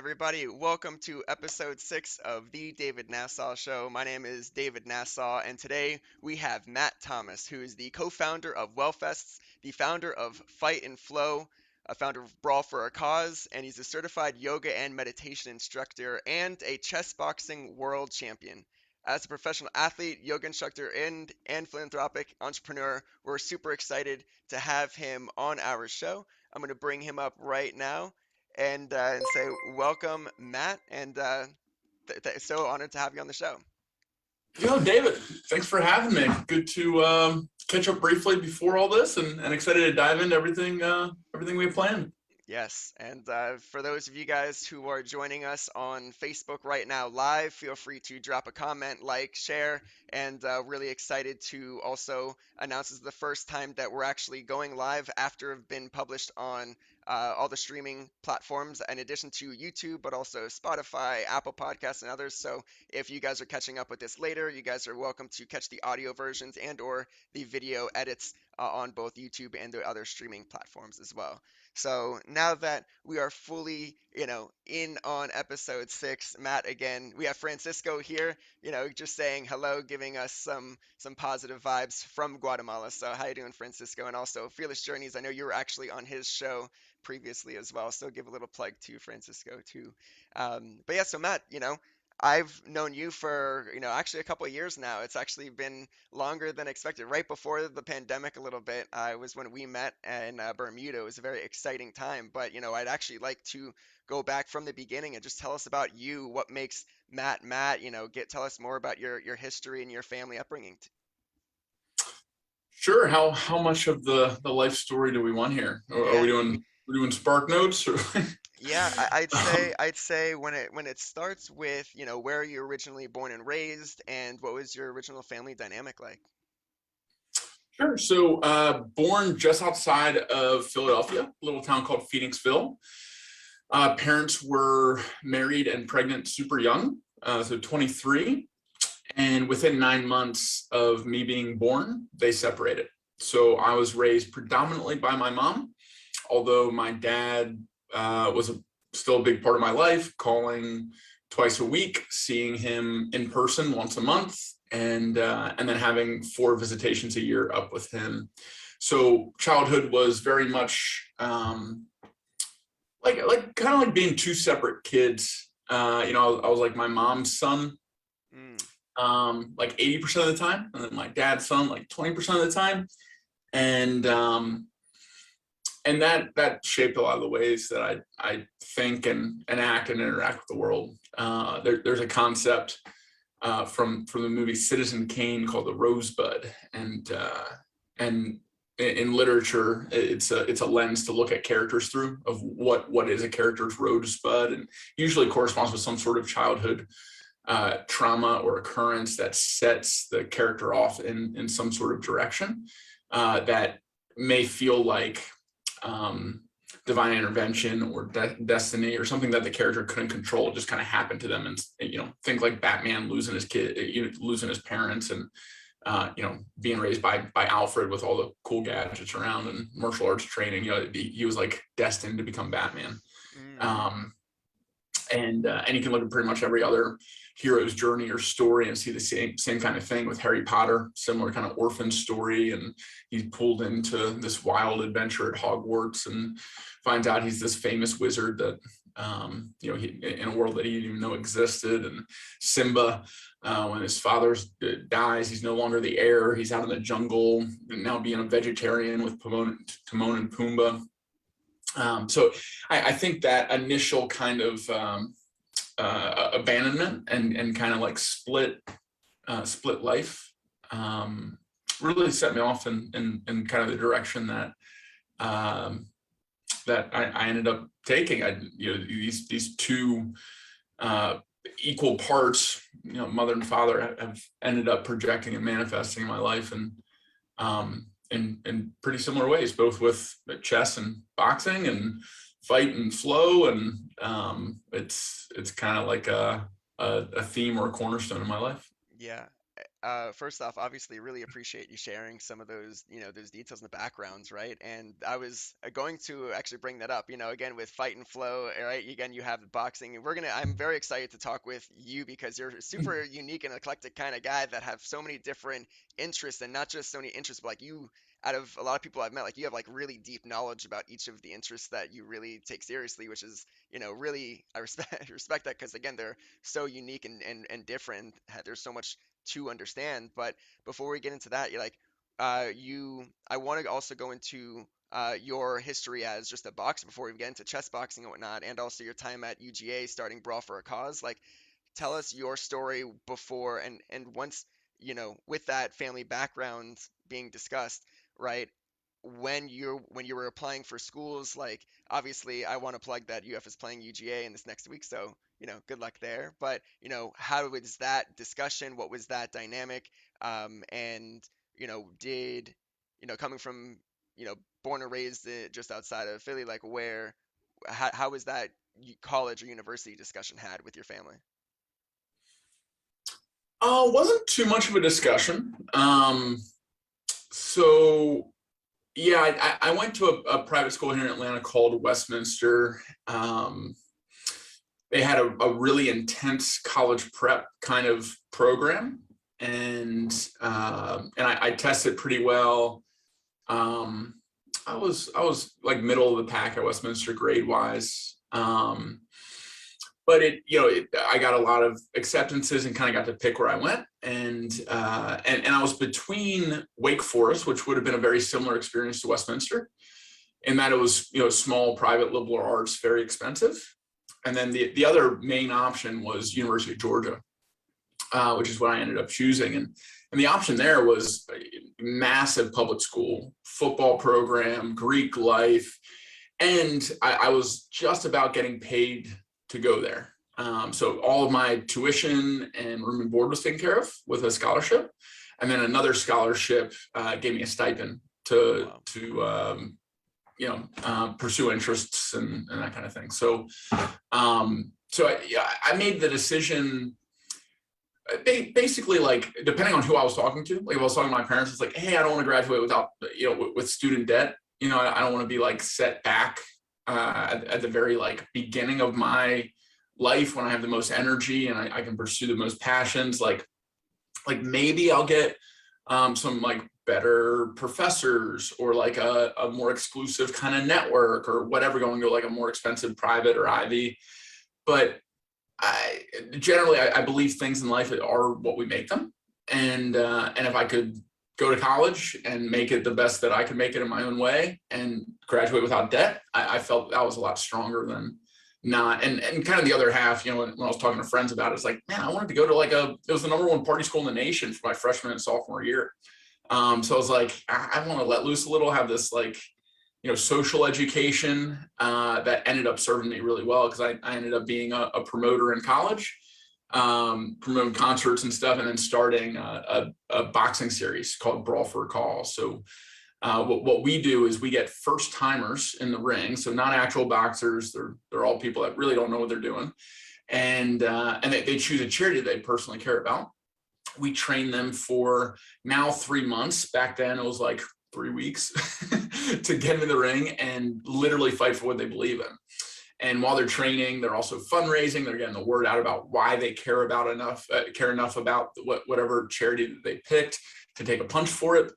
everybody. Welcome to episode 6 of The David Nassau Show. My name is David Nassau, and today we have Matt Thomas, who is the co-founder of WellFests, the founder of 𝗿𝗲𝗹𝗶, a founder of Brawl for a Cause, and he's a certified yoga and meditation instructor and a chess boxing world champion. As a professional athlete, yoga instructor, and philanthropic entrepreneur, we're super excited to have him on our show. I'm going to bring him up right now and say welcome, Matt, and so honored to have you on the show. David, thanks for having me. Good to catch up briefly before all this, and excited to dive into everything we have planned. Yes, and for those of you guys who are joining us on Facebook right now live, feel free to drop a comment, like, share, and really excited to also announce this is the first time that we're actually going live after have been published on all the streaming platforms, in addition to YouTube, but also Spotify, Apple Podcasts, and others. So if you guys are catching up with this later, you guys are welcome to catch the audio versions and or the video edits on both YouTube and the other streaming platforms as well. So now that we are fully, in on episode 6, Matt, again, we have Francisco here, just saying hello, giving us some positive vibes from Guatemala. So how you doing, Francisco? And also Fearless Journeys. I know you were actually on his show previously as well. So give a little plug to Francisco too. But yeah, so Matt, I've known you for, actually a couple of years now. It's actually been longer than expected. Right before the pandemic a little bit, was when we met in Bermuda. It was a very exciting time. But, I'd actually like to go back from the beginning and just tell us about you, what makes Matt Matt, tell us more about your history and your family upbringing. Sure. How much of the life story do we want here? Are we doing Spark Notes? Or Yeah, I'd say when it starts with, where you originally born and raised and what was your original family dynamic like? Sure. So born just outside of Philadelphia, a little town called Phoenixville. Parents were married and pregnant super young, so 23. And within 9 months of me being born, they separated. So I was raised predominantly by my mom, although my dad was still a big part of my life, calling twice a week, seeing him in person once a month, and then having 4 visitations a year up with him. So childhood was very much like kind of like being 2 separate kids. I was like my mom's son like 80% of the time, and then my dad's son like 20% of the time, and that shaped a lot of the ways that I think and act and interact with the world. There's a concept from the movie Citizen Kane called the Rosebud, and in literature, it's a lens to look at characters through of what is a character's rosebud, and usually corresponds with some sort of childhood trauma or occurrence that sets the character off in some sort of direction that may feel like divine intervention or destiny or something that the character couldn't control. It just kind of happened to them. And think like Batman losing his kid, losing his parents, and being raised by Alfred with all the cool gadgets around and martial arts training. He was like destined to become Batman. And you can look at pretty much every other hero's journey or story and see the same kind of thing with Harry Potter, similar kind of orphan story, and he's pulled into this wild adventure at Hogwarts and finds out he's this famous wizard that in a world that he didn't even know existed. And Simba, when his father dies, he's no longer the heir. He's out in the jungle, now being a vegetarian with Timon and Pumbaa. So I think that initial kind of abandonment and kind of like split life really set me off in kind of the direction that that I ended up taking. These 2 equal parts, mother and father, have ended up projecting and manifesting in my life, and in pretty similar ways, both with chess and boxing and fight and flow, and it's kind of like a theme or a cornerstone in my life. Yeah, First off, obviously, really appreciate you sharing some of those, those details in the backgrounds, right? And I was going to actually bring that up, again with Fight and Flow, right? Again, you have the boxing, and I'm very excited to talk with you because you're a super unique and eclectic kind of guy that have so many different interests, and not just so many interests, but like you, out of a lot of people I've met, like you have like really deep knowledge about each of the interests that you really take seriously, which is, really I respect respect that because again, they're so unique and different. There's so much to understand. But before we get into that, you're like, I want to also go into your history as just a boxer before we get into chess boxing and whatnot, and also your time at UGA starting Brawl for a Cause. Like, tell us your story before and once, with that family background being discussed, right? When you were applying for schools, like obviously I want to plug that UF is playing UGA in this next week, so good luck there. But how was that discussion? What was that dynamic? And did coming from born and raised just outside of Philly, like how was that college or university discussion had with your family? Wasn't too much of a discussion. So yeah, I went to a private school here in Atlanta called Westminster. They had a really intense college prep kind of program, and I tested pretty well. Um, I was like middle of the pack at Westminster grade wise. But I got a lot of acceptances and kind of got to pick where I went. And I was between Wake Forest, which would have been a very similar experience to Westminster, in that it was, small, private, liberal arts, very expensive. And then the other main option was University of Georgia, which is what I ended up choosing. And the option there was a massive public school, football program, Greek life. And I was just about getting paid to go there. So all of my tuition and room and board was taken care of with a scholarship. And then another scholarship gave me a stipend to, Wow. pursue interests and that kind of thing. So I made the decision basically, like, depending on who I was talking to. Like if I was talking to my parents, it's like, hey, I don't want to graduate without, with student debt. I don't want to be like set back at the very like beginning of my life when I have the most energy and I can pursue the most passions. Like maybe I'll get some like better professors or like a more exclusive kind of network or whatever, going to like a more expensive private or Ivy. But I believe things in life are what we make them. And if I could go to college and make it the best that I could make it in my own way and graduate without debt, I felt that was a lot stronger than not. And kind of the other half, when I was talking to friends about it, it's like, man, I wanted to go to it was the #1 party school in the nation for my freshman and sophomore year. So I was like, I want to let loose a little, have this like, social education that ended up serving me really well, because I ended up being a promoter in college, promoting concerts and stuff, and then starting a boxing series called Brawl for a Cause. So what we do is we get first timers in the ring, so not actual boxers. They're all people that really don't know what they're doing, and they choose a charity they personally care about. We train them for now 3 months. Back then it was like 3 weeks to get into the ring and literally fight for what they believe in. And while they're training, they're also fundraising. They're getting the word out about why they care enough about whatever charity that they picked to take a punch for it.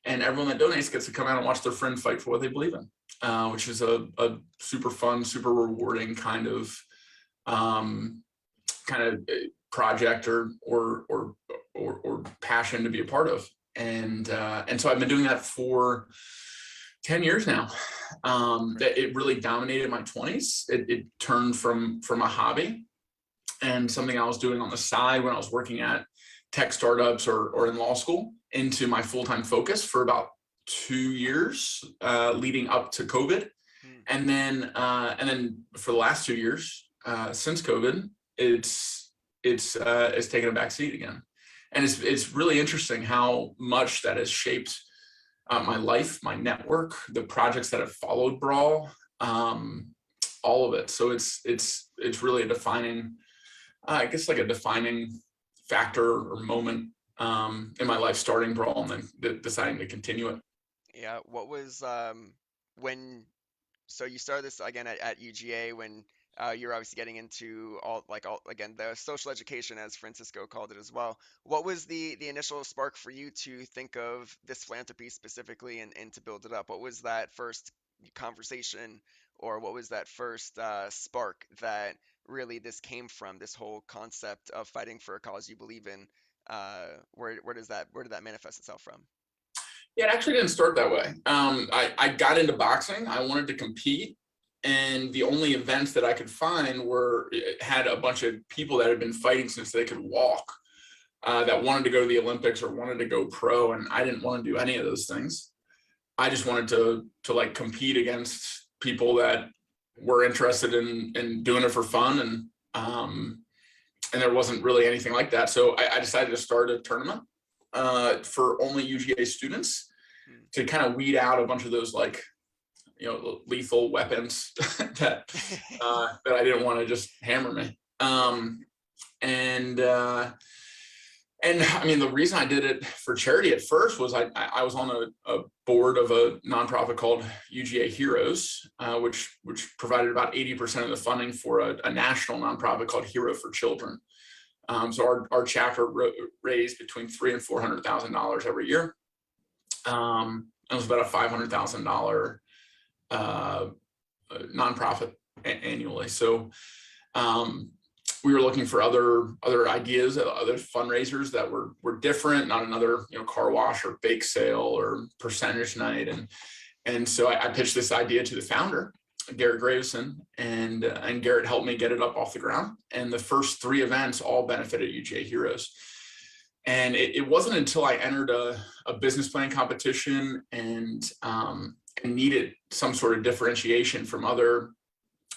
And everyone that donates gets to come out and watch their friend fight for what they believe in, which is a super fun, super rewarding kind of project or passion to be a part of. And so I've been doing that for 10 years now. It really dominated my 20s. It turned from a hobby and something I was doing on the side when I was working at tech startups or in law school into my full-time focus for about 2 years leading up to COVID. And then for the last 2 years since COVID, it's taken a back seat again. And it's really interesting how much that has shaped my life, my network, the projects that have followed Brawl, all of it. So it's really a defining, I guess like a defining factor or moment in my life, starting Brawl and then deciding to continue it. Yeah, what was when so you started this again at UGA when you're obviously getting into all again the social education as Francisco called it as well. What was the initial spark for you to think of this philanthropy specifically and to build it up? What was that first conversation or what was that first spark that really this came from, this whole concept of fighting for a cause you believe in? Where did that manifest itself from? Yeah, it actually didn't start that way. I got into boxing. I wanted to compete, and the only events that I could find had a bunch of people that had been fighting since they could walk, that wanted to go to the Olympics or wanted to go pro, and I didn't want to do any of those things. I just wanted to like compete against people that were interested in doing it for fun, and there wasn't really anything like that. So I decided to start a tournament for only UGA students to kind of weed out a bunch of those like lethal weapons that that I didn't want to just hammer me. And I mean, the reason I did it for charity at first was I was on a board of a nonprofit called UGA Heroes, which provided about 80% of the funding for a national nonprofit called Hero for Children. So our chapter raised between $300,000 and $400,000 every year. It was about a $500,000 nonprofit annually. So we were looking for other ideas, other fundraisers that were different, not another car wash or bake sale or percentage night, and so I pitched this idea to the founder, 𝗿𝗂𝘀𝘁, and Garrett helped me get it up off the ground. And the first 3 events all benefited UGA Heroes. And it wasn't until I entered a business plan competition and needed some sort of differentiation from other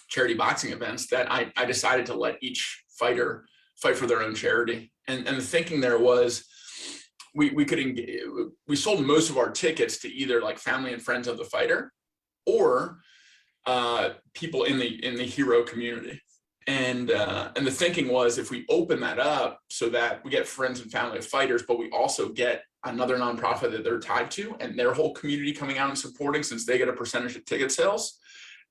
charity boxing events that I decided to let each fighter fight for their own charity. And the thinking there was we sold most of our tickets to either like family and friends of the fighter or people in the hero community. And the thinking was, if we open that up so that we get friends and family of fighters, but we also get another nonprofit that they're tied to and their whole community coming out and supporting, since they get a percentage of ticket sales,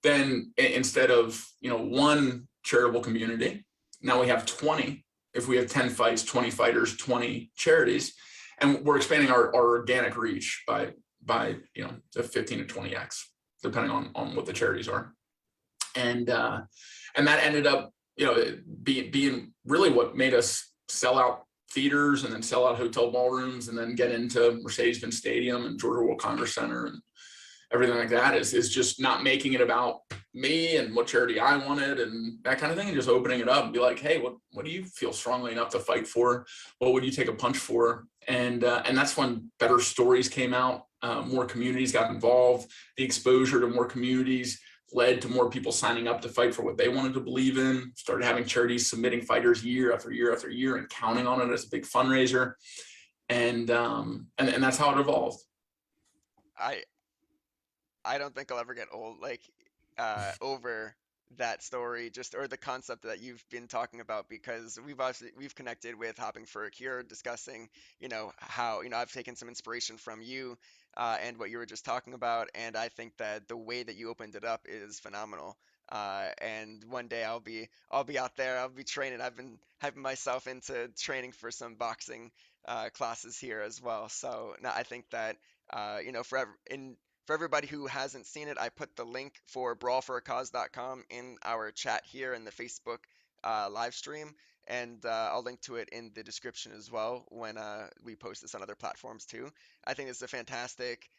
then instead of 1 charitable community, now we have 20. If we have 10 fights, 20 fighters, 20 charities, and we're expanding our organic reach by the 15 to 20x, depending on what the charities are. And that ended up being really what made us sell out theaters and then sell out hotel ballrooms and then get into Mercedes-Benz Stadium and Georgia World Congress Center and everything like that, is just not making it about me and what charity I wanted and that kind of thing, and just opening it up and be like, hey, what do you feel strongly enough to fight for? What would you take a punch for? And that's when better stories came out. More communities got involved. The exposure to more communities led to more people signing up to fight for what they wanted to believe in. Started having charities submitting fighters year after year after year and counting on it as a big fundraiser. And that's how it evolved. I don't think I'll ever get old over that story, just or the concept that you've been talking about, because we've connected with Hopping for a Cure, discussing how I've taken some inspiration from you and what you were just talking about, and I think that the way that you opened it up is phenomenal. And one day I'll be out there, I'll be training. I've been hyping myself into training for some boxing classes here as well. So no, I think that for everybody who hasn't seen it, I put the link for brawlforacause.com in our chat here in the Facebook live stream, and I'll link to it in the description as well when we post this on other platforms too. I think it's a fantastic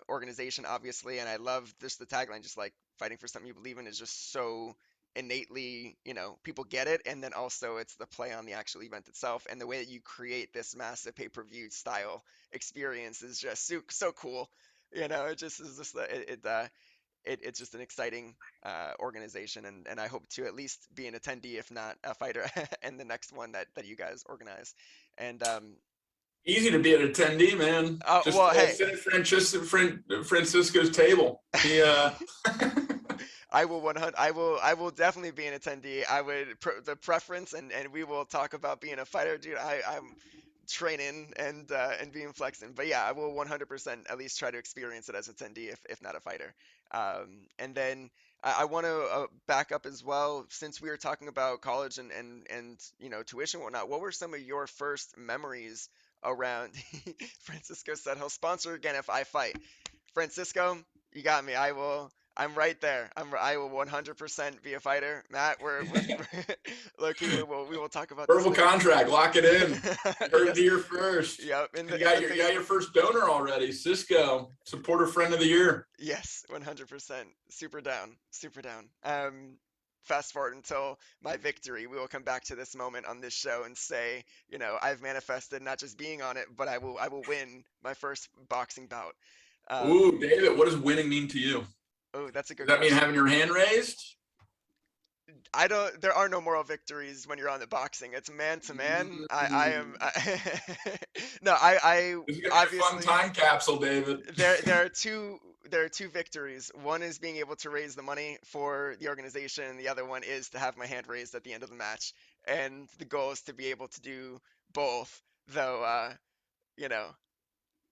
organization, obviously, and I love just the tagline, just like fighting for something you believe in is just so innately, people get it, and then also it's the play on the actual event itself, and the way that you create this massive pay-per-view style experience is just so cool. It just is just it's just an exciting organization, and I hope to at least be an attendee, if not a fighter, in the next one that you guys organize. And Easy to be an attendee, man. oh Just well, hey, sit at Francisco's table. He I will 100. I will definitely be an attendee. I would the preference, and we will talk about being a fighter, dude. I'm training and being flexing. But yeah, I will 100% at least try to experience it as attendee, if not a fighter. And then I want to back up as well, since we were talking about college and tuition and whatnot. What were some of your first memories around? Francisco said he'll sponsor again if I fight. Francisco, you got me. I will. I'm right there. I will 100% be a fighter. Matt, we're look, we will talk about this Verbal later. contract, lock it in. You heard it Yes. here first. Yep. You In got the your Facebook. first donor already. Cisco, supporter friend of the year. Yes, 100%. Super down. Super down. Fast forward until my victory. We will come back to this moment on this show and say, I've manifested not just being on it, but I will win my first boxing bout. Ooh, Um, David, what does winning mean to you? oh, that's a Does good that mean question. having your hand raised? I don't. There are no moral victories when you're on the boxing. It's man to man. I am. Mm, No, I this is gonna be a fun obviously time capsule, David. there are two victories. One is being able to raise the money for the organization, and the other one is to have my hand raised at the end of the match. And the goal is to be able to do both. Though, you know,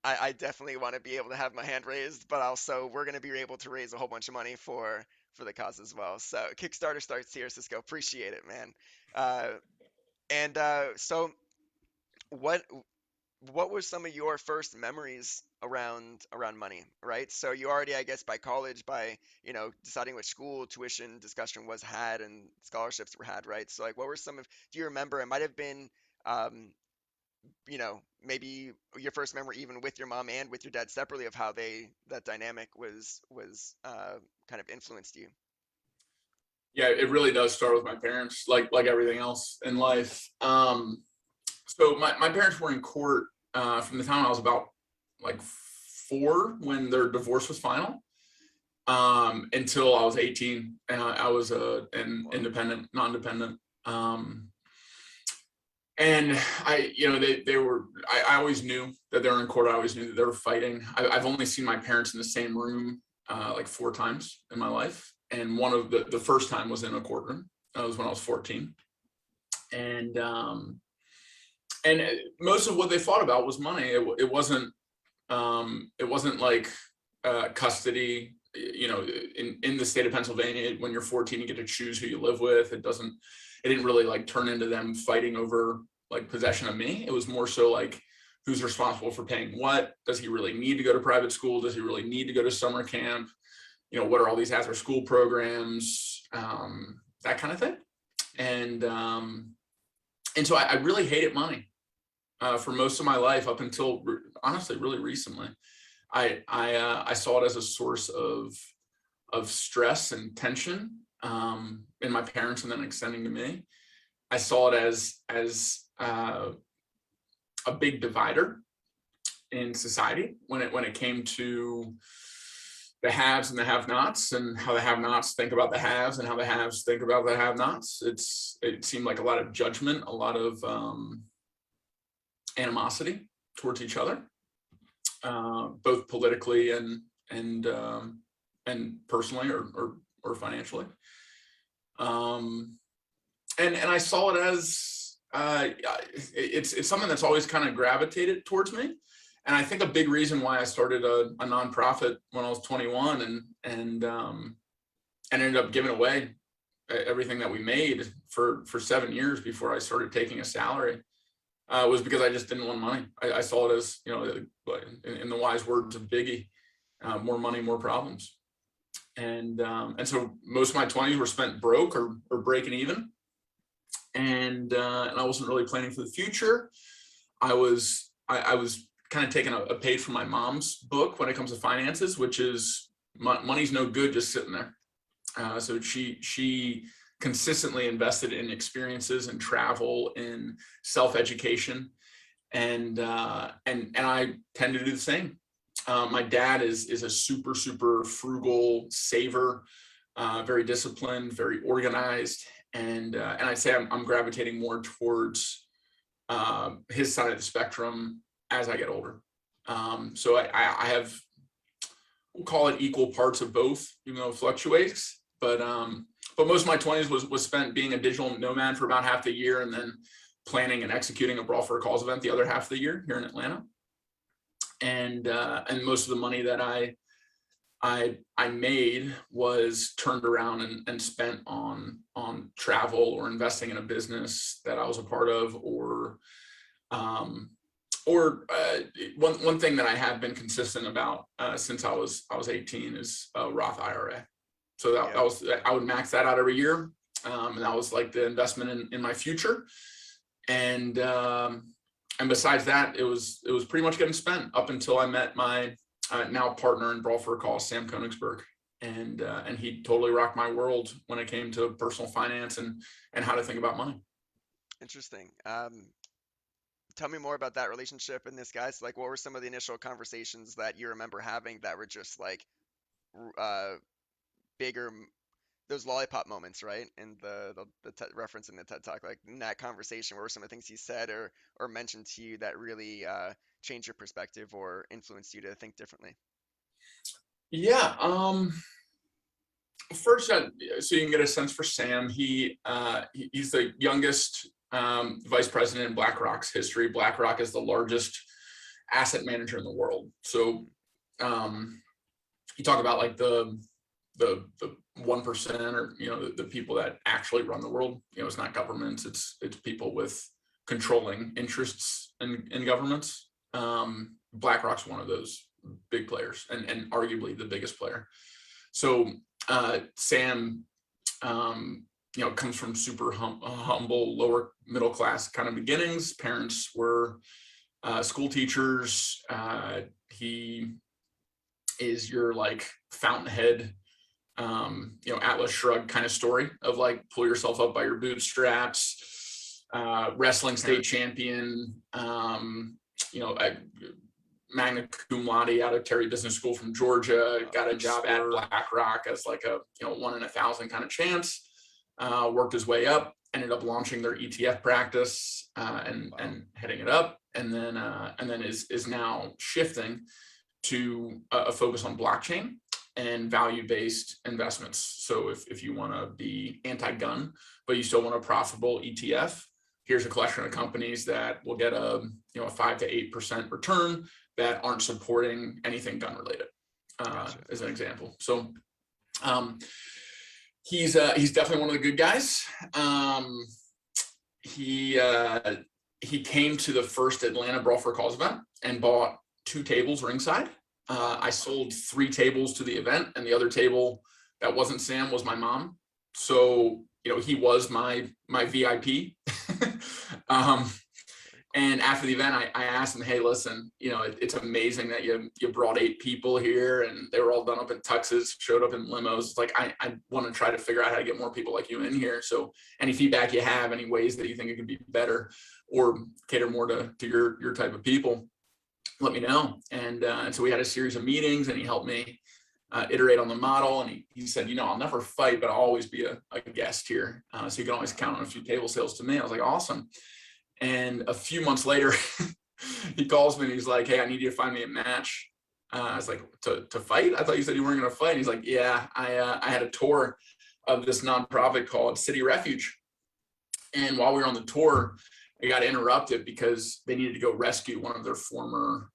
I definitely want to be able to have my hand raised, but also we're going to be able to raise a whole bunch of money for the cause as well. So Kickstarter starts here, Cisco. Appreciate it, man. Uh, and so what what were some of your first memories around money, right? So you already, I guess, by college, by deciding which school, tuition discussion was had and scholarships were had, right? So like, what were some of? Do you remember? It might have been. Um, maybe your first memory even with your mom and with your dad separately of how that dynamic was kind of influenced you. Yeah, it really does start with my parents, like everything else in life. So my parents were in court from the time I was about like 4 when their divorce was final, until I was 18, and I was an Wow. independent, non-dependent. And they were, I always knew that they were in court. I always knew that they were fighting. I've only seen my parents in the same room like 4 times in my life. And one of the first time was in a courtroom. That was when I was 14. And most of what they fought about was money. It wasn't like custody. In the state of Pennsylvania, when you're 14, you get to choose who you live with. It didn't really like turn into them fighting over like possession of me. It was more so like, who's responsible for paying what? Does he really need to go to private school? Does he really need to go to summer camp? What are all these after school programs? That kind of thing. And so I really hated money for most of my life, up until honestly really recently. I saw it as a source of stress and tension in my parents, and then extending to me. I saw it as a big divider in society when it came to the haves and the have-nots, and how the have-nots think about the haves, and how the haves think about the have-nots. It seemed like a lot of judgment, a lot of animosity towards each other, both politically and personally or financially. And I saw it as it's something that's always kind of gravitated towards me. And I think a big reason why I started a nonprofit when I was 21 and ended up giving away everything that we made for 7 years before I started taking a salary was because I just didn't want money. I saw it as, in the wise words of 𝗿𝗶𝗸𝗶, more money, more problems. And so most of my 20s were spent broke or breaking even. And I wasn't really planning for the future. I was kind of taking a page from my mom's book when it comes to finances, which is money's no good just sitting there. So she consistently invested in experiences and travel, in self-education, and I tend to do the same. My dad is a super frugal saver, very disciplined, very organized, and I'd say I'm gravitating more towards his side of the spectrum as I get older. So I have, we'll call it equal parts of both, even though it fluctuates. But most of my 20s was spent being a digital nomad for about half the year, and then planning and executing a Brawl for a Cause event the other half of the year here in Atlanta. And most of the money that I made was turned around and spent on travel or investing in a business that I was a part of, or one thing that I have been consistent about since I was 18 is Roth IRA. So that was, I would max that out every year, and that was like the investment in my future. And besides that, it was pretty much getting spent up until I met my now partner in Brawl for a Cause, 𝗵𝗂𝘀𝘁, and he totally rocked my world when it came to personal finance and how to think about money. Interesting. Tell me more about that relationship and this guy. So, like, what were some of the initial conversations that you remember having that were just like bigger, those lollipop moments, right? And the reference in the TED Talk, like in that conversation, what were some of the things he said or mentioned to you that really changed your perspective or influenced you to think differently? Yeah. First, so you can get a sense for Sam. He's the youngest vice president in BlackRock's history. BlackRock is the largest asset manager in the world. So you talk about like the 1%, or the people that actually run the world. It's not governments, it's people with controlling interests in governments. BlackRock's one of those big players, and arguably the biggest player. So Sam comes from super humble, lower middle class kind of beginnings. Parents were school teachers. He is your like fountainhead, Atlas Shrugged kind of story of like pull yourself up by your bootstraps, wrestling state champion, magna cum laude out of Terry Business School from Georgia, got a job at BlackRock as like a 1 in 1,000 kind of chance, worked his way up, ended up launching their ETF practice and heading it up, and then is now shifting to a focus on blockchain and value-based investments. So if you want to be anti-gun, but you still want a profitable ETF, here's a collection of companies that will get a 5 to 8% return that aren't supporting anything gun related, as an example. So he's definitely one of the good guys. He came to the first Atlanta Brawl for a Cause event and bought 2 tables ringside. I sold 3 tables to the event, and the other table that wasn't Sam was my mom. So he was my VIP. And after the event, I asked him, hey, listen, it's amazing that you brought 8 people here, and they were all done up in tuxes, showed up in limos. It's like, I want to try to figure out how to get more people like you in here. So any feedback you have, any ways that you think it could be better or cater more to your type of people, let me know. And so we had a series of meetings, and he helped me iterate on the model. And he said, I'll never fight, but I'll always be a guest here. So you can always count on a few table sales to me. I was like, awesome. And a few months later, he calls me and he's like, hey, I need you to find me a match. I was like, to fight? I thought you said you weren't going to fight. And he's like, yeah, I had a tour of this nonprofit called City Refuge. And while we were on the tour, I got interrupted because they needed to go rescue one of their former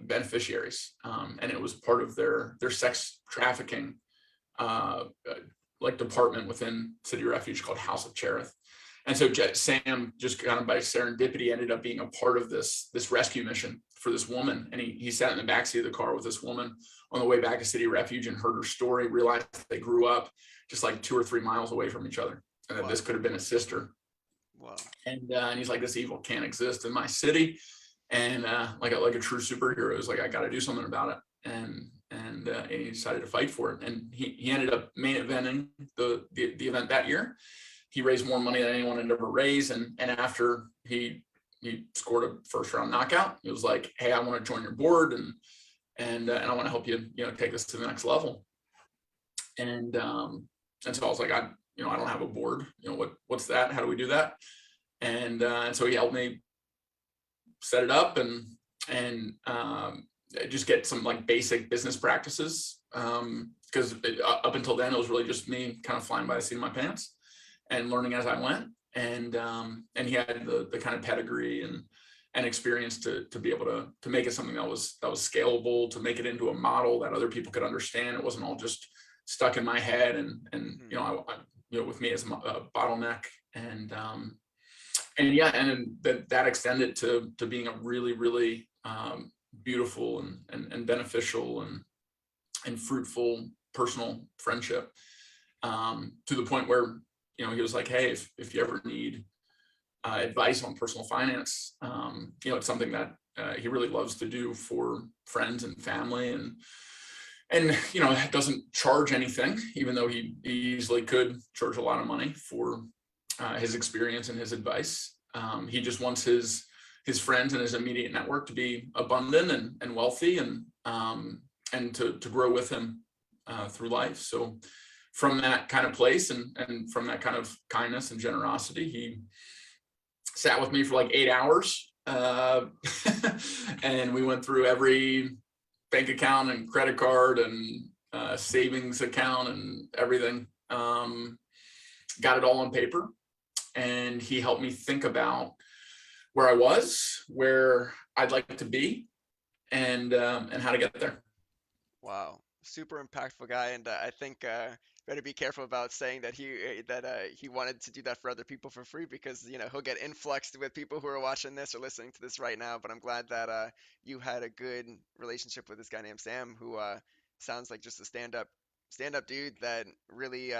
beneficiaries. And it was part of their sex trafficking department within City Refuge called House of Cherith. And so Sam, just kind of by serendipity, ended up being a part of this rescue mission for this woman. And he sat in the backseat of the car with this woman on the way back to City Refuge and heard her story, realized they grew up just like 2 or 3 miles away from each other, and that this could have been a sister. Wow. And he's like, this evil can't exist in my city. And like a true superhero, is like, I got to do something about it. And he decided to fight for it. And he ended up main eventing the event that year. He raised more money than anyone had ever raised. And after he scored a first round knockout, he was like, hey, I want to join your board and I want to help you, take this to the next level. And so I was like, I don't have a board. What's that? How do we do that? And so he helped me set it up and just get some like basic business practices. Because up until then, it was really just me kind of flying by the seat of my pants and learning as I went. and he had the kind of pedigree and experience to be able to make it something that was scalable, to make it into a model that other people could understand. It wasn't all just stuck in my head, and Hmm. you know, with me as a bottleneck, and yeah, and that extended to being a really beautiful and beneficial and fruitful personal friendship, to the point where, you know, he was like, hey, if you ever need advice on personal finance, you know, it's something that he really loves to do for friends and family, and you know, it doesn't charge anything, even though he easily could charge a lot of money for his experience and his advice. He just wants his friends and his immediate network to be abundant and wealthy, and to grow with him through life. So from that kind of place, and from that kind of kindness and generosity, he sat with me for like 8 hours, and we went through every bank account and credit card and savings account and everything. Got it all on paper, and he helped me think about where I was, where I'd like to be, and how to get there. Wow, super impactful guy, and I think better be careful about saying that he wanted to do that for other people for free, because you know he'll get influxed with people who are watching this or listening to this right now. But I'm glad that you had a good relationship with this guy named Sam, who sounds like just a stand up dude that really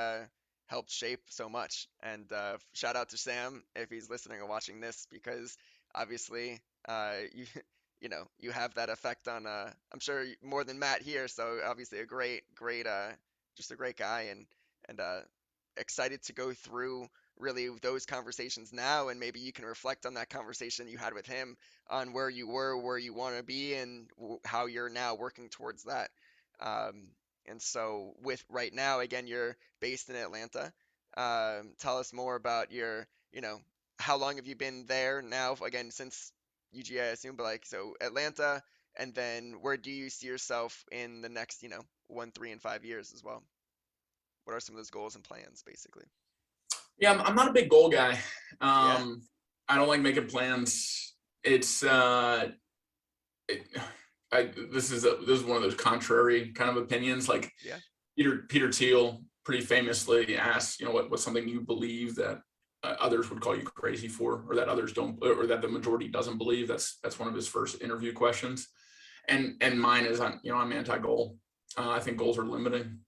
helped shape so much. And shout out to Sam if he's listening or watching this, because obviously you you have that effect on I'm sure more than Matt here, so obviously a great just a great guy, and excited to go through really those conversations now, and maybe you can reflect on that conversation you had with him on where you were, where you want to be, and how you're now working towards that. um, and so with right now, again, you're based in Atlanta. Tell us more about your, how long have you been there now, again, since UGA, I assume, but like, so Atlanta, and then where do you see yourself in the next, 1, 3, and 5 years as well? What are some of those goals and plans, basically? Yeah, I'm not a big goal guy. Yeah, I don't like making plans. It's it, this is one of those contrary kind of opinions. Like yeah. Peter Thiel pretty famously asked, you know, what's something you believe that others would call you crazy for, or that others don't, or that the majority doesn't believe. That's one of his first interview questions, and mine is, I'm anti-goal. I think goals are limiting,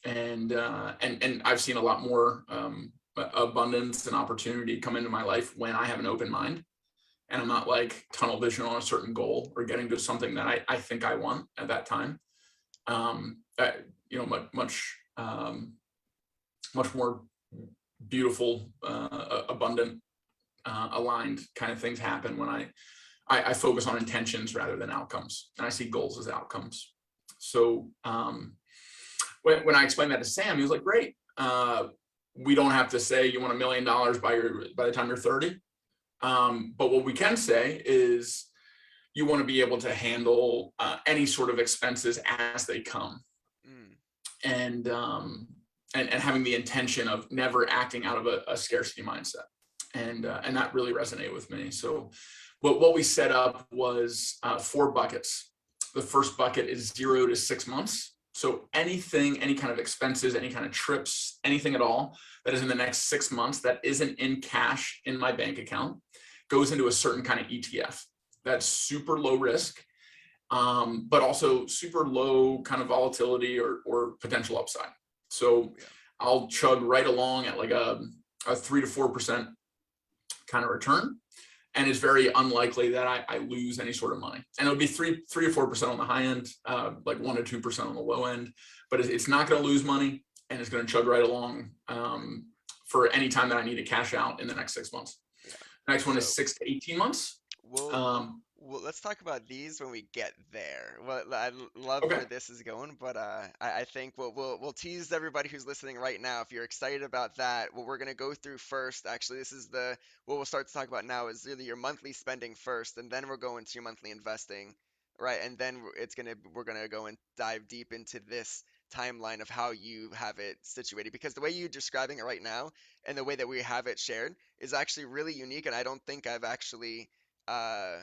and I've seen a lot more abundance and opportunity come into my life when I have an open mind, and I'm not like tunnel vision on a certain goal or getting to something that I think I want at that time. Much much more beautiful, abundant, aligned kind of things happen when I focus on intentions rather than outcomes, and I see goals as outcomes. So when I explained that to Sam, he was like, "Great. We don't have to say you want $1 million by the time you're 30, but what we can say is you want to be able to handle any sort of expenses as they come, Mm, and having the intention of never acting out of a scarcity mindset." And that really resonated with me. So what we set up was 4 buckets. The first bucket is 0 to 6 months. So anything, any kind of expenses, any kind of trips, anything at all that is in the next 6 months that isn't in cash in my bank account goes into a certain kind of ETF that's super low risk, but also super low kind of volatility or potential upside. So yeah. I'll chug right along at like a 3 to 4% kind of return, and it's very unlikely that I lose any sort of money. And it'll be 3 to 4% on the high end, like 1 to 2% on the low end, but it's not going to lose money, and it's going to chug right along, for any time that I need to cash out in the next 6 months. Yeah. Next one is So 6 to 18 months. we'll Um, let's talk about these when we get there. Well, love okay. where this is going, but I think we'll tease everybody who's listening right now. If you're excited about that, what we're gonna go through first, actually, this is the what we'll start to talk about now is really your monthly spending first, and then we'll go into your monthly investing, right? And then we're gonna go and dive deep into this timeline of how you have it situated, because the way you're describing it right now and the way that we have it shared is actually really unique, and I don't think I've actually uh,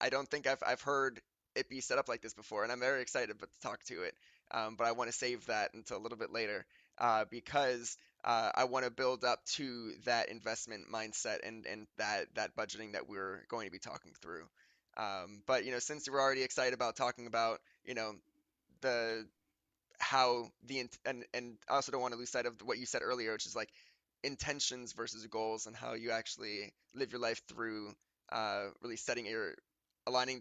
I don't think I've heard it be set up like this before, and I'm very excited but to talk to it. But I want to save that until a little bit later because I want to build up to that investment mindset and that budgeting that we're going to be talking through. But since we're already excited about talking about the how and I also don't want to lose sight of what you said earlier, which is like intentions versus goals and how you actually live your life through really setting your aligning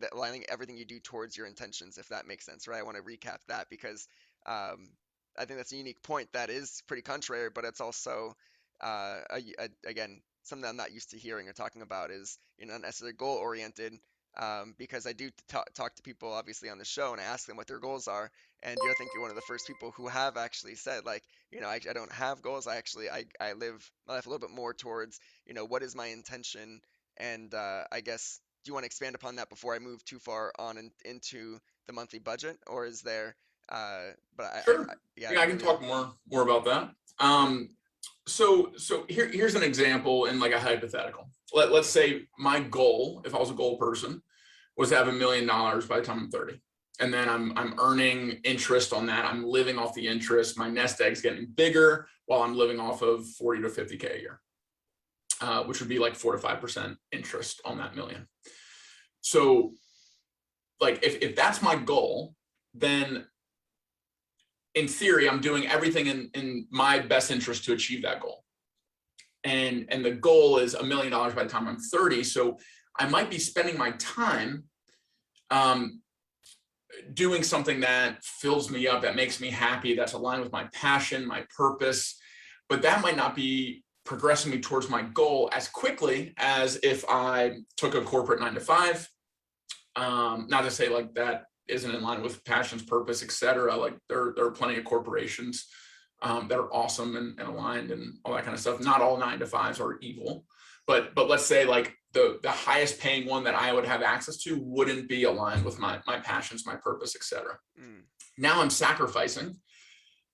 everything you do towards your intentions, if that makes sense, right? I want to recap that because um, I think that's a unique point that is pretty contrary, but it's also again something I'm not used to hearing or talking about is not necessarily goal oriented. Because I do talk to people obviously on the show and I ask them what their goals are, and I think you're one of the first people who have actually said like, I don't have goals. I live my life a little bit more towards, what is my intention? And I guess, do you want to expand upon that before I move too far on into the monthly budget, or is there? But Sure. yeah, Yeah, I'd I can really. talk more about that. So here's an example in like a hypothetical. Let's say my goal, if I was a goal person, was to have $1 million by the time I'm 30. And then I'm earning interest on that. I'm living off the interest. My nest egg's getting bigger while I'm living off of 40 to 50K a year, which would be like 4 to 5% interest on that million. So like if that's my goal, then in theory, I'm doing everything in my best interest to achieve that goal. And the goal is $1 million by the time I'm 30. So I might be spending my time doing something that fills me up, that makes me happy, that's aligned with my passion, my purpose, but that might not be progressing me towards my goal as quickly as if I took a corporate 9 to 5. Not to say like that isn't in line with passions, purpose, etc. Like there are plenty of corporations that are awesome and aligned and all that kind of stuff. Not all 9 to 5s are evil, but let's say like the highest paying one that I would have access to wouldn't be aligned with my passions, my purpose, etc. Mm, Now I'm sacrificing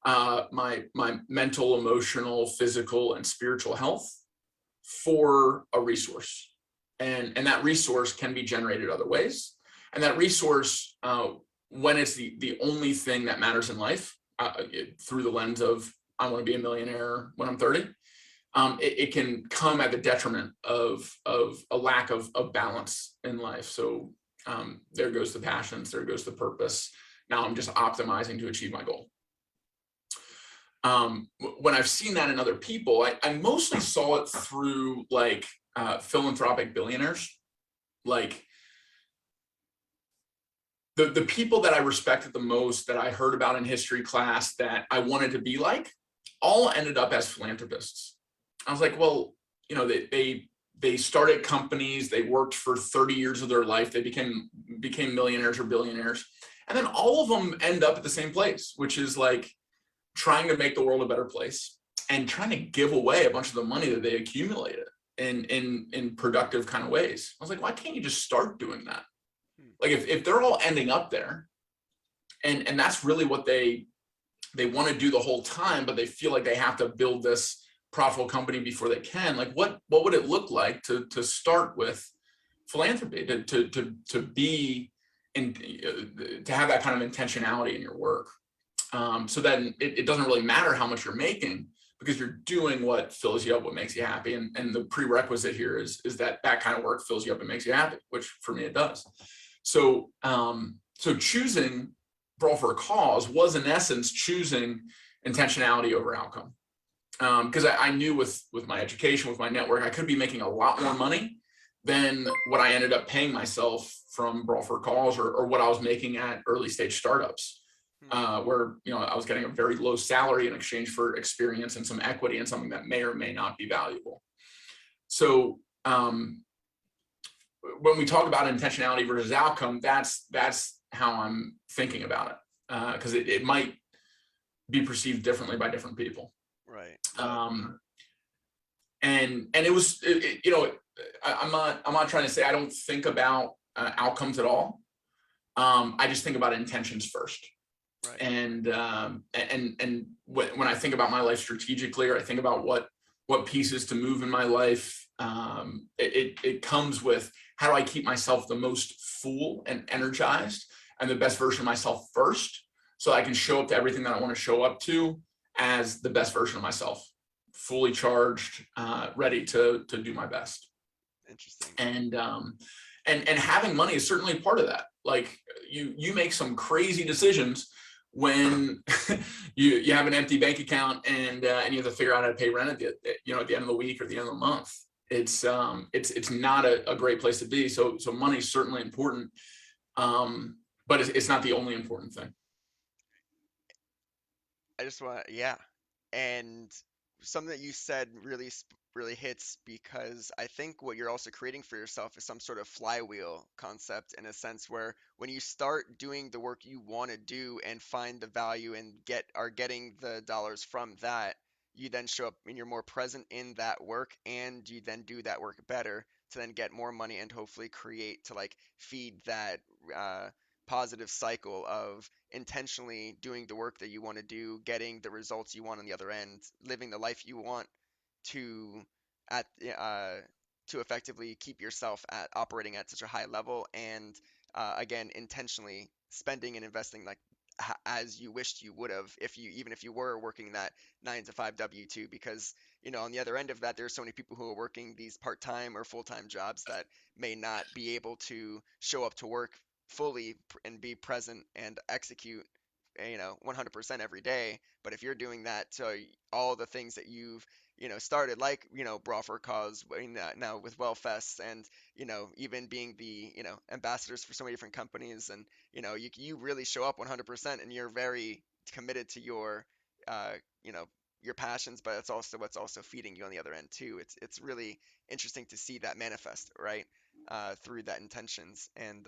my mental, emotional, physical, and spiritual health for a resource, and that resource can be generated other ways. And that resource, when it's the only thing that matters in life, through the lens of I want to be a millionaire when I'm 30, it can come at the detriment of a lack of balance in life. So there goes the passions, there goes the purpose. Now I'm just optimizing to achieve my goal. When I've seen that in other people, I mostly saw it through like philanthropic billionaires, like the people that I respected the most, that I heard about in history class, that I wanted to be like, all ended up as philanthropists. I was like, well, they started companies, they worked for 30 years of their life, they became millionaires or billionaires, and then all of them end up at the same place, which is like trying to make the world a better place and trying to give away a bunch of the money that they accumulated in productive kind of ways. I was like, why can't you just start doing that? Like if they're all ending up there, and that's really what they want to do the whole time, but they feel like they have to build this profitable company before they can, like what would it look like to start with philanthropy, to be in, to have that kind of intentionality in your work, so then it doesn't really matter how much you're making, because you're doing what fills you up, what makes you happy. And the prerequisite here is that kind of work fills you up and makes you happy, which for me it does. So choosing Brawl for a Cause was in essence choosing intentionality over outcome. Because I knew with my education, with my network, I could be making a lot more money than what I ended up paying myself from Brawl for a Cause, or what I was making at early stage startups, where I was getting a very low salary in exchange for experience and some equity and something that may or may not be valuable. So when we talk about intentionality versus outcome, that's how I'm thinking about it, because it might be perceived differently by different people. right. And it was, I'm not trying to say I don't think about outcomes at all. I just think about intentions first. Right. And when I think about my life strategically, or I think about what pieces to move in my life, it comes with, how do I keep myself the most full and energized and the best version of myself first, so I can show up to everything that I want to show up to as the best version of myself, fully charged, ready to do my best. Interesting. And having money is certainly part of that. Like, you make some crazy decisions when you have an empty bank account, and you have to figure out how to pay rent at the end of the week or the end of the month. It's not a great place to be. So money is certainly important, but it's not the only important thing. I just want, yeah. And something that you said really hits, because I think what you're also creating for yourself is some sort of flywheel concept, in a sense where when you start doing the work you want to do and find the value and are getting the dollars from that, you then show up and you're more present in that work, and you then do that work better to then get more money and hopefully create to like feed that uh, positive cycle of intentionally doing the work that you want to do, getting the results you want on the other end, living the life you want to at to effectively keep yourself at operating at such a high level, and again, intentionally spending and investing like as you wished you would have, if you even if you were working that 9 to 5 W2, because on the other end of that, there's so many people who are working these part-time or full-time jobs that may not be able to show up to work fully and be present and execute 100% every day. But if you're doing that to all the things that you've started, like Brawl for a Cause, now with WellFests, and even being the ambassadors for so many different companies, and you really show up 100%, and you're very committed to uh you know your passions, but it's also what's also feeding you on the other end too. It's really interesting to see that manifest, right, through that intentions, and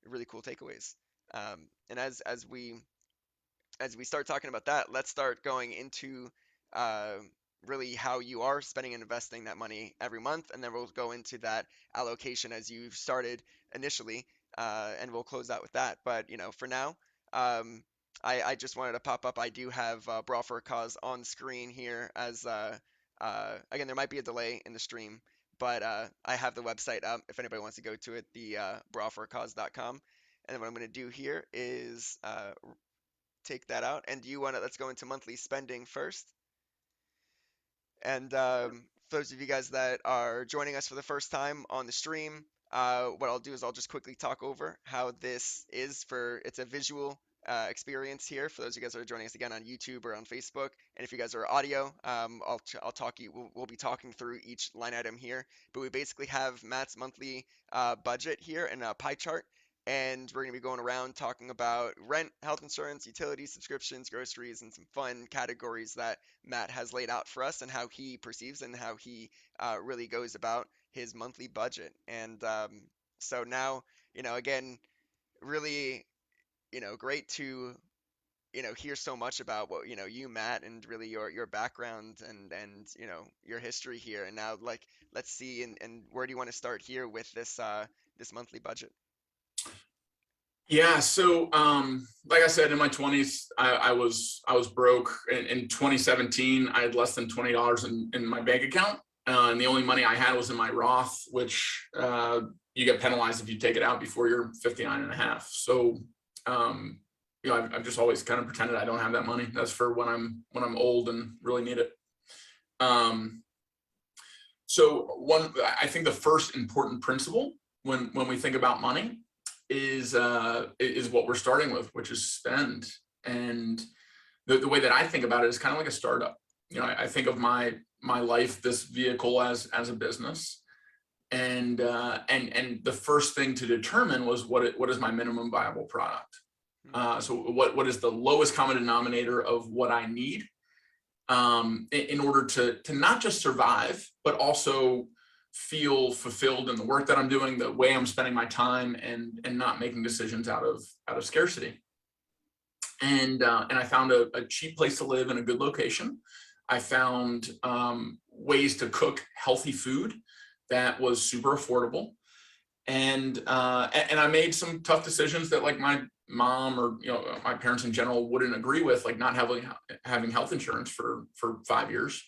really cool takeaways. And as we start talking about that, let's start going into uh, really how you are spending and investing that money every month, and then we'll go into that allocation as you started initially, and we'll close out with that. But for now, um, I just wanted to pop up. I do have Brawl for a Cause on screen here, as again, there might be a delay in the stream, but I have the website up if anybody wants to go to it, the brawlforacause.com. And then what I'm going to do here is take that out. And do you want to, let's go into monthly spending first. And for those of you guys that are joining us for the first time on the stream, what I'll do is I'll just quickly talk over how this is it's a visual experience here for those of you guys that are joining us again on YouTube or on Facebook. And if you guys are audio, I'll talk you, we'll be talking through each line item here. But we basically have Matt's monthly budget here in a pie chart. And we're going to be going around talking about rent, health insurance, utilities, subscriptions, groceries, and some fun categories that Matt has laid out for us, and how he perceives and how he really goes about his monthly budget. And so now, again, really, great to, hear so much about what, you, Matt, and really your background and your history here. And now, like, let's see, and where do you want to start here with this monthly budget? Yeah, so like I said, in my 20s, I was broke. In 2017, I had less than $20 in my bank account, and the only money I had was in my Roth, which you get penalized if you take it out before you're 59 and a half. So I've just always kind of pretended I don't have that money. That's for when I'm old and really need it. So I think the first important principle when we think about money is what we're starting with, which is spend. And the way that I think about it is kind of like a startup. I think of my life, this vehicle, as a business, and the first thing to determine was what is my minimum viable product. So what is the lowest common denominator of what I need in order to not just survive, but also feel fulfilled in the work that I'm doing, the way I'm spending my time, and not making decisions out of scarcity. And I found a cheap place to live in a good location. I found ways to cook healthy food that was super affordable. And I made some tough decisions that, like, my mom or my parents in general wouldn't agree with, like not having health insurance for 5 years,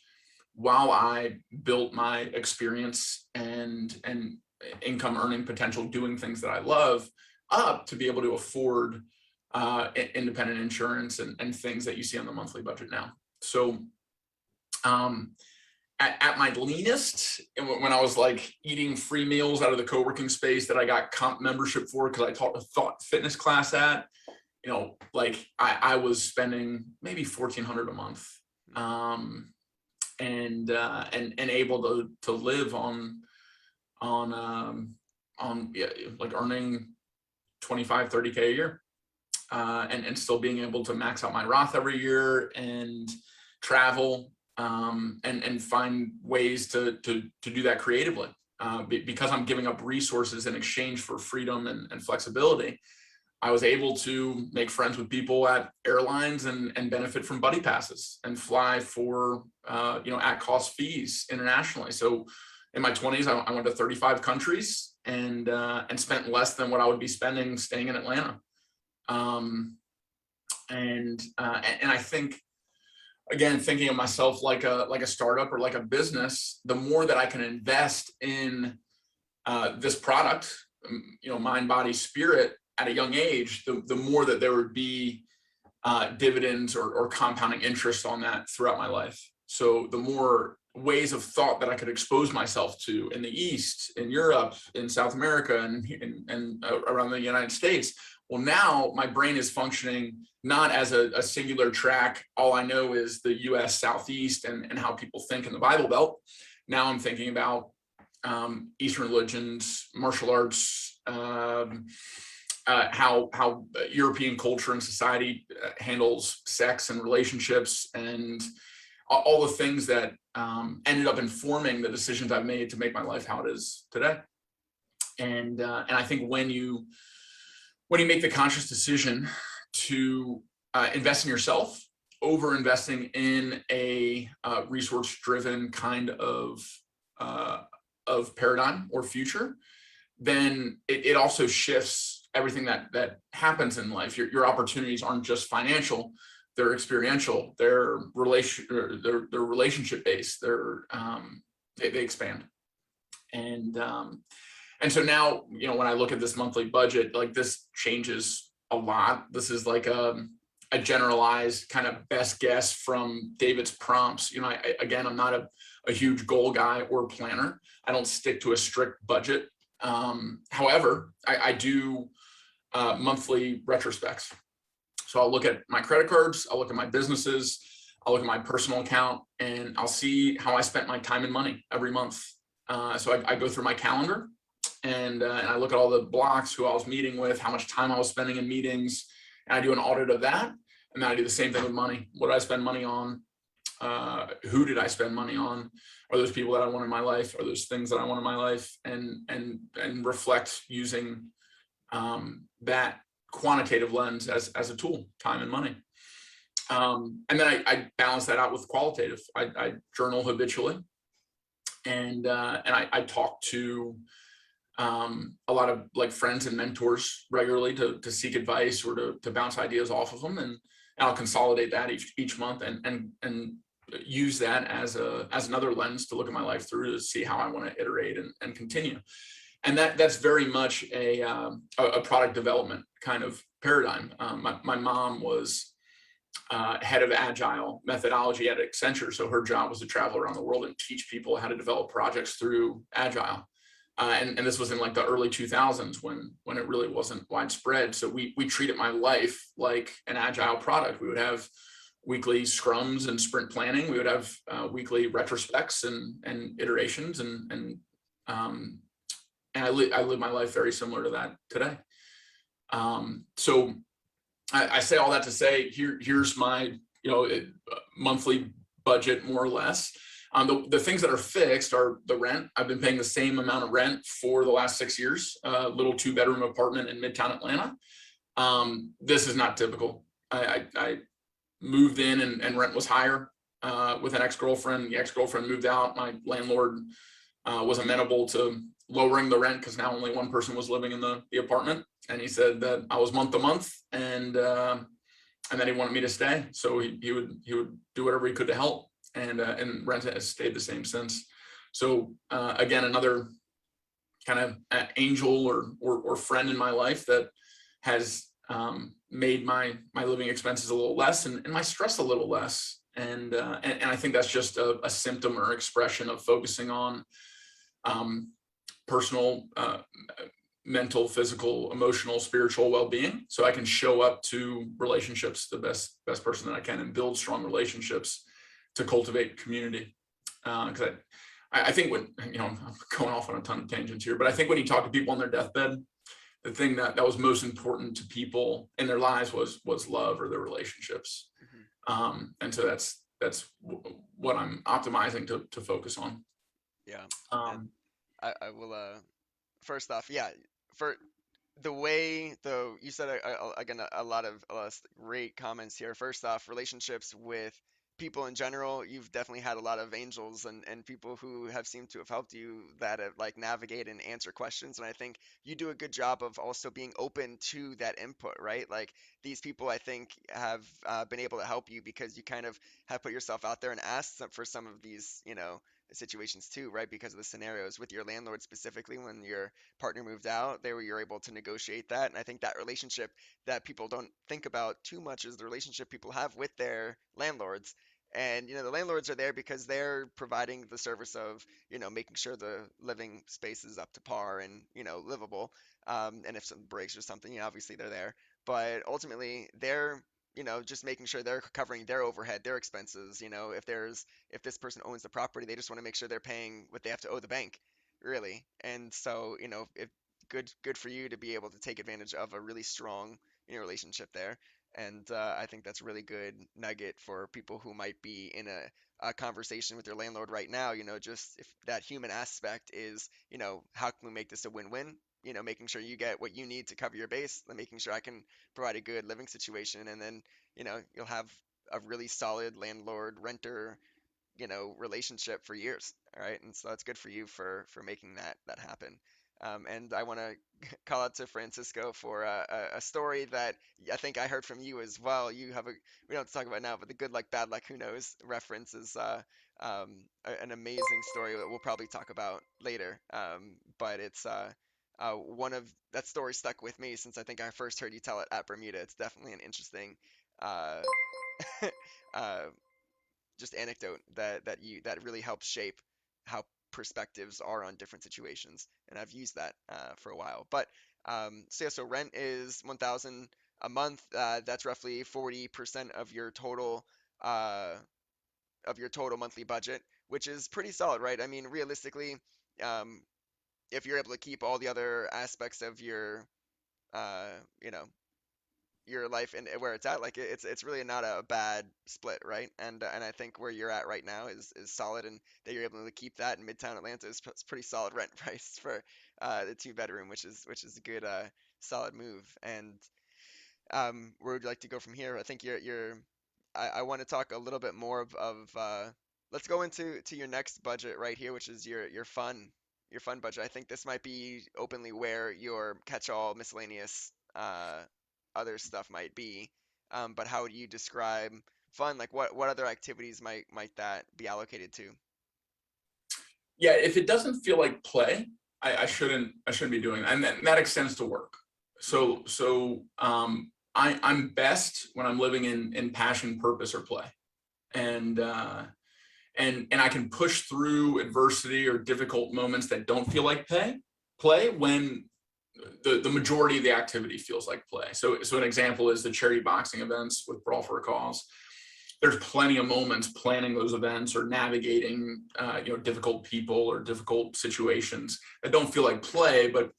while I built my experience and income earning potential doing things that I love up to be able to afford independent insurance and things that you see on the monthly budget now. So at my leanest, when I was like eating free meals out of the co-working space that I got comp membership for because I taught a thought fitness class at, like I was spending maybe $1,400 a month, and able to live on like earning 25, 30K a year, and still being able to max out my Roth every year and travel, and find ways to do that creatively, because I'm giving up resources in exchange for freedom and flexibility. I was able to make friends with people at airlines and benefit from buddy passes and fly for at cost fees internationally. So in my 20s, I went to 35 countries and spent less than what I would be spending staying in Atlanta. And I think, again, thinking of myself like a startup or like a business, the more that I can invest in this product, mind, body, spirit, at a young age, the more that there would be dividends or compounding interest on that throughout my life. So the more ways of thought that I could expose myself to in the East, in Europe, in South America, and around the United States. Well, now my brain is functioning not as a singular track. All I know is the US Southeast and how people think in the Bible Belt. Now I'm thinking about Eastern religions, martial arts, how European culture and society handles sex and relationships, and all the things that ended up informing the decisions I've made to make my life how it is today. And I think when you make the conscious decision to invest in yourself over investing in a resource-driven kind of paradigm or future, then it also shifts everything that happens in life. Your opportunities aren't just financial; they're experiential, they're relationship based, they expand. And so now, when I look at this monthly budget, like this changes a lot. This is like a generalized kind of best guess from David's prompts. Again, I'm not a huge goal guy or planner. I don't stick to a strict budget. However, I do monthly retrospects. So I'll look at my credit cards, I'll look at my businesses, I'll look at my personal account, and I'll see how I spent my time and money every month. So I go through my calendar and I look at all the blocks, who I was meeting with, how much time I was spending in meetings, and I do an audit of that. And then I do the same thing with money. What did I spend money on? Who did I spend money on? Are those people that I want in my life? Are those things that I want in my life? And reflect using that quantitative lens as a tool, time and money. And then I balance that out with qualitative. I journal habitually, and I talk to a lot of like friends and mentors regularly to seek advice or to bounce ideas off of them, and I'll consolidate that each month and use that as another lens to look at my life through to see how I want to iterate and continue. And that's very much a product development kind of paradigm. My mom was head of agile methodology at Accenture, so her job was to travel around the world and teach people how to develop projects through agile. And this was in like the early 2000s when it really wasn't widespread. So we treated my life like an agile product. We would have weekly scrums and sprint planning. We would have weekly retrospects and iterations, and I live my life very similar to that today. So I say all that to say, here's my monthly budget, more or less. The things that are fixed are the rent. I've been paying the same amount of rent for the last 6 years, a little 2-bedroom apartment in Midtown Atlanta. This is not typical. I moved in and rent was higher with an ex-girlfriend. The ex-girlfriend moved out. My landlord was amenable to lowering the rent because now only one person was living in the apartment. And he said that I was month to month, and then he wanted me to stay. So he would do whatever he could to help, and rent has stayed the same since. So again, another kind of angel or friend in my life that has made my living expenses a little less, and my stress a little less. And I think that's just a symptom or expression of focusing on personal, mental, physical, emotional, spiritual well-being, so I can show up to relationships the best person that I can, and build strong relationships to cultivate community. Because I think when, I'm going off on a ton of tangents here, but I think when you talk to people on their deathbed, the thing that was most important to people in their lives was love or their relationships. And so that's what I'm optimizing to focus on. Yeah. And I will, first off, yeah, for the way, though, you said again a lot of great comments here. First off, relationships with people in general, you've definitely had a lot of angels and people who have seemed to have helped you that have like navigate and answer questions. And I think you do a good job of also being open to that input, right? Like these people, I think, have been able to help you because you kind of have put yourself out there and asked for some of these, situations too, right? Because of the scenarios with your landlord specifically, when your partner moved out, you're able to negotiate that. And I think that relationship that people don't think about too much is the relationship people have with their landlords. And the landlords are there because they're providing the service of making sure the living space is up to par and livable. And if something breaks or something, obviously they're there. But ultimately, they're just making sure they're covering their overhead, their expenses. If this person owns the property, they just want to make sure they're paying what they have to owe the bank, really. And so, good for you to be able to take advantage of a really strong, relationship there. And I think that's a really good nugget for people who might be in a conversation with their landlord right now. Just if that human aspect is, how can we make this a win-win? Making sure you get what you need to cover your base, and making sure I can provide a good living situation, and then, you'll have a really solid landlord-renter, relationship for years. All right, and so that's good for you for making that happen. And I want to call out to Francisco for a story that I think I heard from you as well. You have we don't have to talk about it now, but the good luck, bad luck, who knows reference is an amazing story that we'll probably talk about later. But it's one of that story stuck with me since I think I first heard you tell it at Bermuda. It's definitely an interesting uh, uh, just anecdote that really helps shape how perspectives are on different situations, and I've used that for a while. But so yeah, so rent is 1,000 a month. That's roughly 40% uh, of your total monthly budget, which is pretty solid, right? I mean, realistically, um, if you're able to keep all the other aspects of uh, you know, your life and where it's at, like it's really not a bad split, right? And I think where you're at right now is solid, and that you're able to keep that in Midtown Atlanta is pretty solid rent price for the two-bedroom, which is a good solid move. And where would you like to go from here? I think I want to talk a little bit more of let's go into your next budget right here, which is your fun budget. I think this might be openly where your catch-all miscellaneous other stuff might be. But how would you describe fun? Like what other activities might that be allocated to? Yeah, if it doesn't feel like play, I shouldn't be doing that, and that extends to work. Hmm. I'm best when I'm living in passion, purpose, or play, and I can push through adversity or difficult moments that don't feel like play when the majority of the activity feels like play. So an example is the charity boxing events with Brawl for a Cause. There's plenty of moments planning those events or navigating difficult people or difficult situations that don't feel like play, but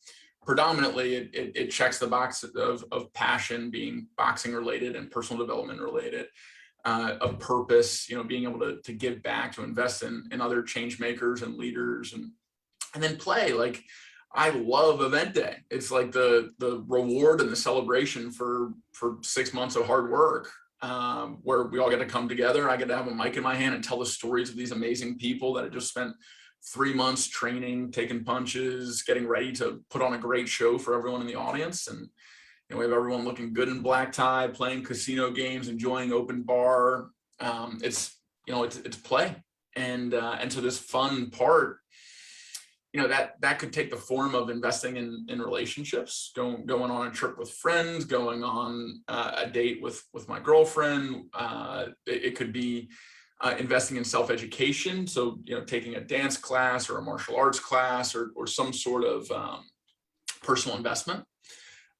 predominantly it checks the box of passion, being boxing related and personal development related, of purpose, being able to give back, to invest in other change makers and leaders, and then play. Like, I love event day. It's like the reward and the celebration for 6 months of hard work, where we all get to come together. I get to have a mic in my hand and tell the stories of these amazing people that I just spent 3 months training, taking punches, getting ready to put on a great show for everyone in the audience. And we have everyone looking good in black tie, playing casino games, enjoying open bar. It's play, and so this fun part, that could take the form of investing in relationships, going on a trip with friends, going on a date with my girlfriend. It could be investing in self-education, so taking a dance class or a martial arts class or some sort of personal investment.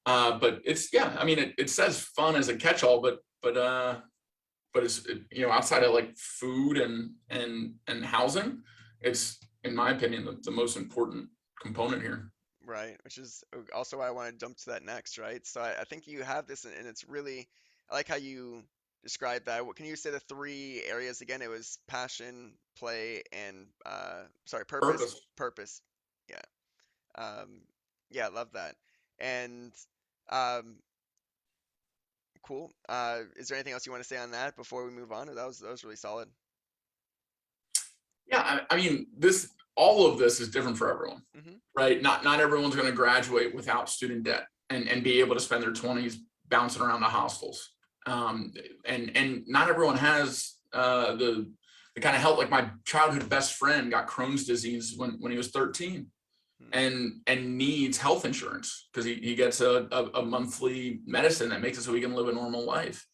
But it's, it says fun as a catch-all, but it's, outside of like food and housing, it's, in my opinion, the most important component here. Right, which is also why I want to jump to that next, right? So I think you have this, and it's really, I like how you described that. Can you say the three areas again? It was passion, play, and sorry, purpose. Purpose. Purpose. Yeah. Yeah, I love that. And um, cool. Is there anything else you want to say on that before we move on? That was really solid. Yeah, I mean, all of this is different for everyone, Hmm. right? Not everyone's going to graduate without student debt and be able to spend their 20s bouncing around the hostels. And not everyone has the kind of help. Like my childhood best friend got Crohn's disease when he was 13, and needs health insurance because he gets a monthly medicine that makes it so he can live a normal life.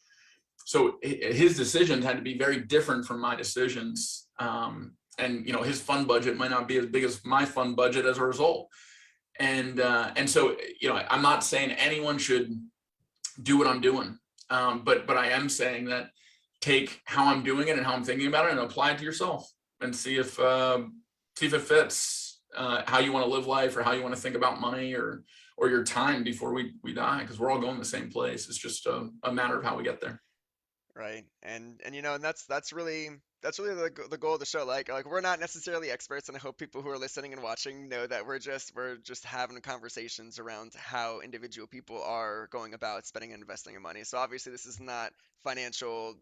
So his decisions had to be very different from my decisions. And his fund budget might not be as big as my fund budget as a result. And so I'm not saying anyone should do what I'm doing, but I am saying that take how I'm doing it and how I'm thinking about it and apply it to yourself and see if it fits how you want to live life or how you want to think about money or your time before we die, because we're all going the same place. It's just a matter of how we get there. Right. And that's really the goal of the show. Like we're not necessarily experts, and I hope people who are listening and watching know that we're just having conversations around how individual people are going about spending and investing their money. So obviously this is not financial,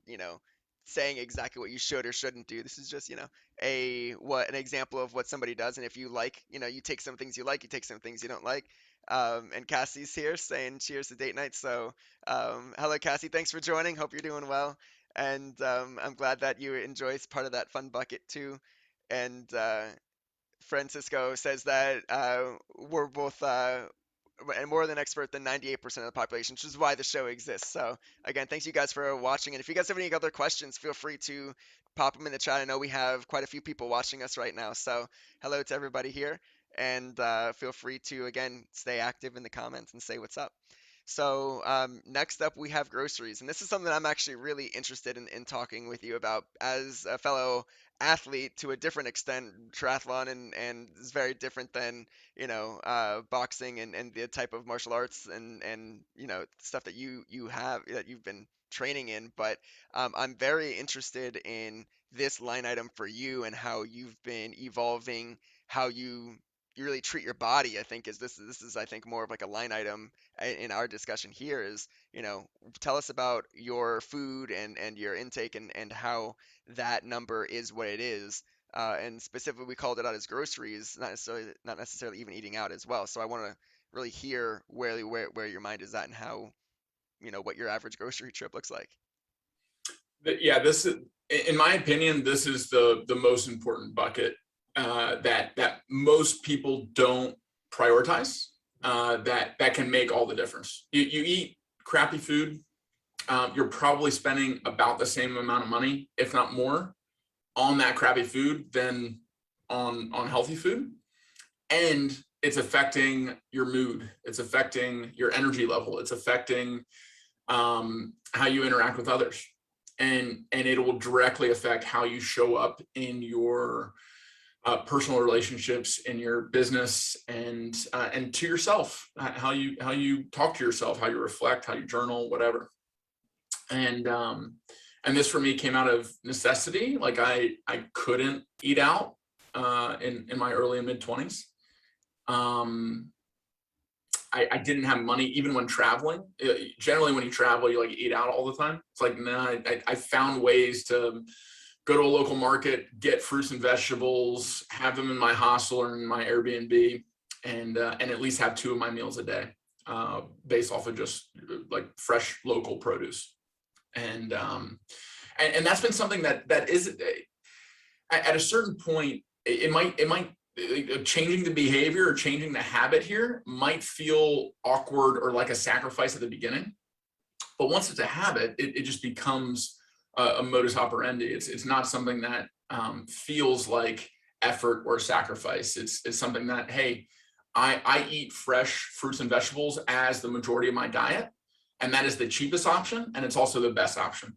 saying exactly what you should or shouldn't do. This is just, an example of what somebody does. And if you like, you take some things you like, you take some things you don't like. And Cassie's here saying cheers to date night. So hello, Cassie. Thanks for joining. Hope you're doing well. And I'm glad that you enjoy part of that fun bucket too. And Francisco says that we're both and more than expert than 98% of the population, which is why the show exists. So again, thanks you guys for watching. And if you guys have any other questions, feel free to pop them in the chat. I know we have quite a few people watching us right now. So hello to everybody here. And feel free to, again, stay active in the comments and say what's up. So next up, we have groceries. And this is something I'm actually really interested in talking with you about as a fellow athlete to a different extent. Triathlon and is very different than, boxing and the type of martial arts and stuff that you have that you've been training in. But I'm very interested in this line item for you and how you've been evolving, how you really treat your body. I think is this is I think more of like a line item in our discussion here is, tell us about your food and your intake and how that number is what it is. And specifically, we called it out as groceries, not necessarily even eating out as well. So I want to really hear where your mind is at and how, what your average grocery trip looks like. Yeah, this is, in my opinion, this is the most important bucket that most people don't prioritize. That can make all the difference. You eat crappy food, you're probably spending about the same amount of money, if not more, on that crappy food than on healthy food. And it's affecting your mood. It's affecting your energy level. It's affecting how you interact with others. And it will directly affect how you show up in your personal relationships, in your business, and to yourself, how you talk to yourself, how you reflect, how you journal, whatever. And this for me came out of necessity. Like I couldn't eat out in my early and mid 20s. I didn't have money even when traveling. Generally, when you travel, you like eat out all the time. It's like, nah, I found ways to go to a local market, get fruits and vegetables, have them in my hostel or in my Airbnb, and at least have 2 of my meals a day, based off of just like fresh local produce. And that's been something that is at a certain point, it might changing the behavior or changing the habit here might feel awkward or like a sacrifice at the beginning. But once it's a habit, it just becomes a modus operandi. It's not something that feels like effort or sacrifice. It's something that, hey, I eat fresh fruits and vegetables as the majority of my diet, and that is the cheapest option, and it's also the best option.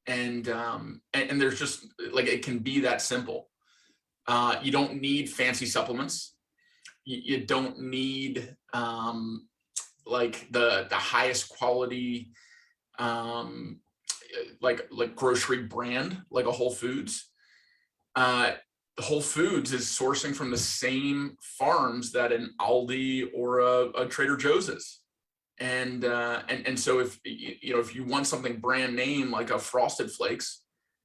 And there's just like, it can be that simple. You don't need fancy supplements. You don't need like the highest quality like grocery brand, like a Whole Foods. Whole Foods is sourcing from the same farms that an Aldi or a Trader Joe's is. And so if you want something brand name like a Frosted Flakes,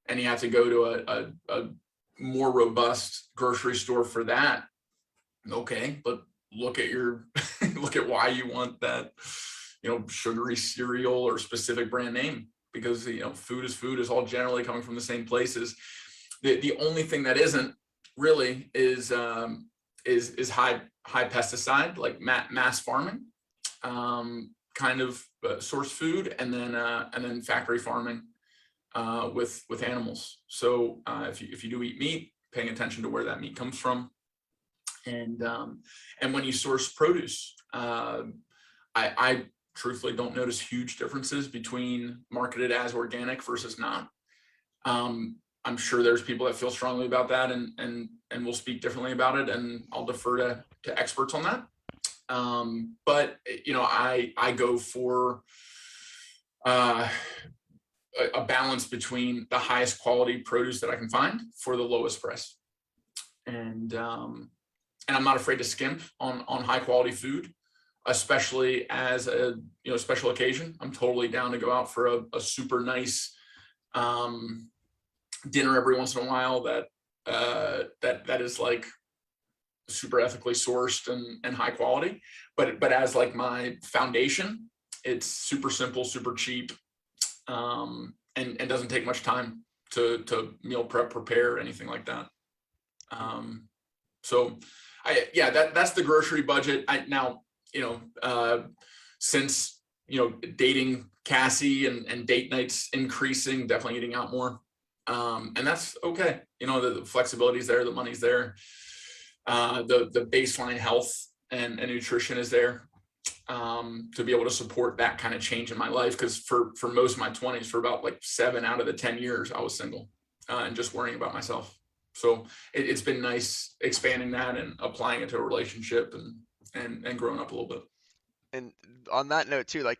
and you have to go to a more robust grocery store for that, okay, but look at look at why you want that, sugary cereal or specific brand name, because food is all generally coming from the same places. The only thing that isn't really is high pesticide, like mass farming kind of source food, and then factory farming with animals. So if you do eat meat, paying attention to where that meat comes from, and when you source produce, I truthfully don't notice huge differences between marketed as organic versus not. I'm sure there's people that feel strongly about that and will speak differently about it, and I'll defer to experts on that. But I go for a balance between the highest quality produce that I can find for the lowest price, and I'm not afraid to skimp on high quality food, especially as a special occasion. I'm totally down to go out for a super nice dinner every once in a while that is like super ethically sourced and high quality, but as like my foundation, it's super simple, super cheap, and doesn't take much time to meal prepare, anything like that. So that's the grocery budget. Since dating Cassie and date nights increasing, definitely eating out more, and that's okay. The flexibility is there, the money's there, the baseline health and nutrition is there, to be able to support that kind of change in my life. Because for most of my 20s, for about like 7 out of the 10 years, I was single and just worrying about myself. So it's been nice expanding that and applying it to a relationship and growing up a little bit. And on that note too, like,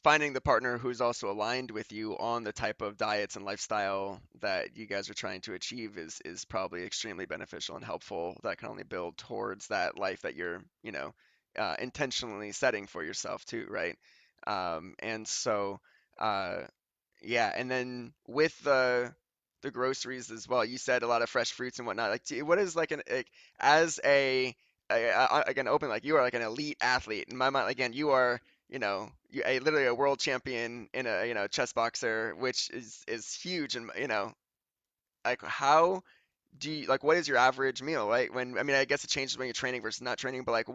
finding the partner who's also aligned with you on the type of diets and lifestyle that you guys are trying to achieve is probably extremely beneficial and helpful. That can only build towards that life that you're, intentionally setting for yourself too, right? And so, uh, yeah, and then with the groceries as well, you said a lot of fresh fruits and whatnot. Like, what is like as again, open, like, you are like an elite athlete in my mind. Again, you are, literally a world champion in a, chess boxer, which is huge. And like, how do you, like, what is your average meal, right? I mean, I guess it changes when you're training versus not training, but like,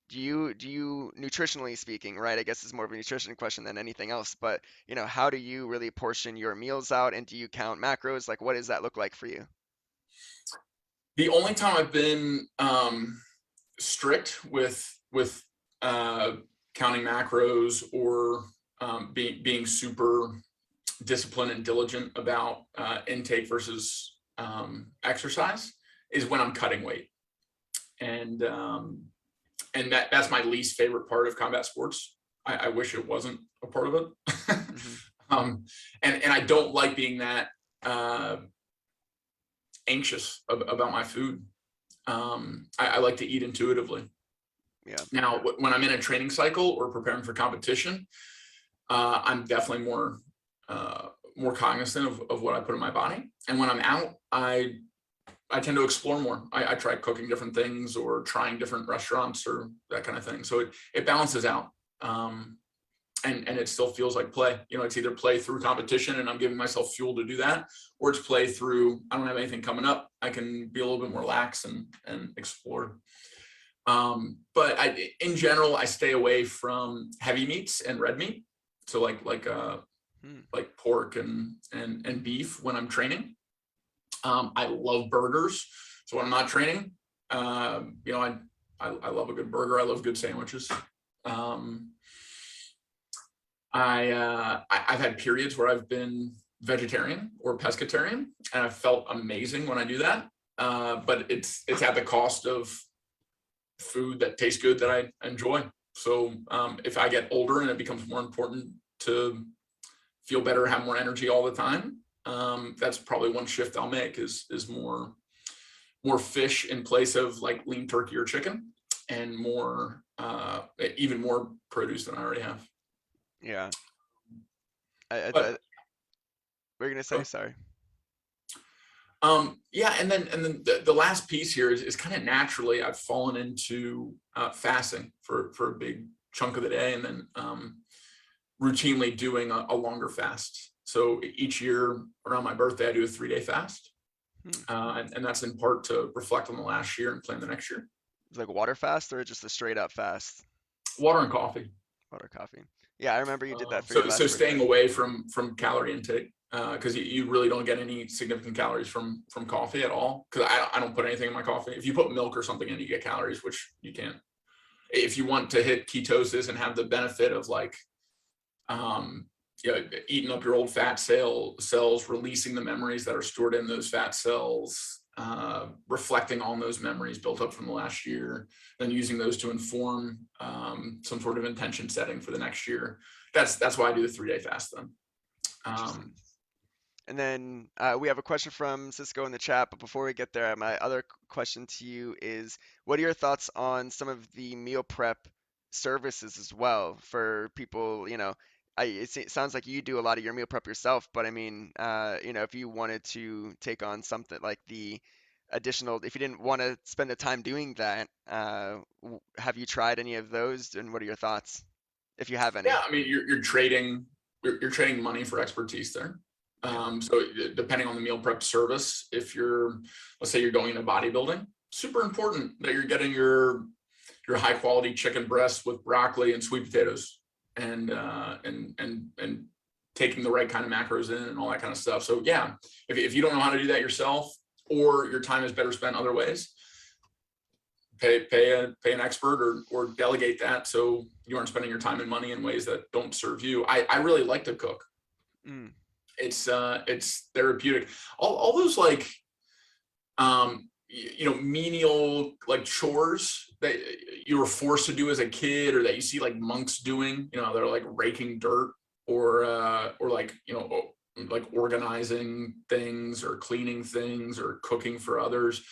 do you nutritionally speaking, right? I guess it's more of a nutrition question than anything else, but how do you really portion your meals out, and do you count macros? Like, what does that look like for you? The only time I've been strict with counting macros or being super disciplined and diligent about intake versus exercise is when I'm cutting weight, and that's my least favorite part of combat sports. I wish it wasn't a part of it. Hmm. And I don't like being that anxious about my food. I like to eat intuitively. Yeah. Now, when I'm in a training cycle or preparing for competition, I'm definitely more more cognizant of what I put in my body. And when I'm out, I tend to explore more. I try cooking different things or trying different restaurants or that kind of thing. So it balances out. And it still feels like play. You know, it's either play through competition and I'm giving myself fuel to do that, or it's play through, I don't have anything coming up, I can be a little bit more lax and explore. But in general, I stay away from heavy meats and red meat. So like pork and beef when I'm training. I love burgers. So when I'm not training, you know, I love a good burger. I love good sandwiches. I've had periods where I've been vegetarian or pescatarian, and I've felt amazing when I do that. But it's at the cost of food that tastes good that I enjoy. So if I get older and it becomes more important to feel better, have more energy all the time, that's probably one shift I'll make is more fish in place of like lean turkey or chicken, and more even more produce than I already have. Yeah. What But were you gonna say? Sorry. yeah, and then the last piece here is kind of naturally I've fallen into fasting for a big chunk of the day, and then routinely doing a longer fast. So each year around my birthday, I do a 3-day fast, and that's in part to reflect on the last year and plan the next year. It's like water fast or just a straight up fast? Water and coffee. Water, coffee. Yeah, I remember you did that for your So last staying birthday. away from calorie intake, because you really don't get any significant calories from coffee at all. Because I don't put anything in my coffee. If you put milk or something in, you get calories, which you can't. If you want to hit ketosis and have the benefit of like, you know, eating up your old fat cells, releasing the memories that are stored in those fat cells, reflecting on those memories built up from the last year, then using those to inform some sort of intention setting for the next year. That's why I do the 3-day fast then. And then we have a question from Cisco in the chat, but before we get there, my other question to you is, what are your thoughts on some of the meal prep services as well for people, you know, it sounds like you do a lot of your meal prep yourself, but I mean, you know, if you wanted to take on something like the additional, if you didn't want to spend the time doing that, have you tried any of those, and what are your thoughts, if you have any? Yeah, I mean, you're trading money for expertise there. So depending on the meal prep service, if let's say you're going into bodybuilding, super important that you're getting your high quality chicken breast with broccoli and sweet potatoes, and taking the right kind of macros in and all that kind of stuff. So yeah, if you don't know how to do that yourself, or your time is better spent other ways, pay an expert or delegate that, so you aren't spending your time and money in ways that don't serve you. I really like to cook. It's therapeutic. All those like you know, menial like chores that you were forced to do as a kid, or that you see like monks doing, you know, they're like raking dirt, or like, you know, like organizing things or cleaning things or cooking for others.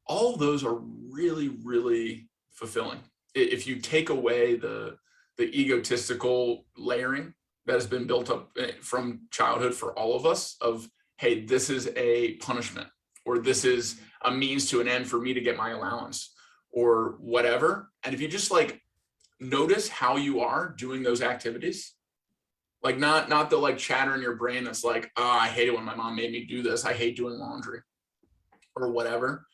All those are really, really fulfilling. If you take away the egotistical layering that has been built up from childhood for all of us of, hey, this is a punishment, or this is a means to an end for me to get my allowance, or whatever. And if you just like notice how you are doing those activities, like not the like chatter in your brain that's like, oh, I hate it when my mom made me do this, I hate doing laundry, or whatever.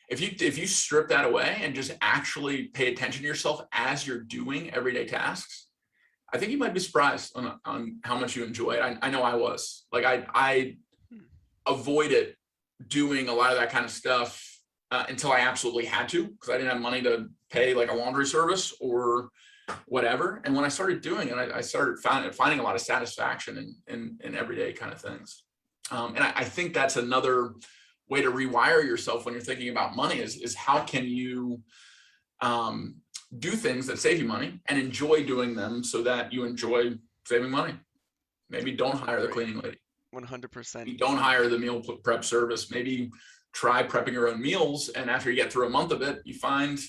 If you strip that away and just actually pay attention to yourself as you're doing everyday tasks, I think you might be surprised on how much you enjoy it. I know I was. Like I avoided doing a lot of that kind of stuff until I absolutely had to, because I didn't have money to pay like a laundry service or whatever. And when I started doing it, I started finding a lot of satisfaction in everyday kind of things. And I think that's another way to rewire yourself when you're thinking about money is how can you do things that save you money and enjoy doing them so that you enjoy saving money. Maybe don't hire the cleaning lady. 100%. Maybe don't hire the meal prep service. Maybe try prepping your own meals, and after you get through a month of it, you find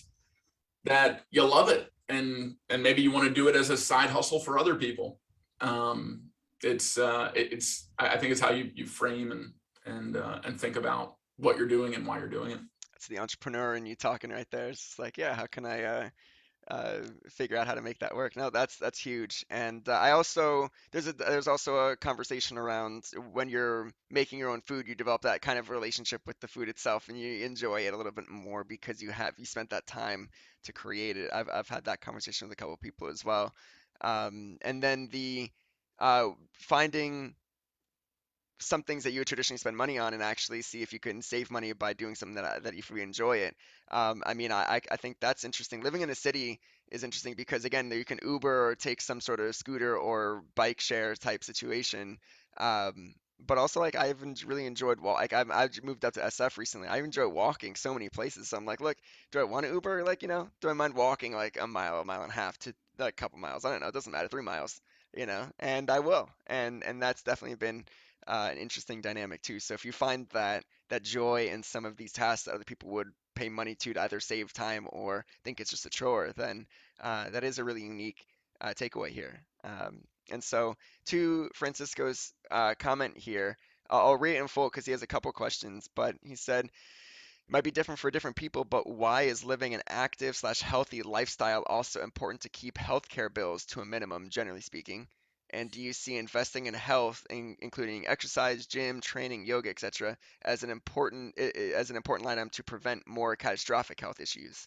that you love it, and maybe you want to do it as a side hustle for other people. I think it's how you frame and think about what you're doing and why you're doing it. That's the entrepreneur in you talking right there. It's just like, yeah, how can I figure out how to make that work? No, that's huge. And I also there's also a conversation around when you're making your own food, you develop that kind of relationship with the food itself, and you enjoy it a little bit more because you spent that time to create it. I've had that conversation with a couple of people as well. And then the finding some things that you would traditionally spend money on and actually see if you can save money by doing something that if you enjoy it. I mean, I think that's interesting. Living in a city is interesting because again, you can Uber or take some sort of scooter or bike share type situation. But also like really enjoyed I've moved out to SF recently. I enjoy walking so many places. So I'm like, look, do I want to Uber? Like, do I mind walking like a mile and a half to like, a couple miles? I don't know. It doesn't matter. 3 miles, and I will. And that's definitely been an interesting dynamic too. So if you find that joy in some of these tasks that other people would pay money to either save time or think it's just a chore, then that is a really unique takeaway here. And so to Francisco's comment here, I'll read it in full because he has a couple questions, but he said, might be different for different people, but why is living an active slash healthy lifestyle also important to keep healthcare bills to a minimum, generally speaking? And do you see investing in health, including exercise, gym, training, yoga, etc., as an important line item to prevent more catastrophic health issues?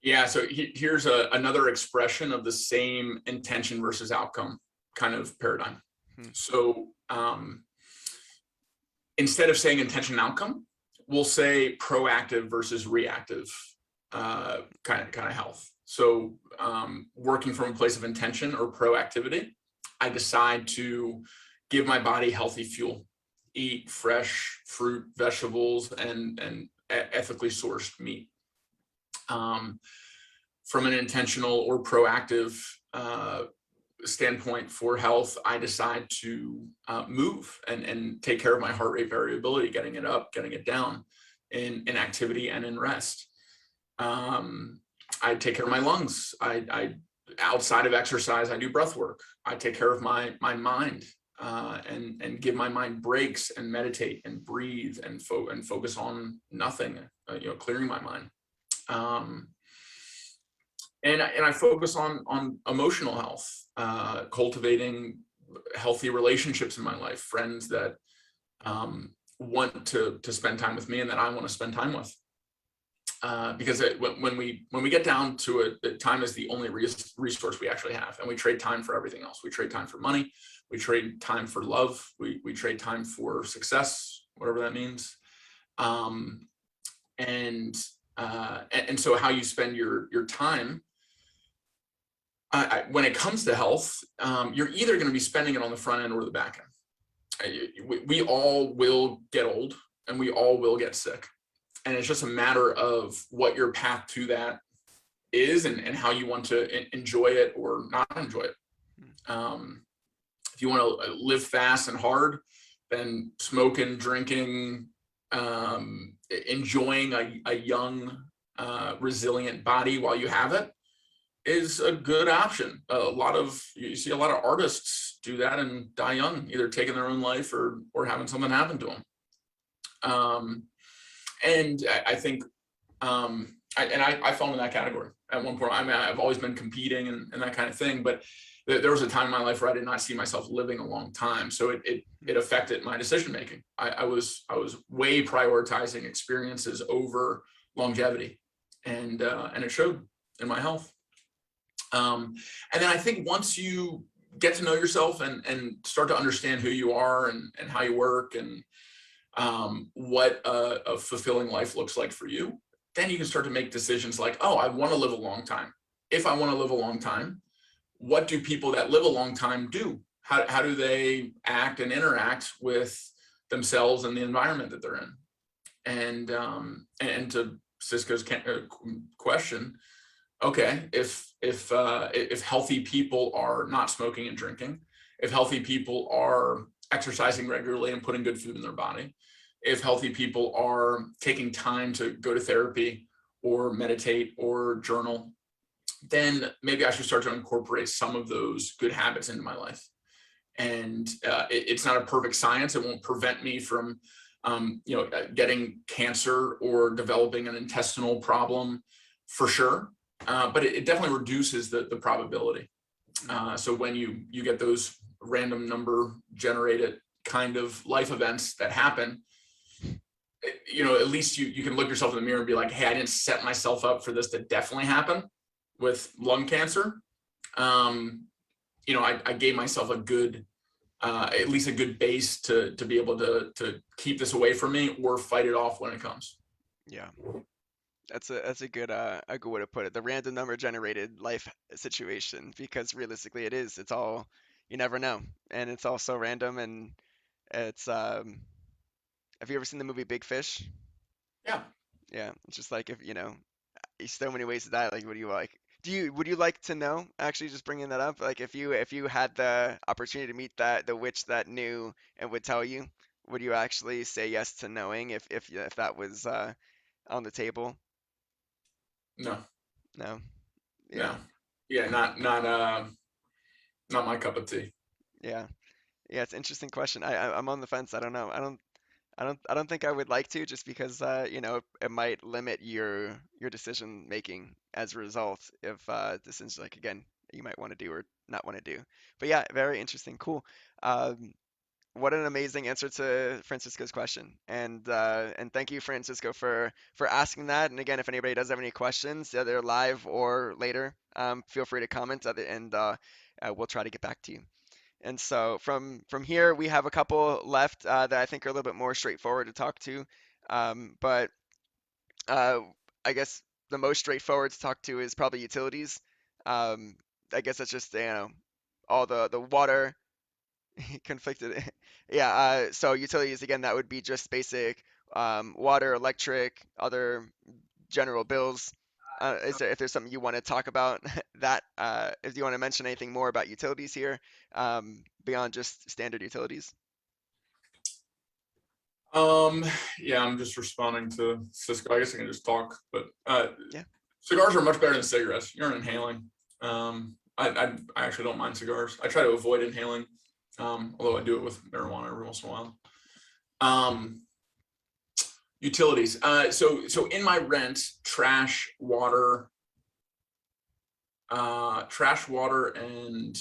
Yeah, so here's another expression of the same intention versus outcome kind of paradigm. Hmm. So instead of saying intention and outcome, we'll say proactive versus reactive kind of health. So working from a place of intention or proactivity, I decide to give my body healthy fuel, eat fresh fruit, vegetables, and ethically sourced meat. From an intentional or proactive standpoint for health, I decide to move and take care of my heart rate variability, getting it up, getting it down in activity and in rest. I take care of my lungs. I outside of exercise, I do breath work. I take care of my mind and give my mind breaks and meditate and breathe and focus on nothing, clearing my mind. And I focus on emotional health, cultivating healthy relationships in my life, friends that want to spend time with me and that I want to spend time with. Because when we get down to it, time is the only resource we actually have, and we trade time for everything else. We trade time for money, we trade time for love, we trade time for success, whatever that means. And so how you spend your time. When it comes to health, you're either going to be spending it on the front end or the back end. We all will get old and we all will get sick. And it's just a matter of what your path to that is and how you want to enjoy it or not enjoy it. If you want to live fast and hard, then smoking, drinking, enjoying a young, resilient body while you have it is a good option. You see a lot of artists do that and die young, either taking their own life or having something happen to them. And I think, I fall in that category at one point. I mean, I've always been competing and that kind of thing, but there was a time in my life where I did not see myself living a long time. So it affected my decision making. I was way prioritizing experiences over longevity, and it showed in my health. And then I think once you get to know yourself and start to understand who you are and how you work and what a fulfilling life looks like for you, then you can start to make decisions like, oh, I want to live a long time. If I want to live a long time, what do people that live a long time do? How do they act and interact with themselves and the environment that they're in? And to Cisco's question, okay, if healthy people are not smoking and drinking, if healthy people are exercising regularly and putting good food in their body, if healthy people are taking time to go to therapy or meditate or journal, then maybe I should start to incorporate some of those good habits into my life. and it's not a perfect science. It won't prevent me from getting cancer or developing an intestinal problem for sure, but it definitely reduces the probability. So when you get those random number generated kind of life events that happen, at least you can look yourself in the mirror and be like, hey, I didn't set myself up for this to definitely happen with lung cancer. I gave myself a good, at least a good base to be able to keep this away from me or fight it off when it comes. Yeah. That's a good way to put it. The random number generated life situation, because realistically it is. It's all, you never know. And it's all so random, and it's have you ever seen the movie Big Fish? Yeah. Yeah, it's just like, if there's so many ways to die. Like, what do you like? Would you like to know? Actually, just bringing that up, like, if you had the opportunity to meet the witch that knew and would tell you, would you actually say yes to knowing, if that was on the table? No. No. No. Yeah. Yeah. Not my cup of tea. Yeah. Yeah, it's an interesting question. I'm on the fence. I don't know. I don't think I would like to, just because it might limit your decision making as a result, if decisions, like, again, you might want to do or not want to do. But yeah, very interesting. Cool. Um, what an amazing answer to Francisco's question. And thank you, Francisco, for asking that. And again, if anybody does have any questions, either live or later, feel free to comment, and we'll try to get back to you. And so from here, we have a couple left that I think are a little bit more straightforward to talk to. But uh, I guess the most straightforward to talk to is probably utilities. Um, I guess that's just, all the water conflicted. Yeah. So utilities, again, that would be just basic water, electric, other general bills. If there's something you want to talk about, that if you want to mention anything more about utilities here, beyond just standard utilities. Um, yeah, I'm just responding to Cisco. I guess I can just talk, but Yeah. cigars are much better than cigarettes. You're inhaling. I actually don't mind cigars. I try to avoid inhaling, although I do it with marijuana every once in a while. Um, Utilities. So in my rent, trash, water, and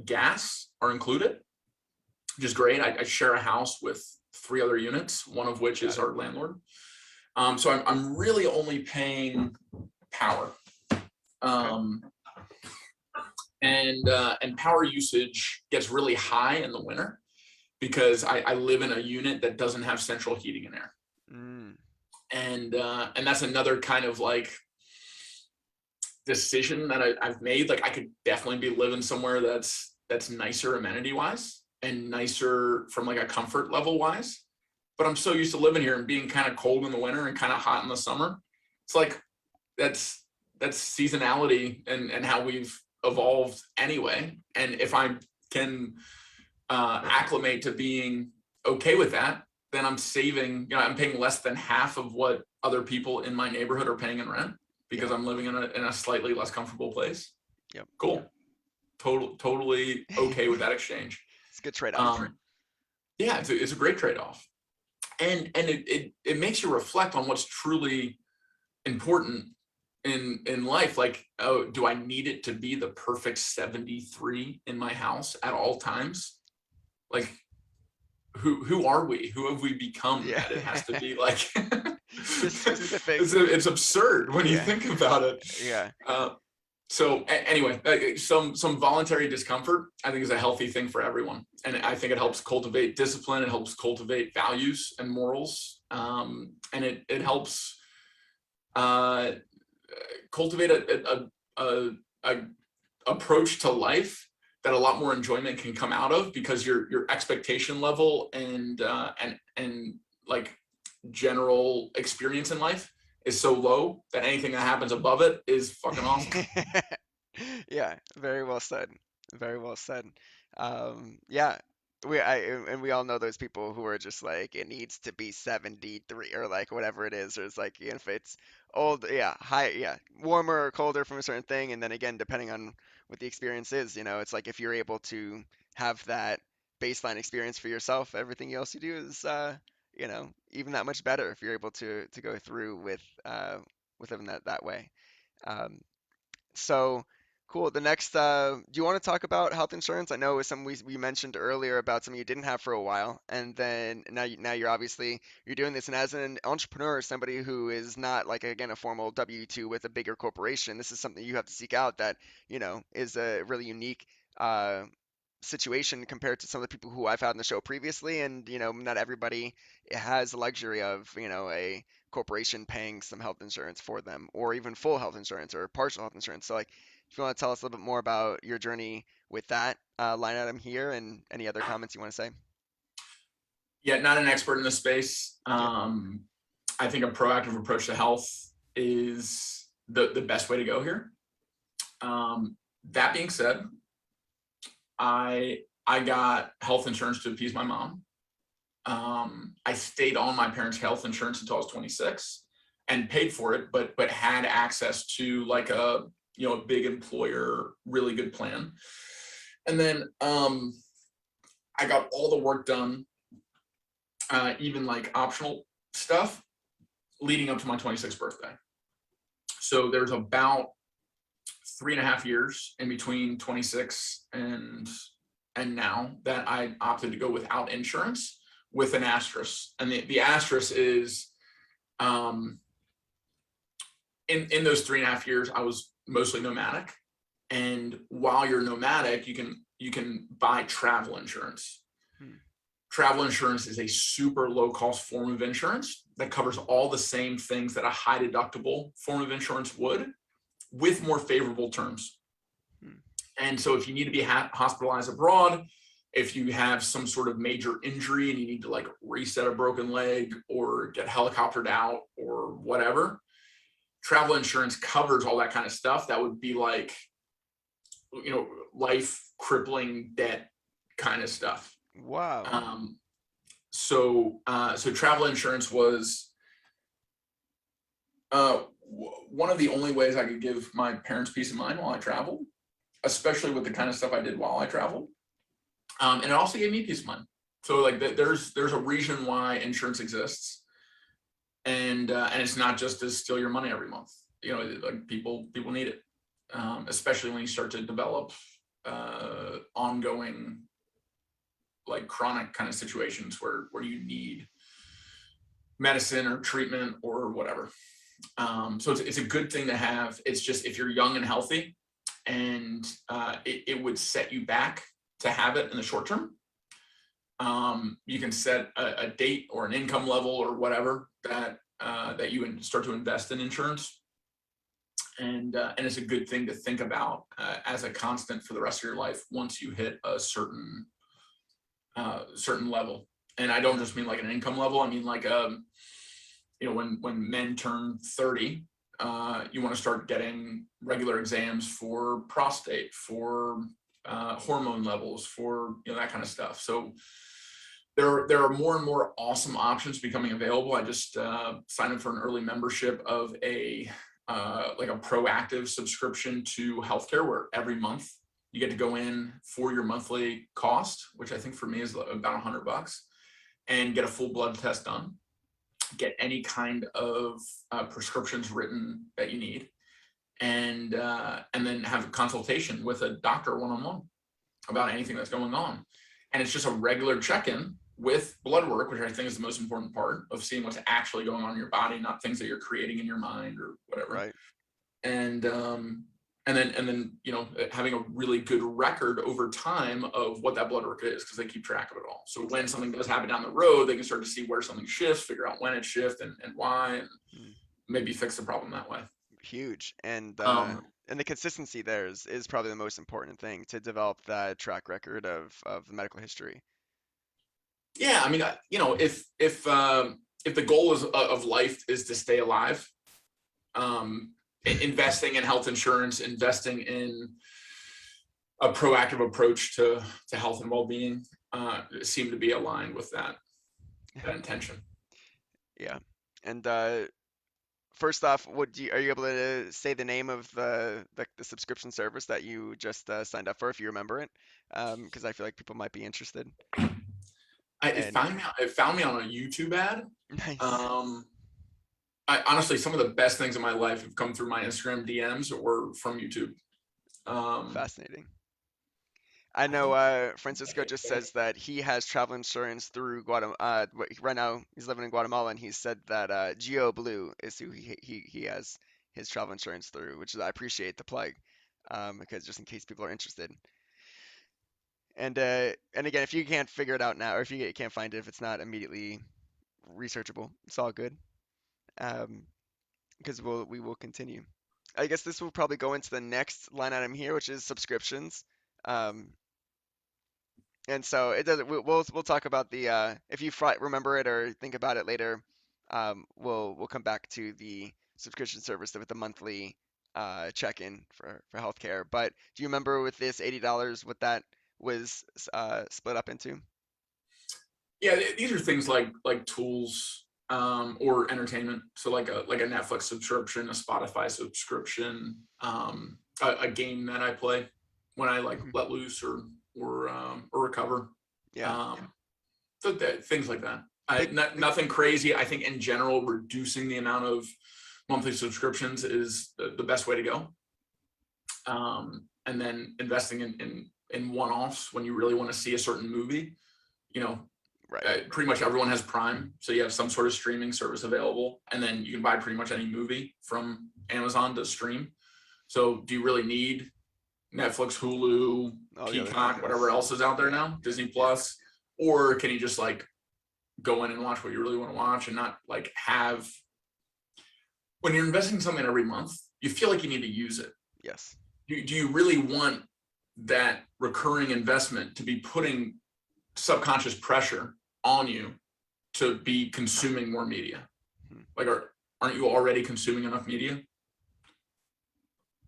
gas are included, which is great. I share a house with 3 other units, one of which is Got it. our landlord. So I'm really only paying power. Okay. Um, and power usage gets really high in the winter because I live in a unit that doesn't have central heating and air. Mm, And that's another kind of like decision that I've made. Like I could definitely be living somewhere that's nicer amenity wise and nicer from like a comfort level wise. But I'm so used to living here and being kind of cold in the winter and kind of hot in the summer. It's like that's seasonality and how we've evolved anyway. And if I can acclimate to being okay with that, then I'm saving, I'm paying less than half of what other people in my neighborhood are paying in rent because yep. I'm living in a slightly less comfortable place. Yep. Cool. Totally okay with that exchange. It's a good trade-off. Um, yeah, it's a great trade-off. And it makes you reflect on what's truly important in life. Like, oh, do I need it to be the perfect 73 in my house at all times? Like, who are we? Who have we become Yeah. that it has to be like This specific. it's absurd when you Yeah. think about it. Yeah. So anyway, some voluntary discomfort I think is a healthy thing for everyone, and I think it helps cultivate discipline. It helps cultivate values and morals, and it helps cultivate a approach to life that a lot more enjoyment can come out of because your expectation level and like general experience in life is so low that anything that happens above it is fucking awesome. Yeah, very well said. Very well said. Yeah, and we all know those people who are just like, it needs to be 73 or like whatever it is, or it's like, if it's old, yeah, high, yeah, warmer or colder from a certain thing, and then again, depending on what the experience is. It's like if you're able to have that baseline experience for yourself, everything else you do is even that much better if you're able to go through with living that way. Um, so cool. The next, do you want to talk about health insurance? I know it was something we mentioned earlier about something you didn't have for a while, and then now you're obviously you're doing this. And as an entrepreneur, somebody who is not like again a formal W-2 with a bigger corporation, this is something you have to seek out that is a really unique uh, situation compared to some of the people who I've had on the show previously. And not everybody has the luxury of a corporation paying some health insurance for them, or even full health insurance or partial health insurance. So, like, if you want to tell us a little bit more about your journey with that line item here, and any other comments you want to say. Yeah, not an expert in this space. Yeah. I think a proactive approach to health is the best way to go here. That being said, I got health insurance to appease my mom. I stayed on my parents' health insurance until I was 26 and paid for it, but had access to like a big employer, really good plan. And then I got all the work done, even like optional stuff, leading up to my 26th birthday. So there's about 3.5 years in between 26 and now that I opted to go without insurance, with an asterisk. And the asterisk is in those 3.5 years, I was mostly nomadic. And while you're nomadic, you can buy travel insurance. Travel insurance is a super low cost form of insurance that covers all the same things that a high deductible form of insurance would, with more favorable terms. And so if you need to be hospitalized abroad, if you have some sort of major injury and you need to like reset a broken leg or get helicoptered out or whatever, travel insurance covers all that kind of stuff. That would be like, life crippling debt kind of stuff. Wow. So travel insurance was one of the only ways I could give my parents peace of mind while I traveled, especially with the kind of stuff I did while I traveled. And it also gave me peace of mind. So like there's a reason why insurance exists, and it's not just to steal your money every month. Like people need it, especially when you start to develop ongoing, like chronic kind of situations where you need medicine or treatment or whatever. So it's a good thing to have. It's just if you're young and healthy, and it would set you back to have it in the short term. You can set a date or an income level or whatever that you start to invest in insurance, and it's a good thing to think about as a constant for the rest of your life once you hit a certain level. And I don't just mean like an income level. I mean like when men turn 30, you want to start getting regular exams for prostate, for hormone levels, for that kind of stuff. So there are more and more awesome options becoming available. I just signed up for an early membership of a proactive subscription to healthcare, where every month you get to go in for your monthly cost, which I think for me is about $100, and get a full blood test done, get any kind of prescriptions written that you need, and then have a consultation with a doctor one-on-one about anything that's going on. And it's just a regular check-in with blood work, which I think is the most important part of seeing what's actually going on in your body, not things that you're creating in your mind or whatever. Right. And then having a really good record over time of what that blood work is, because they keep track of it all. So when something does happen down the road, they can start to see where something shifts, figure out when it shifts and why, and maybe fix the problem that way. Huge. And the consistency there is probably the most important thing to develop that track record of the medical history. Yeah, I mean, if the goal of life is to stay alive, investing in health insurance, investing in a proactive approach to health and well-being seem to be aligned with that intention. Yeah. And first off, are you able to say the name of the subscription service that you just signed up for, if you remember it? Because I feel like people might be interested. And It found me on a YouTube ad. nice, Um, I honestly, some of the best things in my life have come through my Instagram DMs or from YouTube. Um, fascinating. I I know think Francisco just says that he has travel insurance through Guatemala. Right now, he's living in Guatemala, and he said that 𝗿𝗂𝗶𝗹 is who he has his travel insurance through, which is I appreciate the plug, because just in case people are interested. And again, if you can't figure it out now, or if you can't find it, if it's not immediately researchable, it's all good. Um, because we will continue. I guess this will probably go into the next line item here, which is subscriptions. Um, and so it doesn't. We'll talk about the if you remember it or think about it later. We'll come back to the subscription service with the monthly check-in for healthcare. But do you remember with this $80 what that was split up into? yeah, these are things like tools or entertainment. So like a Netflix subscription, a Spotify subscription, a game that I play when I like Mhm. let loose or recover. Yeah, So things like that. big, big. Nothing crazy. I think in general, reducing the amount of monthly subscriptions is the best way to go. And then investing in one-offs when you really want to see a certain movie. You know, Right. pretty much everyone has Prime, so you have some sort of streaming service available, and then you can buy pretty much any movie from Amazon to stream. So do you really need Netflix, Hulu, All the other Peacock, whatever things. else is out there Yeah, now, Disney Plus, or can you just like go in and watch what you really want to watch and not like have, when you're investing something every month, you feel like you need to use it. yes. Do you really want that recurring investment to be putting subconscious pressure on you to be consuming more media? Hmm. Like, aren't you already consuming enough media?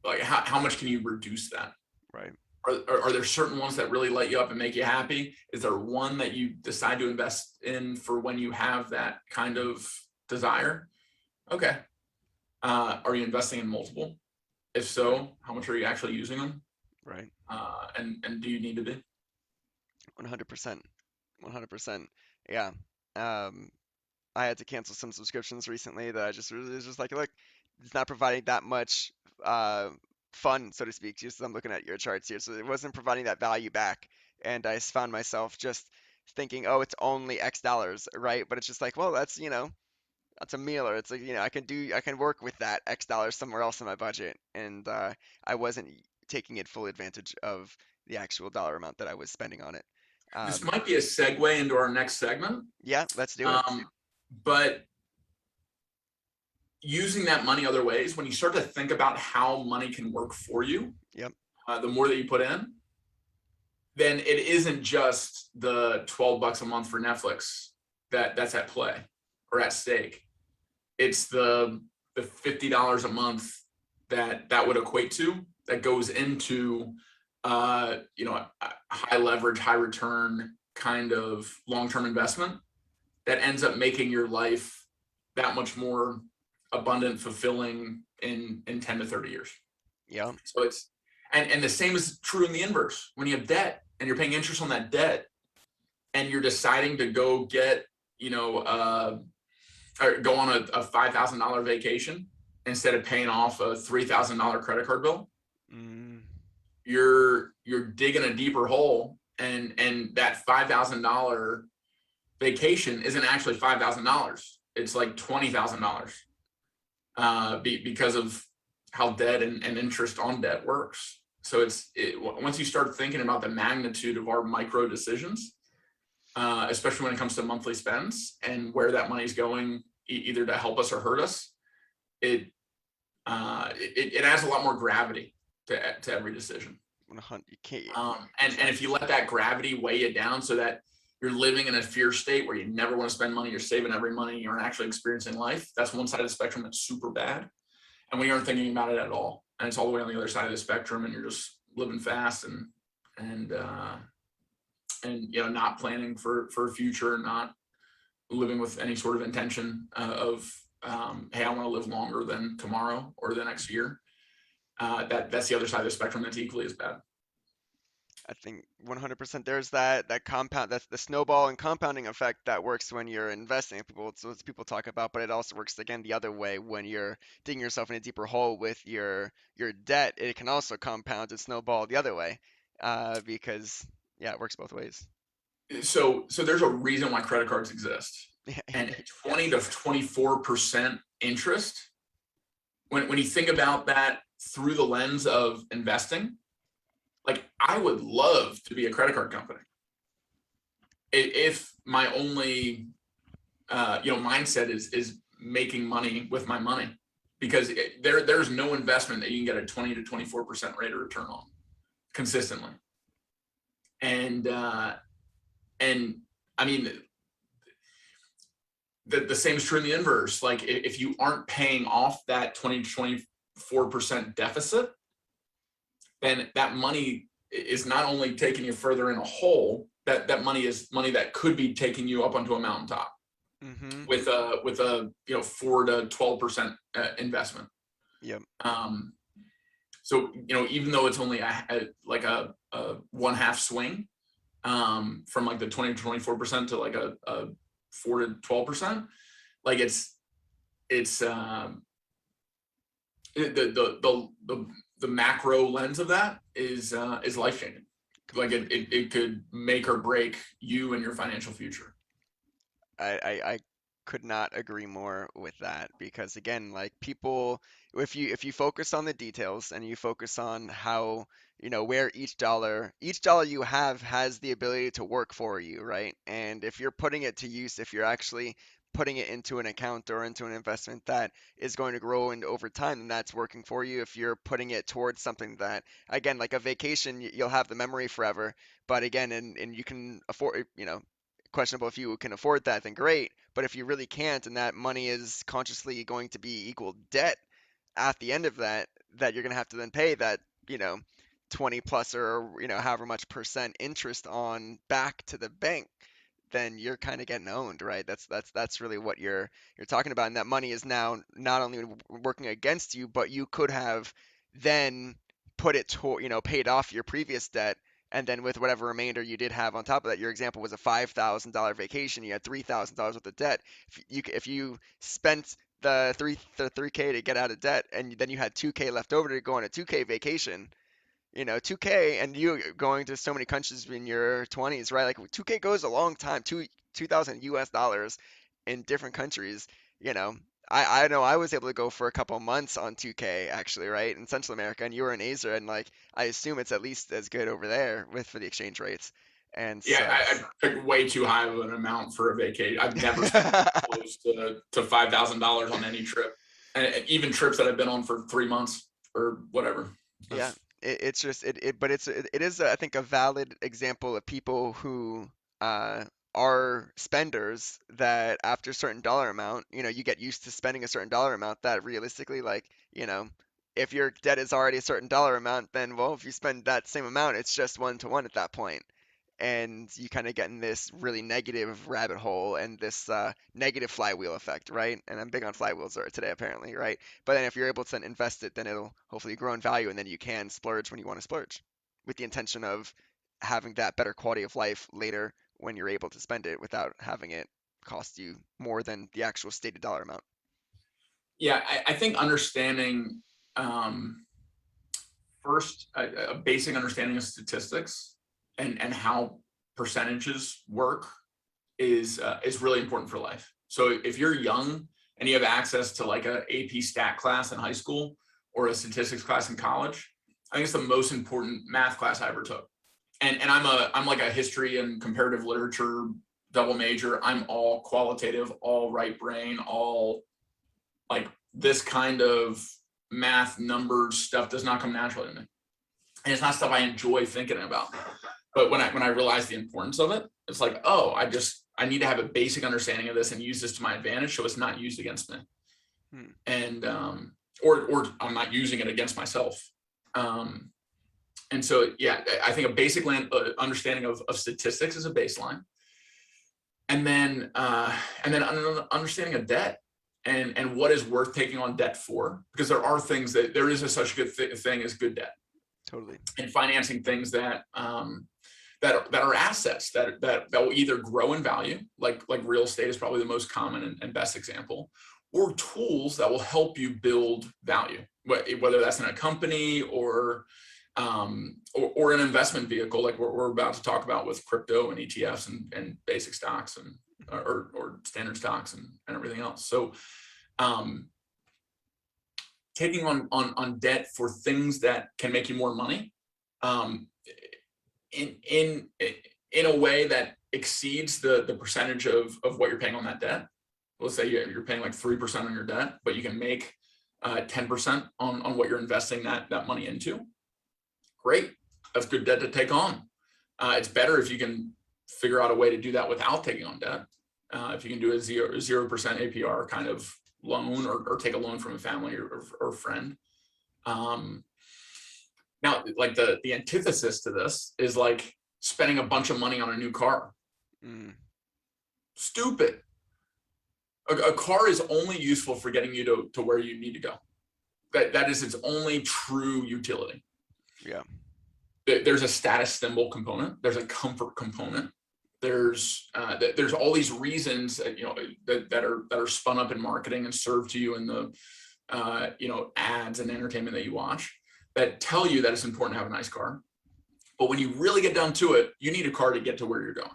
Like, how much can you reduce that? Right. Are there certain ones that really light you up and make you happy? Is there one that you decide to invest in for when you have that kind of desire? Okay. Are you investing in multiple? If Right. so, how much are you actually using them? Right. And do you need to be? 100%. 100%. Yeah. Um, I had to cancel some subscriptions recently that I just really was just like, look, it's not providing that much uh, fun, so to speak. Just I'm looking at your charts here, so it wasn't providing that value back, and I found myself just thinking, oh, it's only X dollars, right? But it's just like, well, that's a meal, or it's like, I can work with that X dollars somewhere else in my budget, and I wasn't taking it full advantage of the actual dollar amount that I was spending on it. This Um, might be a segue into our next segment. yeah, let's do it. But using that money other ways, when you start to think about how money can work for you, Yep. the more that you put in, then it isn't just the $12 a month for Netflix that's at play or at stake. It's the $50 a month that would equate to, that goes into a high leverage, high return kind of long-term investment that ends up making your life that much more abundant, fulfilling in 10 to 30 years. Yeah. So it's, and the same is true in the inverse. When you have debt and you're paying interest on that debt and you're deciding to go get, or go on a $5,000 vacation instead of paying off a $3,000 credit card bill, Mm, you're digging a deeper hole, and that $5,000 vacation isn't actually $5,000. It's like $20,000 because of how debt and interest on debt works. So once you start thinking about the magnitude of our micro decisions, especially when it comes to monthly spends and where that money's going, either to help us or hurt us, it adds a lot more gravity to every decision. 100, you can't, And if you let that gravity weigh you down so that you're living in a fear state where you never want to spend money, you're saving every money, you aren't actually experiencing life, that's one side of the spectrum that's super bad. And we aren't thinking about it at all. And it's all the way on the other side of the spectrum, and you're just living fast and not planning for a future, not living with any sort of intention of hey, I want to live longer than tomorrow or the next year. That's the other side of the spectrum that's equally as bad. I think 100% there's that compound, that's the snowball and compounding effect that works when you're investing. So it's people talk about, but it also works again the other way when you're digging yourself in a deeper hole with your debt. It can also compound and snowball the other way, because yeah, it works both ways. So there's a reason why credit cards exist, and 20 Yes. to 24% interest. When you think about that through the lens of investing, like I would love to be a credit card company if my only mindset is making money with my money, because there's no investment that you can get a 20 to 24% rate of return on consistently. And I mean, the same is true in the inverse. Like if you aren't paying off that 20 to 24% deficit, then that money is not only taking you further in a hole, that money is money that could be taking you up onto a mountaintop Mm-hmm. with a 4 to 12% investment. Yep. So even though it's only like a 1/2 swing, from like the 20 to 24% to like a 4 to 12%, like it's the macro lens of that is life changing. Like it could make or break you and your financial future. I could not agree more with that because again, like people, if you focus on the details and you focus on how, where each dollar you have has the ability to work for you, right? And if you're putting it to use, if you're actually putting it into an account or into an investment that is going to grow and over time, then that's working for you. If you're putting it towards something that, again, like a vacation, you'll have the memory forever. But again, and you can afford, questionable if you can afford that, then great. But if you really can't, and that money is consciously going to be equal debt at the end of that, that you're going to have to then pay that, you know, 20 plus or, however much percent interest on back to the bank, then you're kind of getting owned, right? That's really what you're talking about. And that money is now not only working against you, but you could have then put it to, paid off your previous debt. And then with whatever remainder you did have on top of that, your example was a $5,000 vacation. You had $3,000 worth of debt. If you spent the 3K to get out of debt, and then you had 2K left over to go on a 2K vacation, 2K, and you going to so many countries in your 20s, right? Like 2K goes a long time, 2,000 US dollars in different countries. You know, I know I was able to go for a couple months on 2K actually, right? In Central America, and you were in Asia, and like I assume it's at least as good over there for the exchange rates. And Yeah, so I picked way too high of an amount for a vacation. I've never spent close to $5,000 on any trip, and even trips that I've been on for 3 months or whatever. yeah, That's, it's just but it is I think a valid example of people who uh are spenders that after a certain dollar amount, you get used to spending a certain dollar amount that realistically, like, if your debt is already a certain dollar amount, then well, if you spend that same amount, it's just one to one at that point. And you kind of get in this really negative rabbit hole and this negative flywheel effect, right? And I'm big on flywheels today, apparently, right? But then if you're able to invest it, then it'll hopefully grow in value, and then you can splurge when you want to splurge, with the intention of having that better quality of life later when you're able to spend it without having it cost you more than the actual stated dollar amount. yeah, I think understanding, um, first a basic understanding of statistics and how percentages work is really important for life. So if you're young and you have access to like a AP stat class in high school or a statistics class in college, I think it's the most important math class I ever took. And I'm like a history and comparative literature double major. I'm all qualitative, all right brain, all like this kind of math numbers stuff does not come naturally to me. And it's not stuff I enjoy thinking about. But when I realized the importance of it, it's like, oh, I need to have a basic understanding of this and use this to my advantage so it's not used against me. Hmm. And or I'm not using it against myself. Um, and so yeah, I think a basic understanding of statistics is a baseline. And then understanding of debt and what is worth taking on debt for, because there are things that there is such a good thing as good debt. Totally. And financing things that that are assets that will either grow in value, like real estate is probably the most common and best example, or tools that will help you build value, whether that's in a company or an investment vehicle like we're about to talk about with crypto and ETFs and basic stocks and or standard stocks and everything else. So taking on debt for things that can make you more money in a way that exceeds the percentage of what you're paying on that debt. Let's say you're paying like 3% on your debt, but you can make 10% on what you're investing that money into. Great, that's good debt to take on. It's better if you can figure out a way to do that without taking on debt. If you can do a 0% APR kind of loan or take a loan from a family or friend. Now, like the antithesis to this is like spending a bunch of money on a new car. Stupid. A car is only useful for getting you to where you need to go. That is its only true utility. Yeah. There's a status symbol component. There's a comfort component. There's all these reasons that are spun up in marketing and served to you in the ads and entertainment that you watch that tell you that it's important to have a nice car. But when you really get down to it, you need a car to get to where you're going.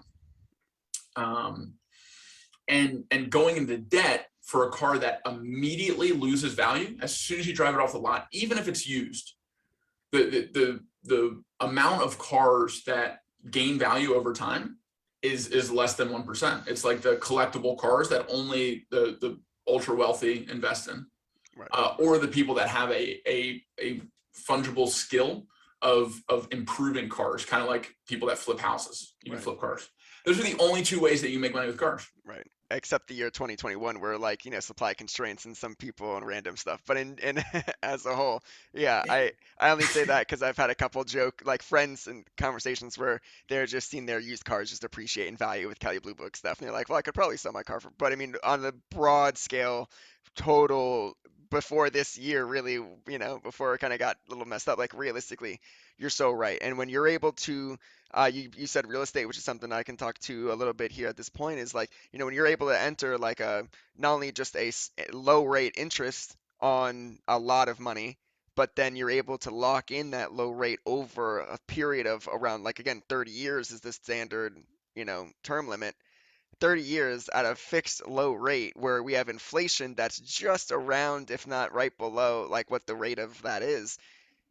And going into debt for a car that immediately loses value as soon as you drive it off the lot, even if it's used. The amount of cars that gain value over time is less than 1%. It's like the collectible cars that only the ultra wealthy invest in, right. Or the people that have a fungible skill of improving cars, kind of like people that flip houses. You can flip cars. Those are the only two ways that you make money with cars. Right. Except the year 2021 where like, supply constraints and some people and random stuff. But in as a whole, yeah, I only say that because I've had a couple joke like friends and conversations where they're just seeing their used cars just appreciate in value with Kelley Blue Book stuff. And they're like, well, I could probably sell my car for, but I mean, on the broad scale, total before this year really, before it kind of got a little messed up, like realistically, you're so right. And when you're able to you said real estate, which is something I can talk to a little bit here at this point, is like, when you're able to enter like not only just a low rate interest on a lot of money, but then you're able to lock in that low rate over a period of around, like, again, 30 years is the standard, term limit. 30 years at a fixed low rate where we have inflation that's just around, if not right below, like what the rate of that is.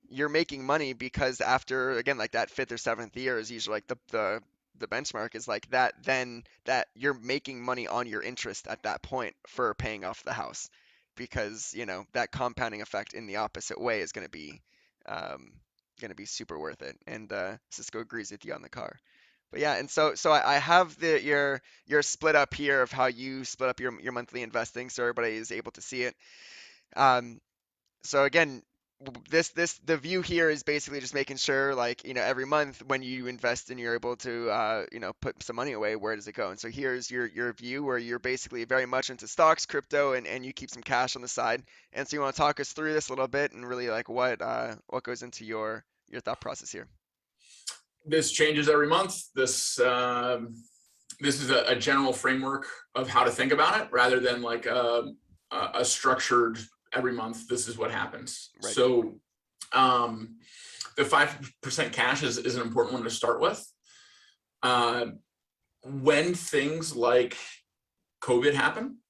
You're making money because after, again, like that fifth or seventh year is usually like the benchmark is like that, then that you're making money on your interest at that point for paying off the house, because that compounding effect in the opposite way is going to be super worth it. And Cisco agrees with you on the car. But yeah, and so I have your split up here of how you split up your monthly investing, so everybody is able to see it. So again, the view here is basically just making sure, like, every month when you invest and you're able to put some money away, where does it go? And so here's your view where you're basically very much into stocks, crypto, and you keep some cash on the side. And so you want to talk us through this a little bit and really like what goes into your thought process here. This changes every month. This is a general framework of how to think about it, rather than like a structured every month this is what happens. Right. So the 5% cash is an important one to start with. When things like COVID happen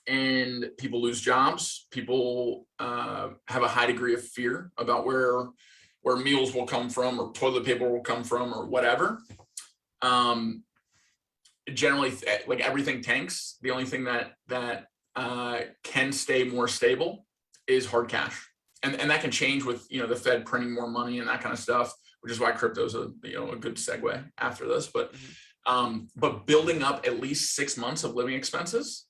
and people lose jobs, people have a high degree of fear about where meals will come from or toilet paper will come from or whatever. Generally, like everything tanks. The only thing that can stay more stable is hard cash, and that can change with the Fed printing more money and that kind of stuff, which is why crypto is a good segue after this. But building up at least 6 months of living expenses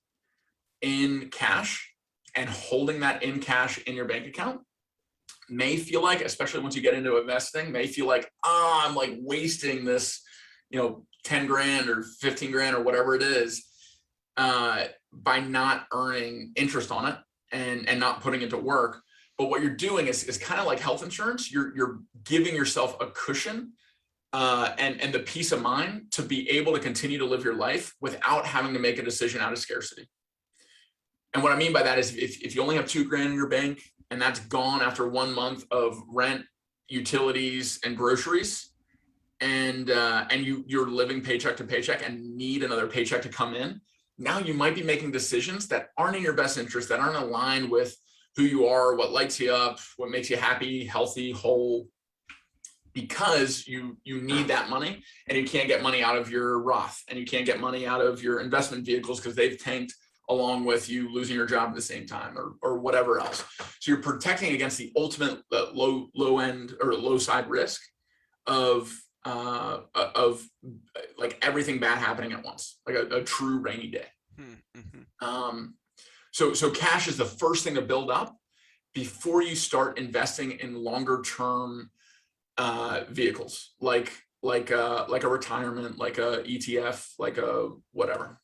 in cash and holding that in cash in your bank account may feel like, especially once you get into investing, may feel like, I'm like wasting this, 10 grand or 15 grand or whatever it is. by not earning interest on it and not putting it to work. But what you're doing is kind of like health insurance. You're giving yourself a cushion and the peace of mind to be able to continue to live your life without having to make a decision out of scarcity. And what I mean by that is if you only have $2,000 in your bank and that's gone after 1 month of rent, utilities, and groceries, and you're living paycheck to paycheck and need another paycheck to come in, now you might be making decisions that aren't in your best interest, that aren't aligned with who you are, what lights you up, what makes you happy, healthy, whole, because you need that money, and you can't get money out of your Roth, and you can't get money out of your investment vehicles because they've tanked along with you losing your job at the same time, or whatever else. So you're protecting against the ultimate low end or low side risk of like everything bad happening at once, like a true rainy day. So cash is the first thing to build up before you start investing in longer term vehicles, like a retirement, like a ETF, like a whatever.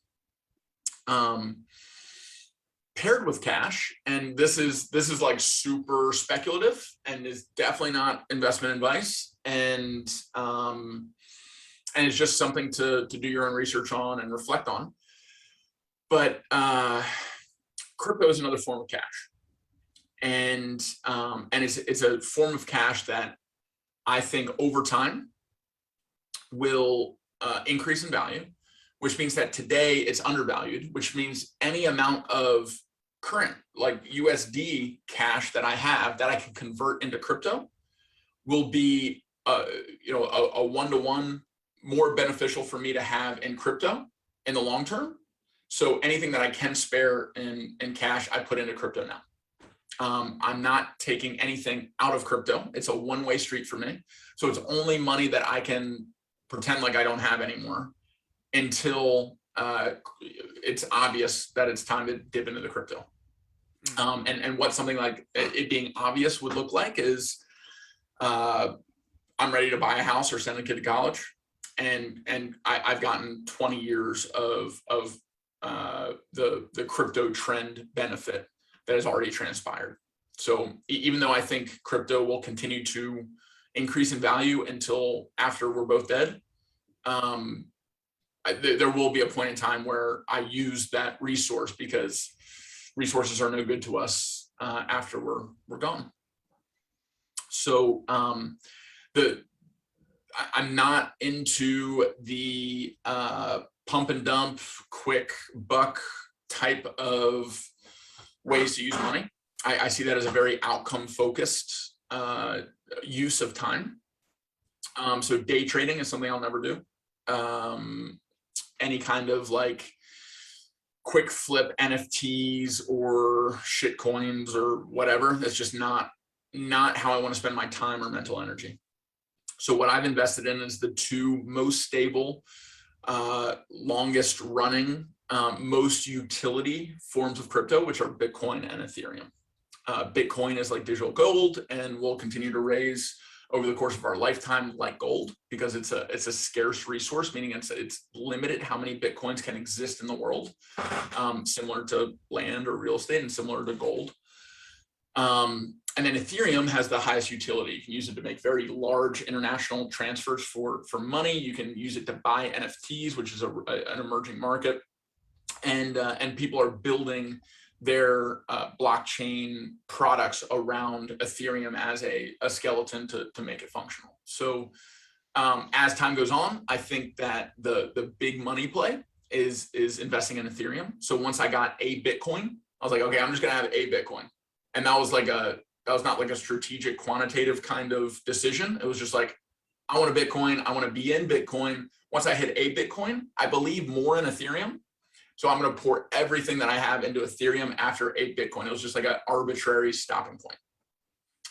Paired with cash, and this is like super speculative and is definitely not investment advice, and it's just something to do your own research on and reflect on. But crypto is another form of cash, and it's a form of cash that I think over time will increase in value, which means that today it's undervalued, which means any amount of current like USD cash that I have that I can convert into crypto will be a 1-to-1 more beneficial for me to have in crypto in the long term. So anything that I can spare in cash, I put into crypto now. I'm not taking anything out of crypto. It's a one-way street for me. So it's only money that I can pretend like I don't have anymore until it's obvious that it's time to dip into the crypto. And what something like it being obvious would look like is I'm ready to buy a house or send a kid to college, and I've gotten 20 years of the crypto trend benefit that has already transpired. So even though I think crypto will continue to increase in value until after we're both dead, there will be a point in time where I use that resource, because resources are no good to us after we're gone. So I'm not into the pump and dump, quick buck type of ways to use money. I see that as a very outcome focused use of time. So day trading is something I'll never do. Any kind of like quick flip NFTs or shit coins or whatever, that's just not how I want to spend my time or mental energy. So what I've invested in is the two most stable, longest running, most utility forms of crypto, which are Bitcoin and Ethereum. Bitcoin is like digital gold and will continue to raise over the course of our lifetime like gold, because it's a scarce resource, meaning it's limited how many Bitcoins can exist in the world, similar to land or real estate and similar to gold. And then Ethereum has the highest utility. You can use it to make very large international transfers for money. You can use it to buy NFTs, which is an emerging market. And people are building their blockchain products around Ethereum as a skeleton to make it functional. So as time goes on, I think that the big money play is investing in Ethereum. So once I got a Bitcoin, I was like, okay, I'm just gonna have a Bitcoin. And that was not like a strategic quantitative kind of decision. It was just like, I want a Bitcoin, I want to be in Bitcoin. Once I hit a Bitcoin, I believe more in Ethereum. So I'm going to pour everything that I have into Ethereum after a Bitcoin. It was just like an arbitrary stopping point.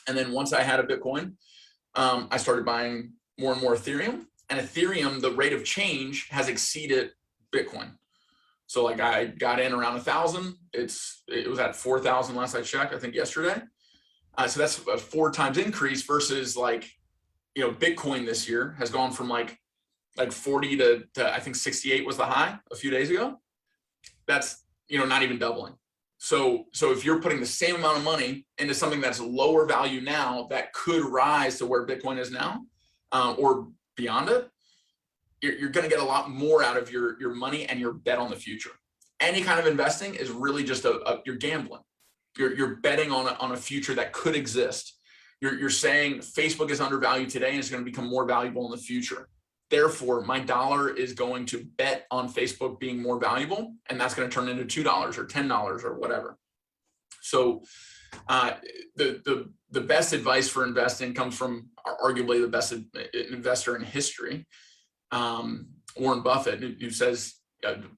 And then once I had a Bitcoin, I started buying more and more Ethereum. And Ethereum, the rate of change has exceeded Bitcoin. So like I got in around 1,000. It was at 4,000 last I checked, I think yesterday. So that's a 4 times increase versus like, Bitcoin this year has gone from like 40 to I think 68 was the high a few days ago. That's not even doubling. So if you're putting the same amount of money into something that's lower value now that could rise to where Bitcoin is now, or beyond it, you're going to get a lot more out of your money and your bet on the future. Any kind of investing is really just you're gambling. You're betting on a future that could exist. You're saying Facebook is undervalued today and it's going to become more valuable in the future. Therefore, my dollar is going to bet on Facebook being more valuable, and that's going to turn into $2 or $10 or whatever. So the best advice for investing comes from arguably the best investor in history, Warren Buffett, who says,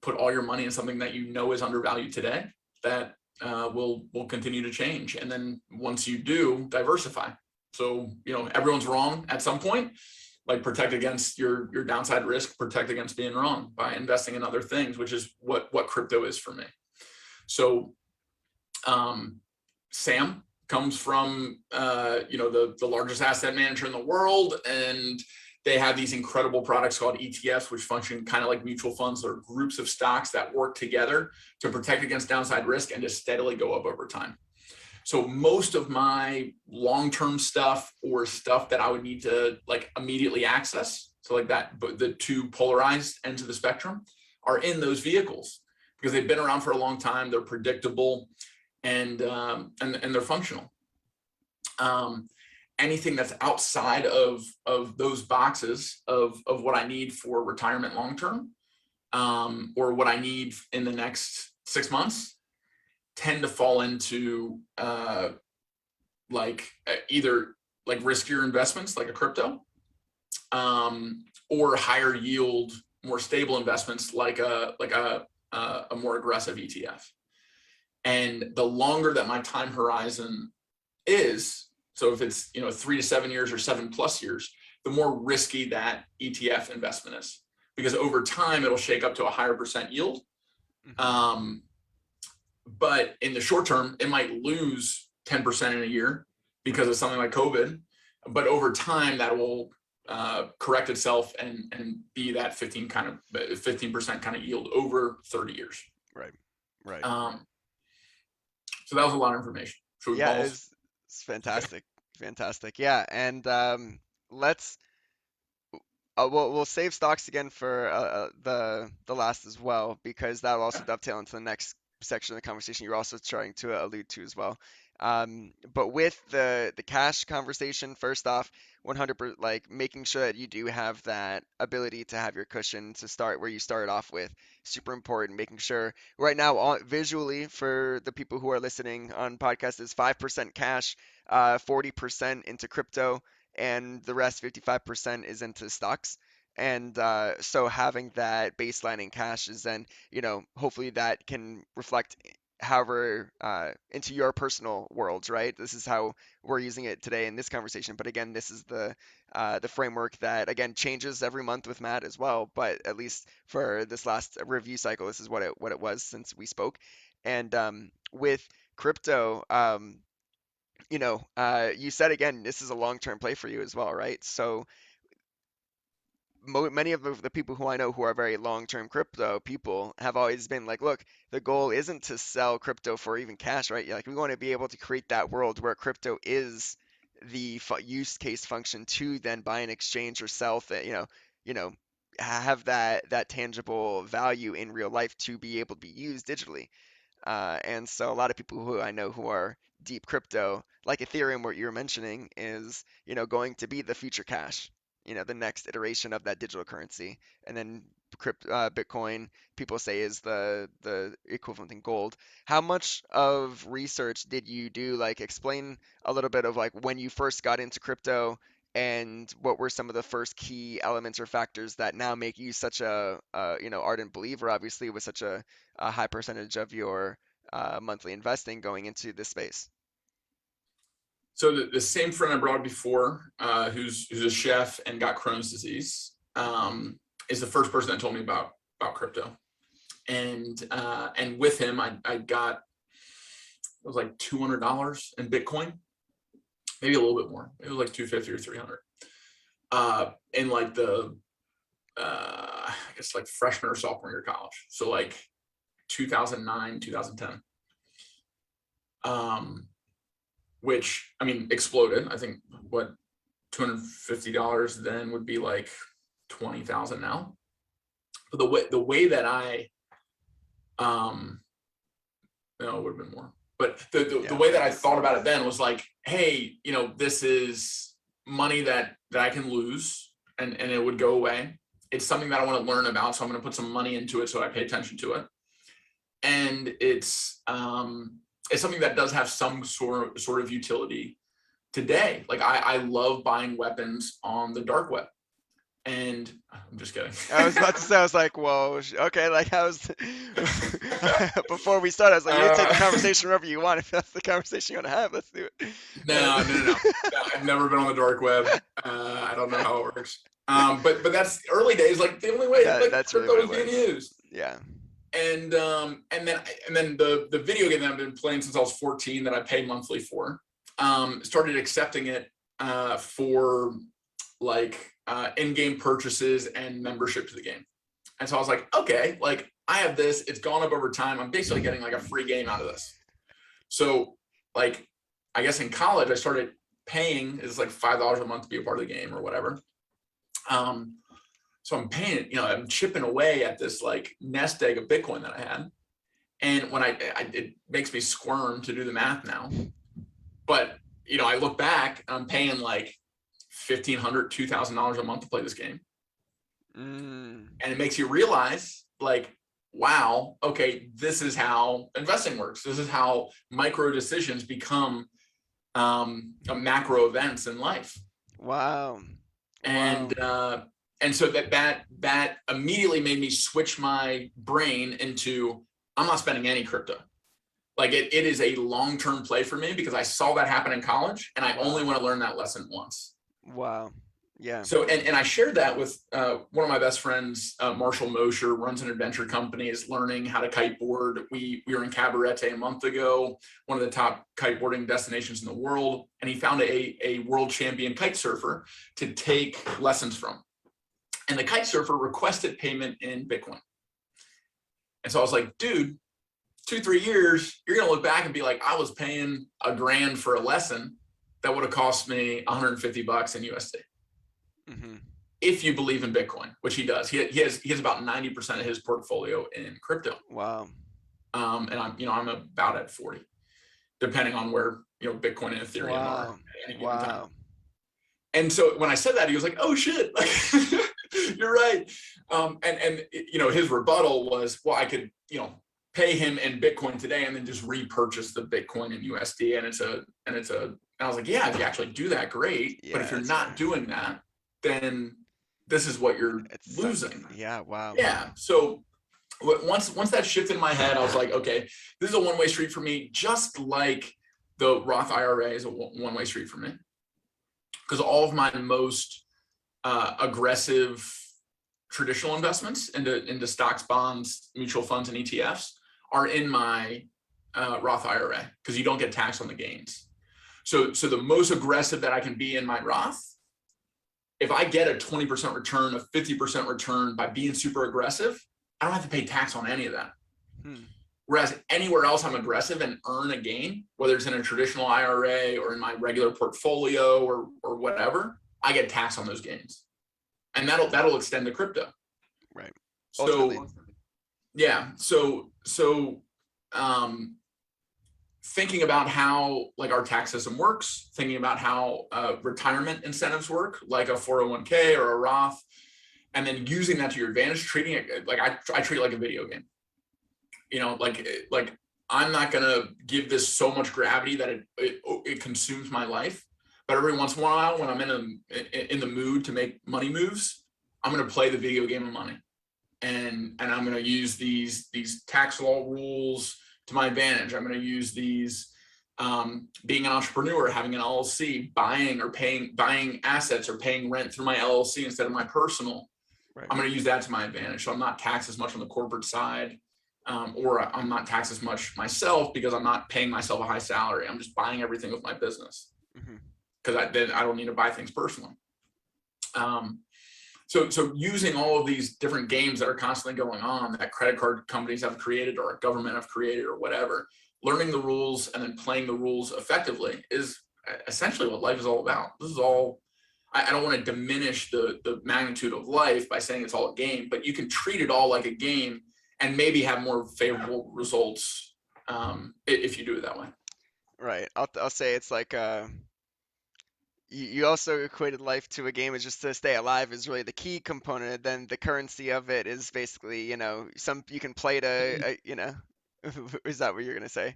put all your money in something that you know is undervalued today that will continue to change. And then once you do, diversify. So, everyone's wrong at some point. Like, protect against your downside risk, protect against being wrong by investing in other things, which is what crypto is for me. So Sam comes from the largest asset manager in the world, and they have these incredible products called ETFs, which function kind of like mutual funds or groups of stocks that work together to protect against downside risk and to steadily go up over time. So most of my long-term stuff, or stuff that I would need to like immediately access, so like that, but the two polarized ends of the spectrum, are in those vehicles because they've been around for a long time, they're predictable, and they're functional. Anything that's outside of those boxes of what I need for retirement long-term, or what I need in the next 6 months, tend to fall into either like riskier investments like a crypto, or higher yield, more stable investments like a more aggressive ETF. And the longer that my time horizon is, so if it's 3 to 7 years or 7+ years, the more risky that ETF investment is, because over time it'll shake up to a higher percent yield. But in the short term, it might lose 10% in a year because of something like COVID. But over time, that will correct itself and be that 15% kind of yield over 30 years. Right. So that was a lot of information. Yeah, it's fantastic. Fantastic. Yeah, and let's we'll save stocks again for the last as well, because that will also dovetail into the next section of the conversation you're also trying to allude to as well. But with the cash conversation, first off, 100%, like making sure that you do have that ability to have your cushion to start where you started off with, super important. Making sure right now, visually for the people who are listening on podcast, is 5% cash, 40% into crypto, and the rest 55% is into stocks. And so having that baseline in cash is then, hopefully that can reflect however into your personal worlds, right? This is how we're using it today in this conversation. But again, this is the framework that again changes every month with Matt as well. But at least for this last review cycle, this is what it was since we spoke. And with crypto, you said again, this is a long-term play for you as well, right? So many of the people who I know who are very long-term crypto people have always been like, look, the goal isn't to sell crypto for even cash, right? Like we want to be able to create that world where crypto is the use case function to then buy an exchange or sell that, have that tangible value in real life to be able to be used digitally. And so a lot of people who I know who are deep crypto, like Ethereum, what you're mentioning, is going to be the future cash, the next iteration of that digital currency. And then Bitcoin, people say, is the equivalent in gold. How much of research did you do? Like, explain a little bit of like when you first got into crypto, and what were some of the first key elements or factors that now make you such a ardent believer, obviously, with such a high percentage of your monthly investing going into this space. So the same friend I brought up before, who's a chef and got Crohn's disease, is the first person that told me about crypto. And with him, I got, it was like $200 in Bitcoin, maybe a little bit more. It was like 250 or 300. In like I guess like freshman or sophomore year of college. So like 2009, 2010. Which, I mean, exploded. I think what $250 then would be like 20,000 now. But the way that I, no, it would have been more. But the way that I thought about it then was like, hey, you know, this is money that I can lose and it would go away. It's something that I want to learn about, so I'm going to put some money into it so I pay attention to it. And it's something that does have some sort of utility today. Like I love buying weapons on the dark web. And I'm just kidding. I was about to say, I was like, whoa, okay, like how's before we start, I was like, you take the conversation wherever you want. If that's the conversation you want to have, let's do it. No. I've never been on the dark web. I don't know how it works. But that's early days, like the only way That's crypto really was being used. Yeah. And then the video game that I've been playing since I was 14 that I pay monthly for, started accepting it for like in-game purchases and membership to the game. And so I was like, okay, like I have this, it's gone up over time. I'm basically getting like a free game out of this. So like, I guess in college, I started paying, it's like $5 a month to be a part of the game or whatever. So I'm paying, you know, I'm chipping away at this like nest egg of Bitcoin that I had. And when it makes me squirm to do the math now. But, you know, I look back, I'm paying like $1,500, $2,000 a month to play this game. And it makes you realize like, wow, okay, this is how investing works. This is how micro decisions become macro events in life. Wow. And so that immediately made me switch my brain into, I'm not spending any crypto. Like it is a long-term play for me because I saw that happen in college and I only want to learn that lesson once. Wow. Yeah. So, and I shared that with one of my best friends, Marshall Mosher, runs an adventure company, is learning how to kiteboard. We were in 𝗿𝗂𝘀𝗃 a month ago, one of the top kiteboarding destinations in the world. And he found a world champion kite surfer to take lessons from. And the kite surfer requested payment in Bitcoin. And so I was like, dude, 2-3 years, you're going to look back and be like, I was paying $1,000 for a lesson that would have cost me $150 in USD. If you believe in Bitcoin, which he does. He has about 90% of his portfolio in crypto. Wow. And I'm about at 40, depending on where, you know, Bitcoin and Ethereum are at any given time. And so when I said that, he was like, oh shit, like, you're right. And you know, his rebuttal was, well, I could, you know, pay him in Bitcoin today and then just repurchase the Bitcoin in USD. And I was like, yeah, if you actually do that, great. Yeah, but if you're not doing that, then this is what you're losing. Yeah. Wow. Yeah. So once that shifted in my head, I was like, okay, this is a one-way street for me, just like the Roth IRA is a one-way street for me. Because all of my most aggressive traditional investments into stocks, bonds, mutual funds, and ETFs are in my Roth IRA because you don't get taxed on the gains. So the most aggressive that I can be in my Roth, if I get a 20% return, a 50% return by being super aggressive, I don't have to pay tax on any of that. Whereas anywhere else I'm aggressive and earn a gain, whether it's in a traditional IRA or in my regular portfolio or whatever, I get taxed on those gains. And that'll extend to crypto. Right. So yeah. So thinking about how like our tax system works, thinking about how retirement incentives work, like a 401k or a Roth, and then using that to your advantage, treating it like I treat it like a video game. You know, like I'm not gonna give this so much gravity that it consumes my life. But every once in a while, when I'm in the mood to make money moves, I'm gonna play the video game of money, and I'm gonna use these tax law rules to my advantage. I'm gonna use these being an entrepreneur, having an LLC, buying assets or paying rent through my LLC instead of my personal. Right. I'm gonna use that to my advantage. So I'm not taxed as much on the corporate side. Or I'm not taxed as much myself because I'm not paying myself a high salary. I'm just buying everything with my business because then I don't need to buy things personally. So using all of these different games that are constantly going on that credit card companies have created or a government have created or whatever, learning the rules and then playing the rules effectively is essentially what life is all about. This is all, I don't want to diminish the magnitude of life by saying it's all a game, but you can treat it all like a game and maybe have more favorable results if you do it that way. Right. I'll say it's like you also equated life to a game as just to stay alive is really the key component. Then the currency of it is basically, some you can play to, is that what you're gonna say?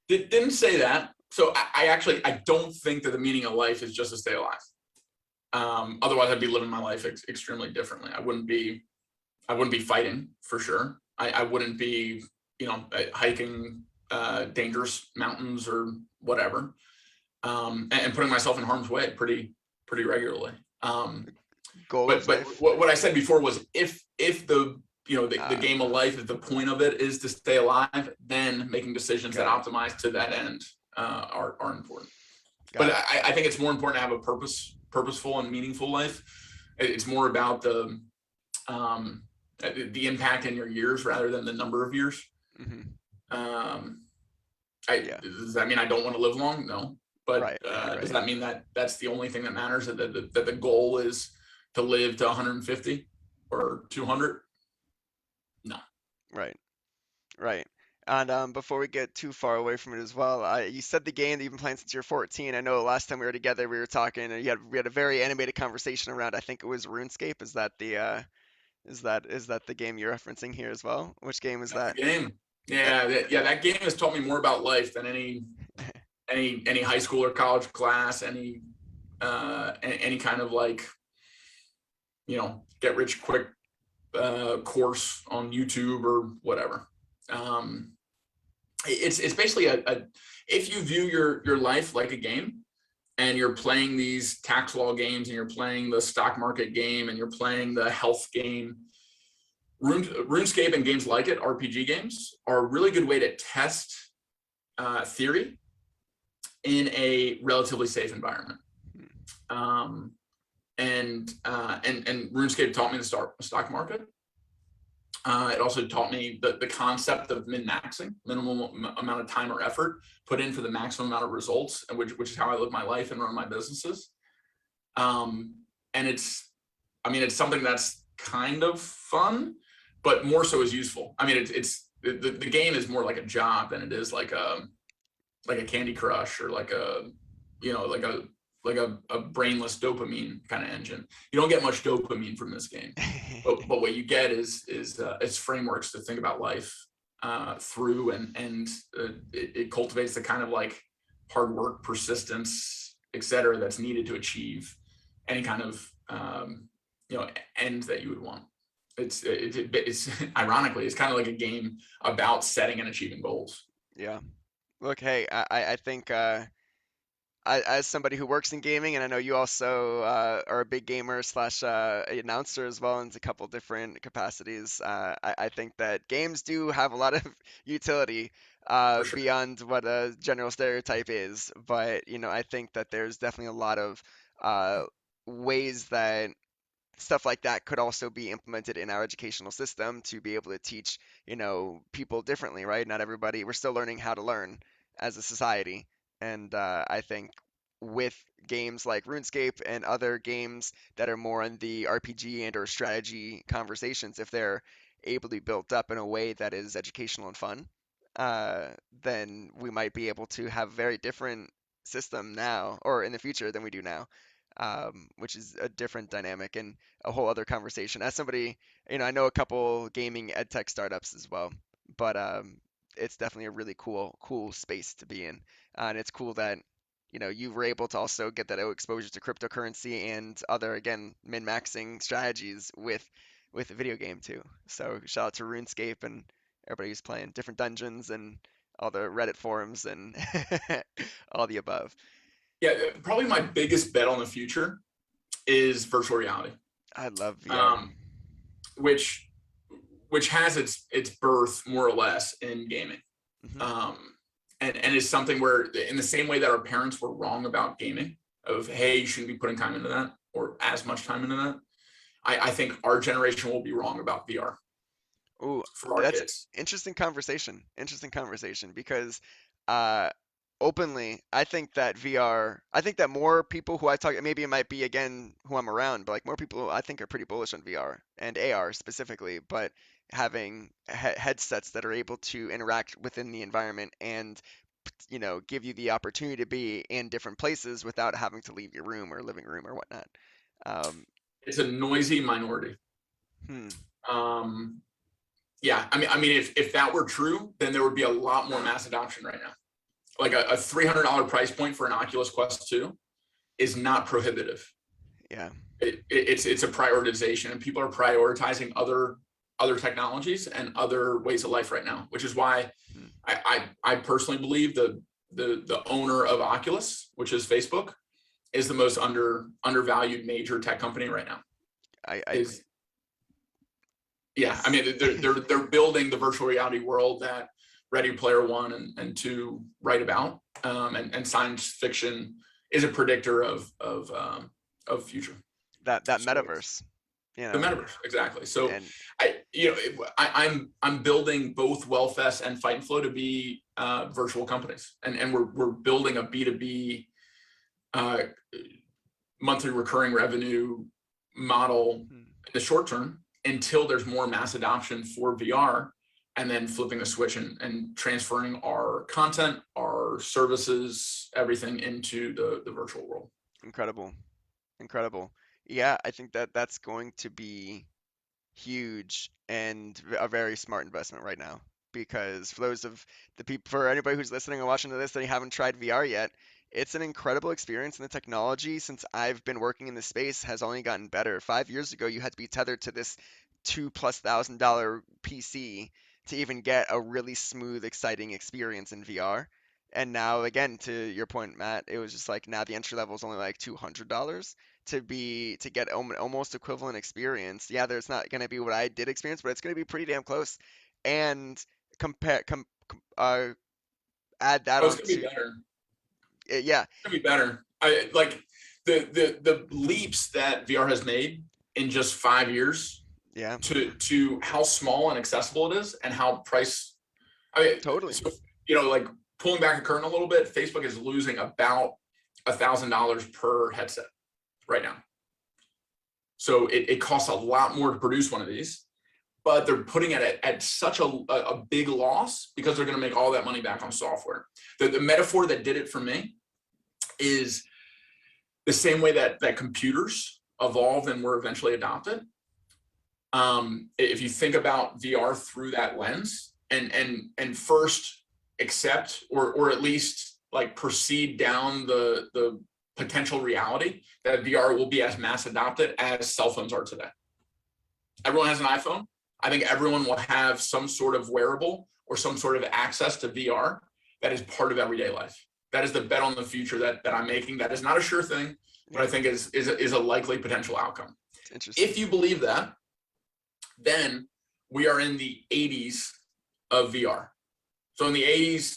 Didn't say that. So I don't think that the meaning of life is just to stay alive. Otherwise, I'd be living my life extremely differently. I wouldn't be fighting for sure. I wouldn't be, hiking dangerous mountains or whatever, and putting myself in harm's way pretty regularly. Goal But of life. what I said before was if the the game of life, if the point of it is to stay alive, then making decisions that optimize to that end are important. But I think it's more important to have a purposeful and meaningful life. It's more about the impact in your years rather than the number of years. Mm-hmm. Does that mean I don't want to live long? No. But Right. does that mean that that's the only thing that matters? That the goal is to live to 150 or 200? No. Right. And before we get too far away from it as well, you said the game that you've been playing since you're 14. I know last time we were together, we were talking, and we had a very animated conversation around. I think it was RuneScape. Is that the game you're referencing here as well? Which game is That's that? the game. Yeah, that game has taught me more about life than any high school or college class, any kind of like, get rich quick course on YouTube or whatever. It's basically if you view your life like a game and you're playing these tax law games and you're playing the stock market game and you're playing the health game, RuneScape and games like it, RPG games, are a really good way to test theory in a relatively safe environment. And RuneScape taught me the stock market. It also taught me the concept of min-maxing, minimum amount of time or effort put in for the maximum amount of results, and which is how I live my life and run my businesses. And it's something that's kind of fun, but more so is useful. I mean, the game is more like a job than it is like a Candy Crush or like a brainless dopamine kind of engine. You don't get much dopamine from this game, but what you get is frameworks to think about life through, and it cultivates the kind of like hard work, persistence, etc., that's needed to achieve any kind of end that you would want. It's ironically, it's kind of like a game about setting and achieving goals. Yeah. Look, hey, I think as somebody who works in gaming, and I know you also are a big gamer slash announcer as well in a couple different capacities. I think that games do have a lot of utility For sure. beyond what a general stereotype is. But I think that there's definitely a lot of ways that stuff like that could also be implemented in our educational system to be able to teach, people differently, right? Not everybody, we're still learning how to learn as a society. And I think with games like RuneScape and other games that are more on the RPG and or strategy conversations, if they're able to be built up in a way that is educational and fun, uh, then we might be able to have a very different system now or in the future than we do now, which is a different dynamic and a whole other conversation. As somebody, I know a couple gaming ed tech startups as well, but it's definitely a really cool space to be in. And it's cool that, you were able to also get that exposure to cryptocurrency and other, again, min-maxing strategies with the video game too. So shout out to RuneScape and everybody who's playing different dungeons and all the Reddit forums and all the above. Yeah, probably my biggest bet on the future is virtual reality, I love VR. which has its birth more or less in gaming, Hmm. and is something where, in the same way that our parents were wrong about gaming, of hey, you shouldn't be putting time into that or as much time into that, I think our generation will be wrong about VR Ooh, for our that's kids. interesting conversation. Interesting conversation because uh openly, I think that VR, I think that more people who I talk, maybe it might be again who I'm around, but like more people I think are pretty bullish on VR and AR specifically, but having headsets that are able to interact within the environment and give you the opportunity to be in different places without having to leave your room or living room or whatnot. Um, It's a noisy minority. hmm, Um, yeah, I mean, if that were true, then there would be a lot more mass adoption right now. Like a $300 price point for an Oculus Quest 2 is not prohibitive. yeah. It's a prioritization, and people are prioritizing other technologies and other ways of life right now, which is why Hmm. I personally believe the owner of Oculus, which is Facebook, is the most undervalued major tech company right now. I agree. Is Yeah, I mean they're building the virtual reality world that Ready Player One and Two write about, and science fiction is a predictor of future. That So metaverse, you the know, metaverse, exactly. So and I'm building both WellFest and Fight and Flow to be virtual companies, and we're building a B2B uh, monthly recurring revenue model hmm, in the short term until there's more mass adoption for VR, and then flipping the switch and transferring our content, our services, everything into the virtual world. incredible, incredible. Yeah, I think that that's going to be huge and a very smart investment right now. Because for those of the people, for anybody who's listening or watching to this that haven't tried VR yet, it's an incredible experience, and the technology since I've been working in this space has only gotten better. 5 years ago, you had to be tethered to this $2,000+ PC to even get a really smooth, exciting experience in VR. And now, again, to your point, Matt, it was just like now the entry level is only like $200 to get almost equivalent experience. Yeah, there's not going to be what I did experience, but it's going to be pretty damn close. And compare, add that Oh, it's on gonna be to better. yeah, It's gonna be better. I like the leaps that VR has made in just 5 years yeah, to how small and accessible it is, and how price. I mean, totally, so like pulling back the curtain a little bit, Facebook is losing about $1,000 per headset right now. So it costs a lot more to produce one of these, but they're putting it at such a big loss because they're going to make all that money back on software. The metaphor that did it for me is the same way that computers evolved and were eventually adopted. If you think about VR through that lens, and first accept or at least like proceed down the potential reality that VR will be as mass adopted as cell phones are today. Everyone has an iPhone. I think everyone will have some sort of wearable or some sort of access to VR that is part of everyday life. That is the bet on the future that I'm making. That is not a sure thing, but I yeah, think is a likely potential outcome. it's interesting. If you believe that, then we are in the 80s of VR. So in the 80s,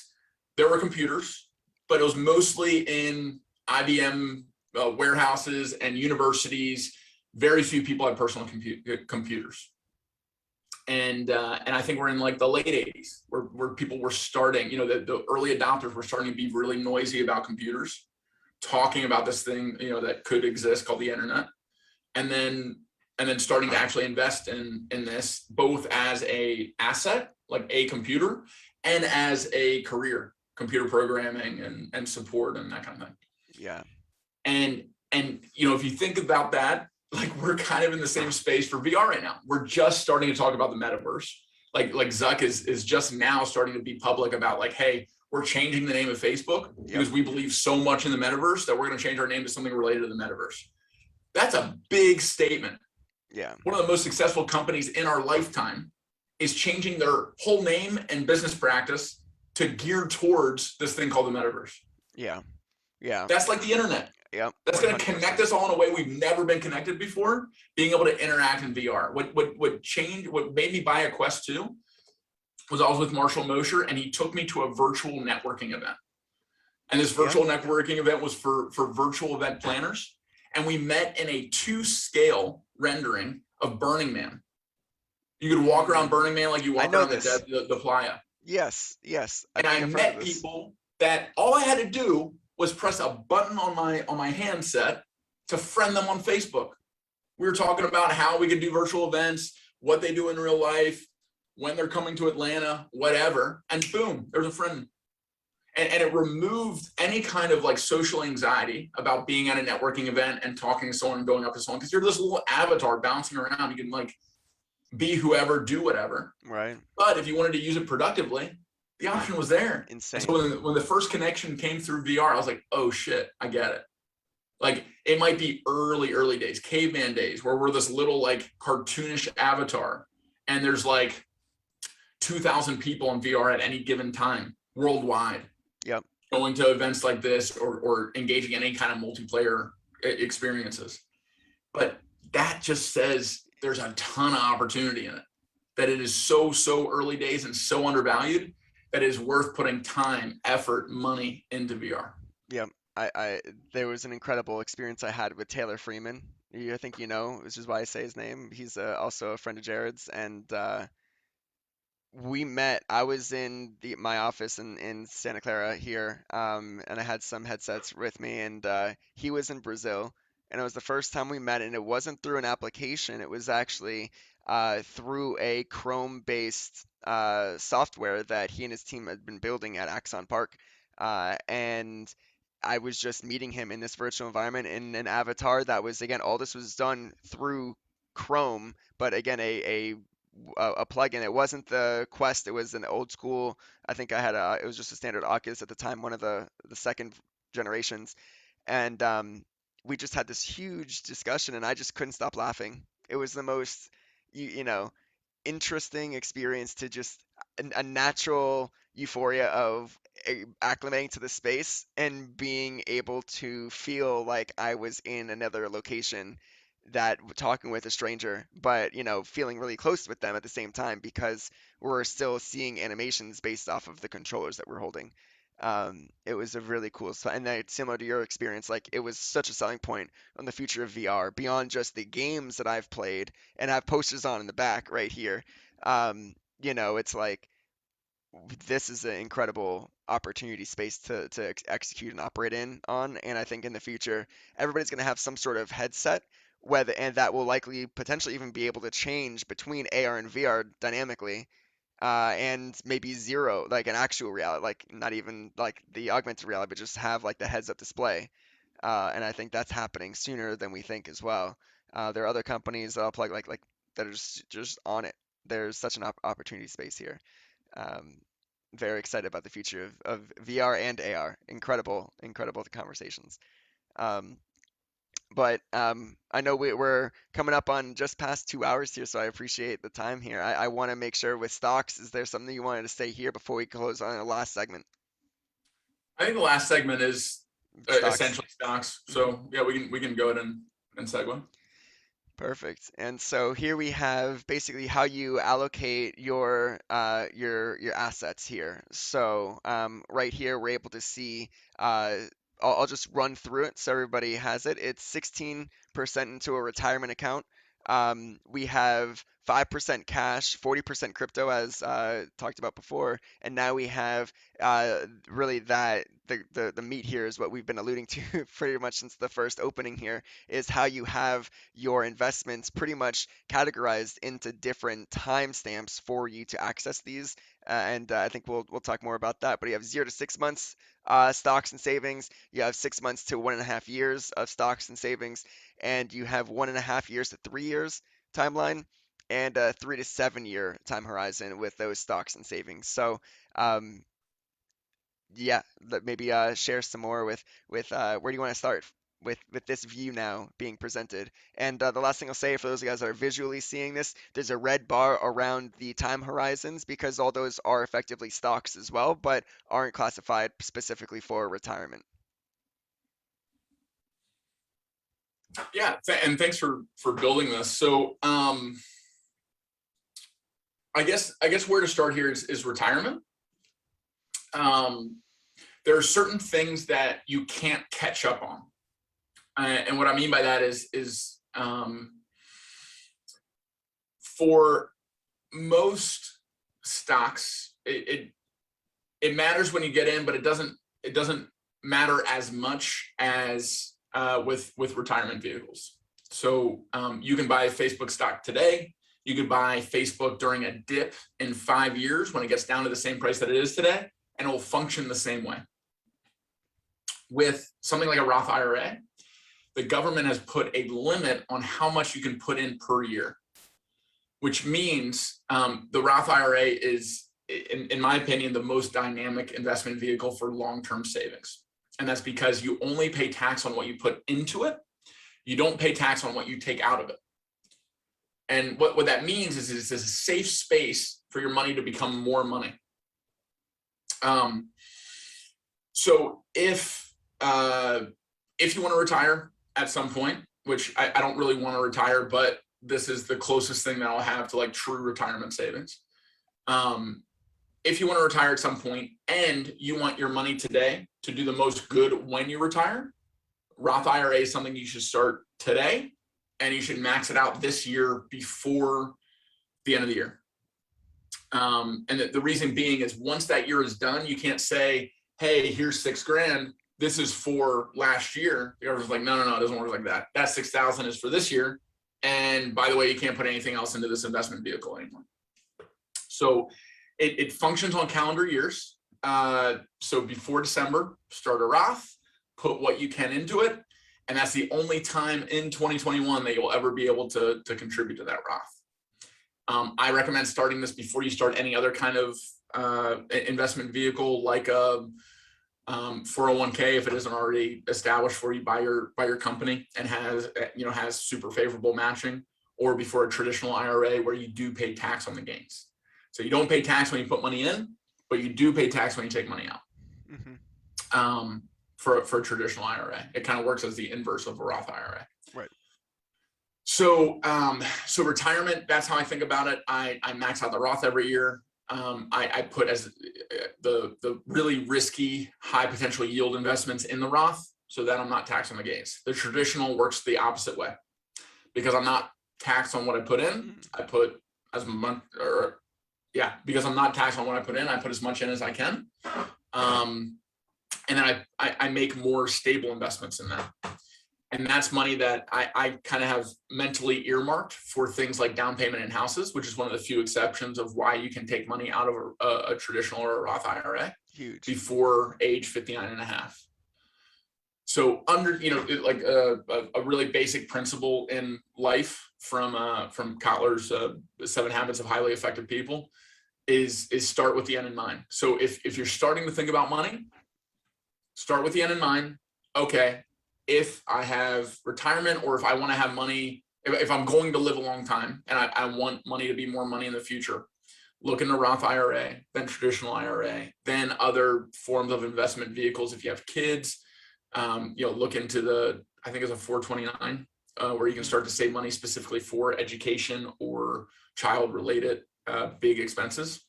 there were computers, but it was mostly in IBM warehouses and universities. Very few people had personal computers. And I think we're in like the late 80s where people were starting, the early adopters were starting to be really noisy about computers, talking about this thing, that could exist called the internet. And then starting to actually invest in this, both as a asset, like a computer, and as a career, computer programming and support and that kind of thing. Yeah, And if you think about that, like we're kind of in the same space for VR right now. We're just starting to talk about the metaverse. Like Zuck is just now starting to be public about like, hey, we're changing the name of Facebook yep, because we believe so much in the metaverse that we're going to change our name to something related to the metaverse. That's a big statement. yeah, One of the most successful companies in our lifetime is changing their whole name and business practice to gear towards this thing called the metaverse. yeah, yeah, That's like the internet. yep, That's going to connect 100%. us all in a way we've never been connected before, being able to interact in VR. What made me buy a Quest 2 was I was with Marshall Mosher, and he took me to a virtual networking event. And this Yeah, virtual networking event was for virtual event planners. And we met in a 2 scale rendering of Burning Man. You could walk around Burning Man like you I walk know around this. the playa. Yes, I And I think I've heard of met this. people that all I had to do was press a button on my handset to friend them on Facebook. We were talking about how we could do virtual events, what they do in real life, when they're coming to Atlanta, whatever, and boom, there's a friend. And it removed any kind of like social anxiety about being at a networking event and talking to someone and going up to someone, because you're this little avatar bouncing around. You can like be whoever, do whatever. Right. But if you wanted to use it productively, the option was there. Insane. And so when the first connection came through VR, I was like, oh shit, I get it. Like it might be early days, caveman days, where we're this little like cartoonish avatar, and there's like 2,000 people in VR at any given time worldwide. Yep. Going to events like this or engaging in any kind of multiplayer experiences. But that just says there's a ton of opportunity in it. That it is so early days and so undervalued that it is worth putting time, effort, money into VR. Yep. There was an incredible experience I had with Taylor Freeman. I think you know, which is why I say his name. He's also a friend of Jared's, and we met. I was in my office in Santa Clara here, and I had some headsets with me, and he was in Brazil, and it was the first time we met, and it wasn't through an application. It was actually through a Chrome-based software that he and his team had been building at Axon Park, and I was just meeting him in this virtual environment in an avatar that was, again, all this was done through Chrome, but again, a plugin. It wasn't the Quest. It was an old school. I think I had it was just a standard Oculus at the time, one of the second generations, and we just had this huge discussion, and I just couldn't stop laughing. It was the most, you know, interesting experience to just a natural euphoria of acclimating to the space and being able to feel like I was in another location that talking with a stranger, but feeling really close with them at the same time because we're still seeing animations based off of the controllers that we're holding. It was a really cool, and then similar to your experience, like it was such a selling point on the future of VR beyond just the games that I've played and have posters on in the back right here. It's like this is an incredible opportunity space to execute and operate in on. And I think in the future, everybody's going to have some sort of headset, whether and that will likely potentially even be able to change between AR and VR dynamically, and maybe zero, like an actual reality, like not even like the augmented reality, but just have like the heads-up display. And I think that's happening sooner than we think as well. There are other companies that'll plug like that are just on it. There's such an opportunity space here. Um, Very excited about the future of VR and AR. Incredible conversations. Um, but I know we're coming up on just past 2 hours here, so I appreciate the time here. I want to make sure with stocks, is there something you wanted to say here before we close on the last segment? I think the last segment is Stocks. essentially stocks. Mhm. So yeah, we can go ahead and segue. Perfect. And so here we have basically how you allocate your assets here. So right here we're able to see. I'll just run through it so everybody has it. It's 16% into a retirement account. We have 5% cash, 40% crypto, as talked about before, and now we have really that the meat here is what we've been alluding to pretty much since the first opening here is how you have your investments pretty much categorized into different timestamps for you to access these. And I think we'll talk more about that. But you have 0 to 6 months stocks and savings. You have 6 months to 1.5 years of stocks and savings, and you have 1.5 years to 3 years timeline, and a 3 to 7 year time horizon with those stocks and savings. So um, yeah, maybe share some more with where do you want to start with this view now being presented. And the last thing I'll say for those of you guys that are visually seeing this, there's a red bar around the time horizons because all those are effectively stocks as well, but aren't classified specifically for retirement. Yeah, and thanks for building this. So I guess where to start here is retirement. There are certain things that you can't catch up on, and what I mean by that is For most stocks, it matters when you get in, but it doesn't matter as much as with retirement vehicles. So you can buy Facebook stock today. You could buy Facebook during a dip in 5 years when it gets down to the same price that it is today, and it will function the same way. With something like a Roth IRA, the government has put a limit on how much you can put in per year, which means the Roth IRA is, in my opinion, the most dynamic investment vehicle for long-term savings. And that's because you only pay tax on what you put into it. You don't pay tax on what you take out of it. And what that means is it's a safe space for your money to become more money. So if you want to retire at some point, which I don't really want to retire, but this is the closest thing that I'll have to like true retirement savings. If you want to retire at some point and you want your money today to do the most good when you retire, Roth IRA is something you should start today, and you should max it out this year before the end of the year. And the reason being is once that year is done, you can't say, hey, here's $6,000. This is for last year. The government's like, no, it doesn't work like that. That $6,000 is for this year. And by the way, you can't put anything else into this investment vehicle anymore. So it functions on calendar years. So before December, start a Roth, put what you can into it. And that's the only time in 2021 that you'll ever be able to contribute to that Roth. I recommend starting this before you start any other kind of investment vehicle, like a 401k, if it isn't already established for you by your company and has super favorable matching, or before a traditional IRA where you do pay tax on the gains. So you don't pay tax when you put money in, but you do pay tax when you take money out. Mm-hmm. For a traditional IRA, it kind of works as the inverse of a Roth IRA. Right. So retirement, that's how I think about it. I max out the Roth every year. I put as the really risky, high potential yield investments in the Roth, so that I'm not taxed on the gains. The traditional works the opposite way, because I'm not taxed on what I put in. I put as much, because I'm not taxed on what I put in. I put as much in as I can, and then I make more stable investments in that. And that's money that I kind of have mentally earmarked for things like down payment in houses, which is one of the few exceptions of why you can take money out of a traditional or a Roth IRA. Huge. Before age 59 and a half. So under, like a really basic principle in life from Kotler's 7 Habits of Highly Effective People is start with the end in mind. So if you're starting to think about money, start with the end in mind. Okay, if I have retirement, or if I want to have money, if I'm going to live a long time and I want money to be more money in the future, look into Roth IRA, then traditional IRA, then other forms of investment vehicles. If you have kids, look into I think it's a 429, where you can start to save money specifically for education or child related big expenses.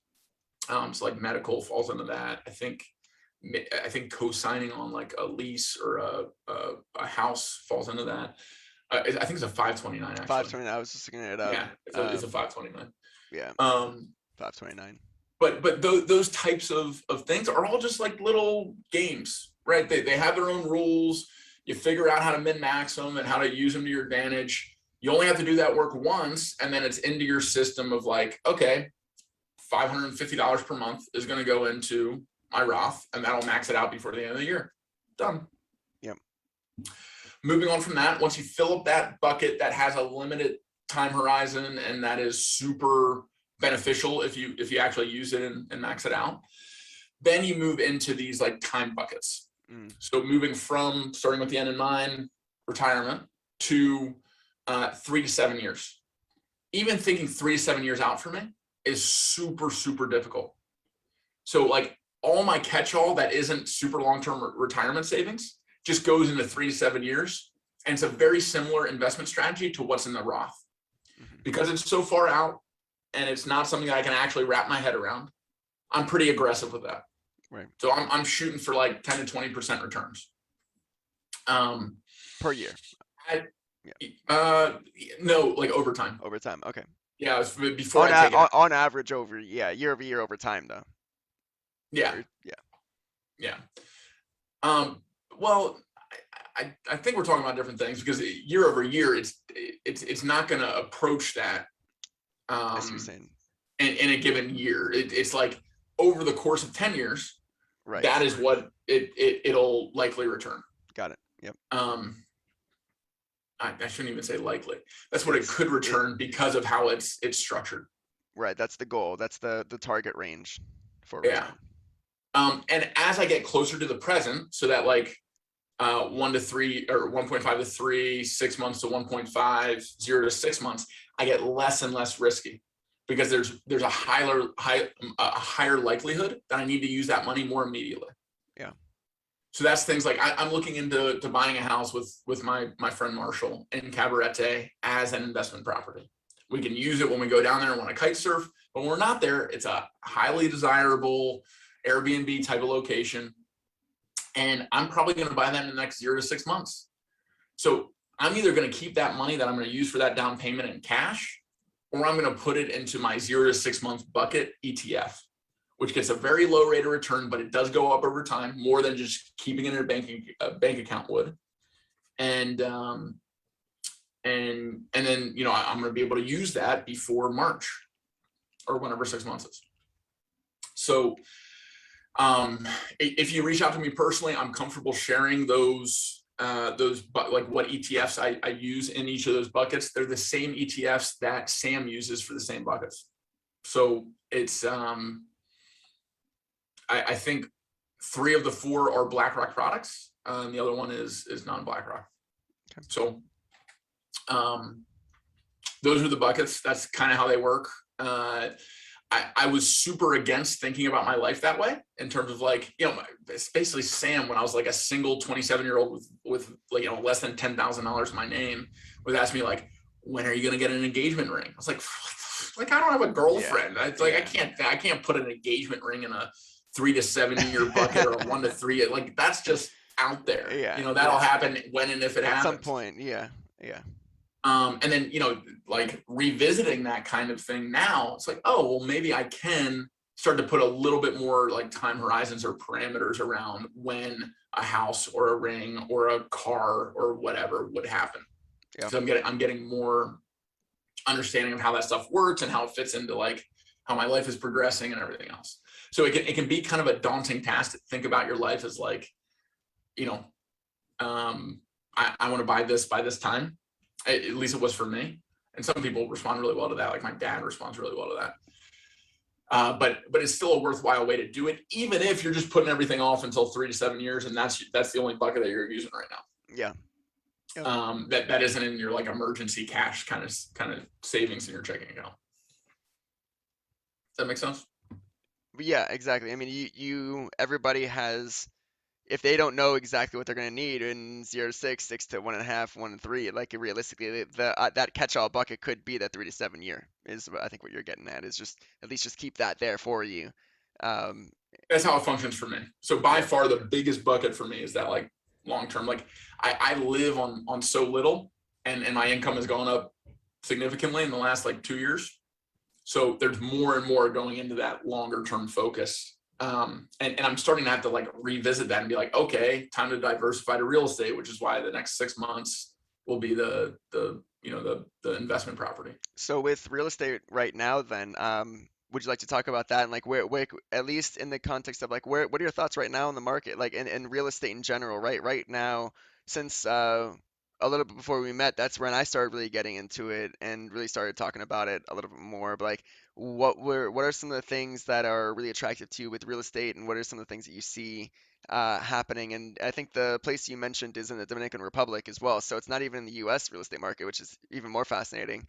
So like medical falls into that. I think co-signing on like a lease or a house falls into that. I think it's a 529 actually. 529. I was just looking it up. Yeah, it's a 529. Yeah. 529. But those types of things are all just like little games, right? They have their own rules. You figure out how to min-max them and how to use them to your advantage. You only have to do that work once, and then it's into your system of like, okay, $550 per month is going to go into my Roth, and that'll max it out before the end of the year. Done. Yep. Moving on from that, once you fill up that bucket that has a limited time horizon and that is super beneficial if you actually use it and max it out, then you move into these like time buckets. So moving from starting with the end in mind, retirement, to 3 to 7 years. Even thinking 3 to 7 years out for me is super, super difficult. So like all my catch-all that isn't super long-term retirement savings just goes into 3 to 7 years. And it's a very similar investment strategy to what's in the Roth. Because it's so far out and it's not something that I can actually wrap my head around, I'm pretty aggressive with that. Right. So I'm shooting for like 10 to 20% returns. Per year. No, like over time. Over time. Okay. Yeah, it was before I take it out. On average over year over year over time though. Yeah, Or, yeah. yeah. Well, I think we're talking about different things, because year over year, it's not going to approach that I see what you're saying. in a given year. It's like over the course of 10 years, Right. that is what it'll likely return. Got it. Yep. I shouldn't even say likely. That's what it It's could return because of how it's structured. right. That's the goal. That's the target range for Yeah. return. And as I get closer to the present, so that like 1 to 3 or 1.5 to 3, 6 months to 1.5, 0 to 6 months, I get less and less risky, because there's a higher likelihood that I need to use that money more immediately. Yeah. So that's things like I'm looking into buying a house with my friend Marshall in 𝗿𝗂𝗃𝗃 as an investment property. We can use it when we go down there and want to kite surf, but when we're not there, it's a highly desirable Airbnb type of location. And I'm probably going to buy that in the next 0 to 6 months. So I'm either going to keep that money that I'm going to use for that down payment in cash, or I'm going to put it into my 0 to 6 month bucket ETF, which gets a very low rate of return, but it does go up over time, more than just keeping it in a bank account would. And then, you know, I'm going to be able to use that before March or whenever 6 months is. So if you reach out to me personally, I'm comfortable sharing those like what ETFs I use in each of those buckets. They're the same ETFs that Sam uses for the same buckets. So it's I think 3 of the 4 are BlackRock products, and the other one is non-BlackRock. Okay. So those are the buckets. That's kind of how they work. I was super against thinking about my life that way, in terms of like, you know, it's basically Sam, when I was like a single 27-year-old with like, you know, less than $10,000 in my name, would ask me like, when are you going to get an engagement ring? I was like I don't have a girlfriend. Yeah. It's like, yeah. I can't put an engagement ring in a 3 to 7 year bucket or a 1 to 3. Like, that's just out there. Yeah. You know, that'll happen when and if it happens. At some point. Yeah. Yeah. And then, you know, like revisiting that kind of thing now, it's like, oh, well, maybe I can start to put a little bit more like time horizons or parameters around when a house or a ring or a car or whatever would happen. Yeah. So I'm getting more understanding of how that stuff works and how it fits into like how my life is progressing and everything else. So it can be kind of a daunting task to think about your life as like, you know, I want to buy this by this time. At least it was for me. And some people respond really well to that. Like my dad responds really well to that. But it's still a worthwhile way to do it, even if you're just putting everything off until 3 to 7 years, and that's the only bucket that you're using right now. Yeah. Yep. That isn't in your like emergency cash kind of savings in your checking account. Does that make sense? Yeah, exactly. I mean, everybody has, if they don't know exactly what they're going to need in 0 to 6, 6 to 1.5, 1 to 3, like realistically, that catch-all bucket could be that 3 to 7 year is I think what you're getting at, is just at least just keep that there for you. That's how it functions for me. So by far the biggest bucket for me is that like long-term, like I live on so little, and my income has gone up significantly in the last like 2 years. So there's more and more going into that longer term focus. And I'm starting to have to like revisit that and be like, okay, time to diversify to real estate, which is why the next 6 months will be the investment property. So with real estate right now, then, would you like to talk about that, and like where at least in the context of like what are your thoughts right now in the market, like in real estate in general, right now, since a little bit before we met, that's when I started really getting into it and really started talking about it a little bit more. But like, what are some of the things that are really attractive to you with real estate, and what are some of the things that you see happening? And I think the place you mentioned is in the Dominican Republic as well, so it's not even in the U.S. real estate market, which is even more fascinating.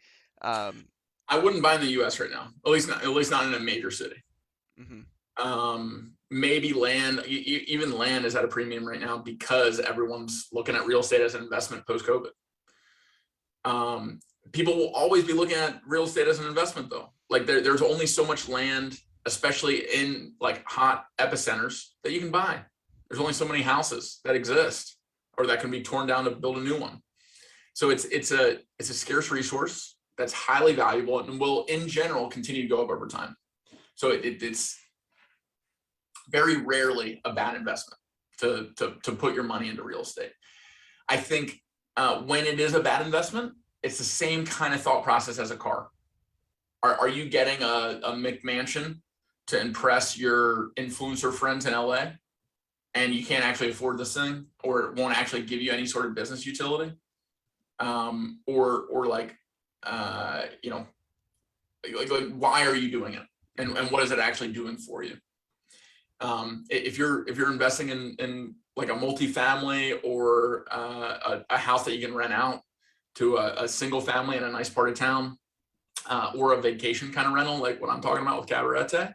I wouldn't buy in the U.S. right now, at least not in a major city. Mm-hmm. Maybe land, even land is at a premium right now because everyone's looking at real estate as an investment post-COVID. People will always be looking at real estate as an investment though. Like there's only so much land, especially in like hot epicenters, that you can buy. There's only so many houses that exist or that can be torn down to build a new one. So it's a scarce resource. that's highly valuable and will in general continue to go up over time. So it's very rarely a bad investment to put your money into real estate. I think when it is a bad investment, it's the same kind of thought process as a car. Are you getting a McMansion to impress your influencer friends in LA, and you can't actually afford this thing, or it won't actually give you any sort of business utility? Or like, you know, like why are you doing it, and what is it actually doing for you? If you're investing in like a multifamily or a house that you can rent out to a single family in a nice part of town, or a vacation kind of rental, like what I'm talking about with 𝗵𝗵𝗸𝗲,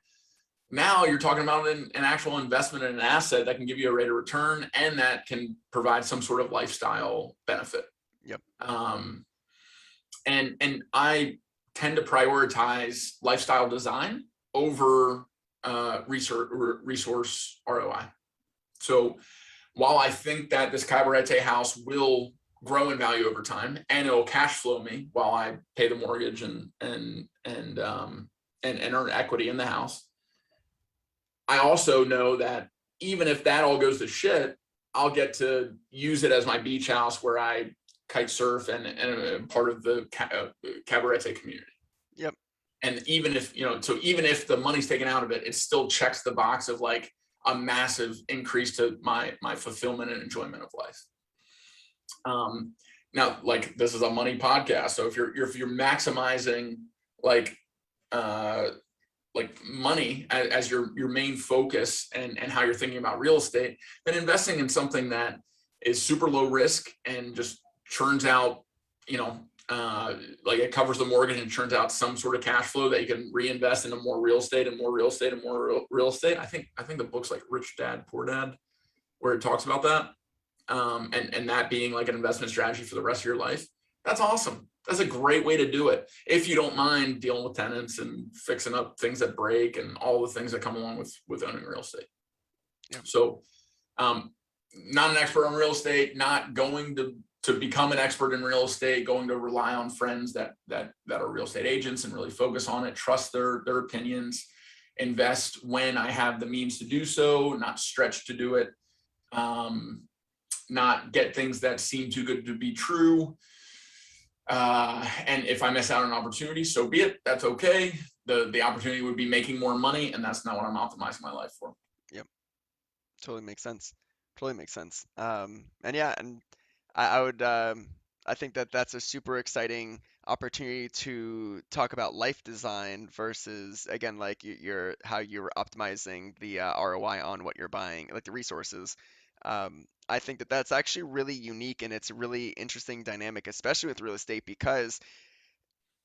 now you're talking about an actual investment in an asset that can give you a rate of return and that can provide some sort of lifestyle benefit. Yep. And I tend to prioritize lifestyle design over resource ROI. So while I think that this 𝗵𝗵𝗸𝗲 house will grow in value over time and it'll cash flow me while I pay the mortgage and earn equity in the house, I also know that even if that all goes to shit, I'll get to use it as my beach house where I kite surf and part of the 𝗵𝗵𝗸𝗲 community. Yep. And even if, you know, so even if the money's taken out of it, it still checks the box of like a massive increase to my fulfillment and enjoyment of life. Now, like, this is a money podcast, so if you're maximizing like money as your main focus and how you're thinking about real estate, then investing in something that is super low risk and just churns out, you know, like it covers the mortgage and churns out some sort of cash flow that you can reinvest into more real estate and more real estate and more real estate. I think the book's like Rich Dad, Poor Dad, where it talks about that. And that being like an investment strategy for the rest of your life. That's awesome. That's a great way to do it. If you don't mind dealing with tenants and fixing up things that break and all the things that come along with owning real estate. Yeah. So, not an expert on real estate, not going to become an expert in real estate, going to rely on friends that are real estate agents and really focus on it, trust their opinions, invest when I have the means to do so, not stretch to do it, not get things that seem too good to be true. And if I miss out on an opportunity, so be it. That's okay. The opportunity would be making more money, and that's not what I'm optimizing my life for. Yep. Totally makes sense. Totally makes sense. And yeah, and I would I think that that's a super exciting opportunity to talk about life design versus again like your how you're optimizing the ROI on what you're buying, like the resources. I think that that's actually really unique and it's a really interesting dynamic, especially with real estate, because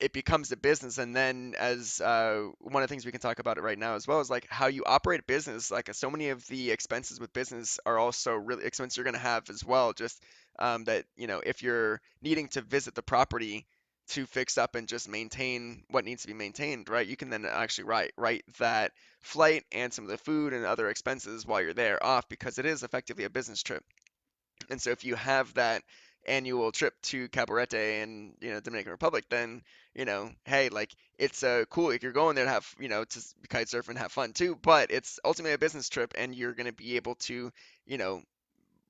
it becomes a business. And then, as one of the things we can talk about it right now as well is like how you operate a business. Like so many of the expenses with business are also really expenses you're going to have as well. Just that, you know, if you're needing to visit the property to fix up and just maintain what needs to be maintained, right? You can then actually write that flight and some of the food and other expenses while you're there off because it is effectively a business trip. And so if you have that annual trip to 𝗵𝗵𝗸𝗲 and, you know, Dominican Republic, then, you know, hey, like it's cool if you're going there to have, you know, to kite surf and have fun too, but it's ultimately a business trip and you're going to be able to, you know,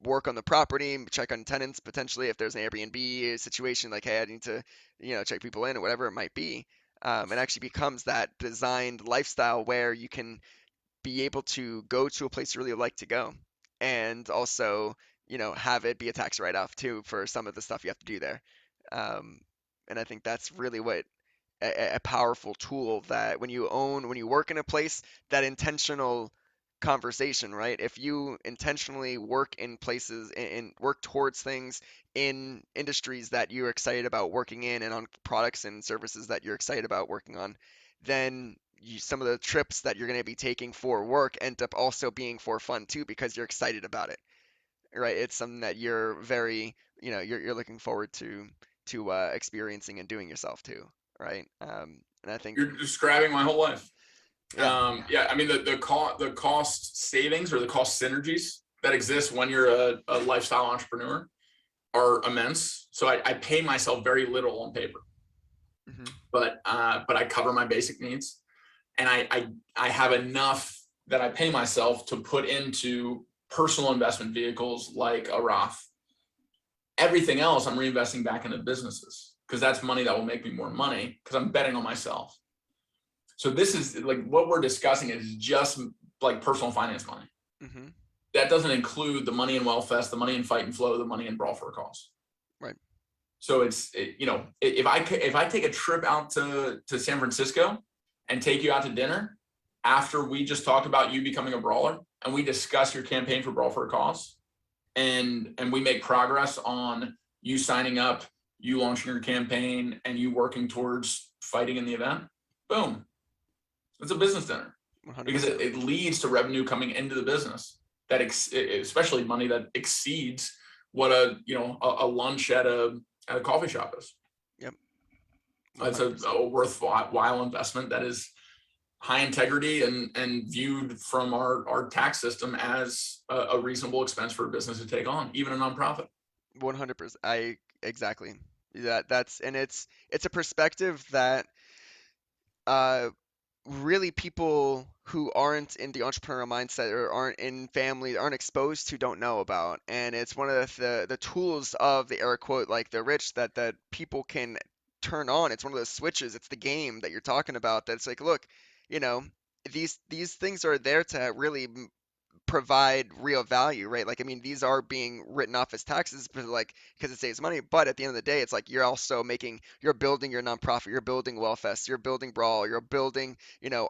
work on the property, check on tenants potentially if there's an Airbnb situation, like, hey, I need to, you know, check people in or whatever it might be. It actually becomes that designed lifestyle where you can be able to go to a place you really like to go and also, you know, have it be a tax write-off too for some of the stuff you have to do there. Um, and I think that's really what a powerful tool that when you work in a place, that intentional conversation, right? If you intentionally work in places and work towards things in industries that you're excited about working in and on products and services that you're excited about working on, then some of the trips that you're going to be taking for work end up also being for fun too because you're excited about it, right? It's something that you're very, you know, you're looking forward to experiencing and doing yourself too, right? And I think, You're describing my whole life. yeah, Yeah, I mean the cost savings or the cost synergies that exist when you're a lifestyle entrepreneur are immense. So I pay myself very little on paper. Hmm. but I cover my basic needs, and I have enough that I pay myself to put into personal investment vehicles like a Roth. Everything else I'm reinvesting back into businesses because that's money that will make me more money because I'm betting on myself. So this is like what we're discussing is just like personal finance money. Hmm. That doesn't include the money in WellFest, the money in Fight and Flow, the money in Brawl for a Cause. Right. So if I take a trip out to San Francisco and take you out to dinner after we just talked about you becoming a brawler and we discuss your campaign for Brawl for a Cause, and we make progress on you signing up, you launching your campaign, and you working towards fighting in the event, boom, it's a business dinner because 100%. it leads to revenue coming into the business that especially money that exceeds what a lunch at a coffee shop is. Yep. It's 100%. a worthwhile investment that is high integrity and viewed from our tax system as a reasonable expense for a business to take on, even a nonprofit. 100%. I exactly. That's and it's a perspective that uh really people who aren't in the entrepreneurial mindset or aren't in family, aren't exposed to, don't know about. And it's one of the tools of the air quote like the rich that people can turn on. It's one of those switches. It's the game that you're talking about. That's like, look, you know, these things are there to really provide real value, right? Like, I mean, these are being written off as taxes, but like because it saves money. But at the end of the day, it's like you're also you're building your nonprofit, you're building WellFest, you're building Brawl, you're building,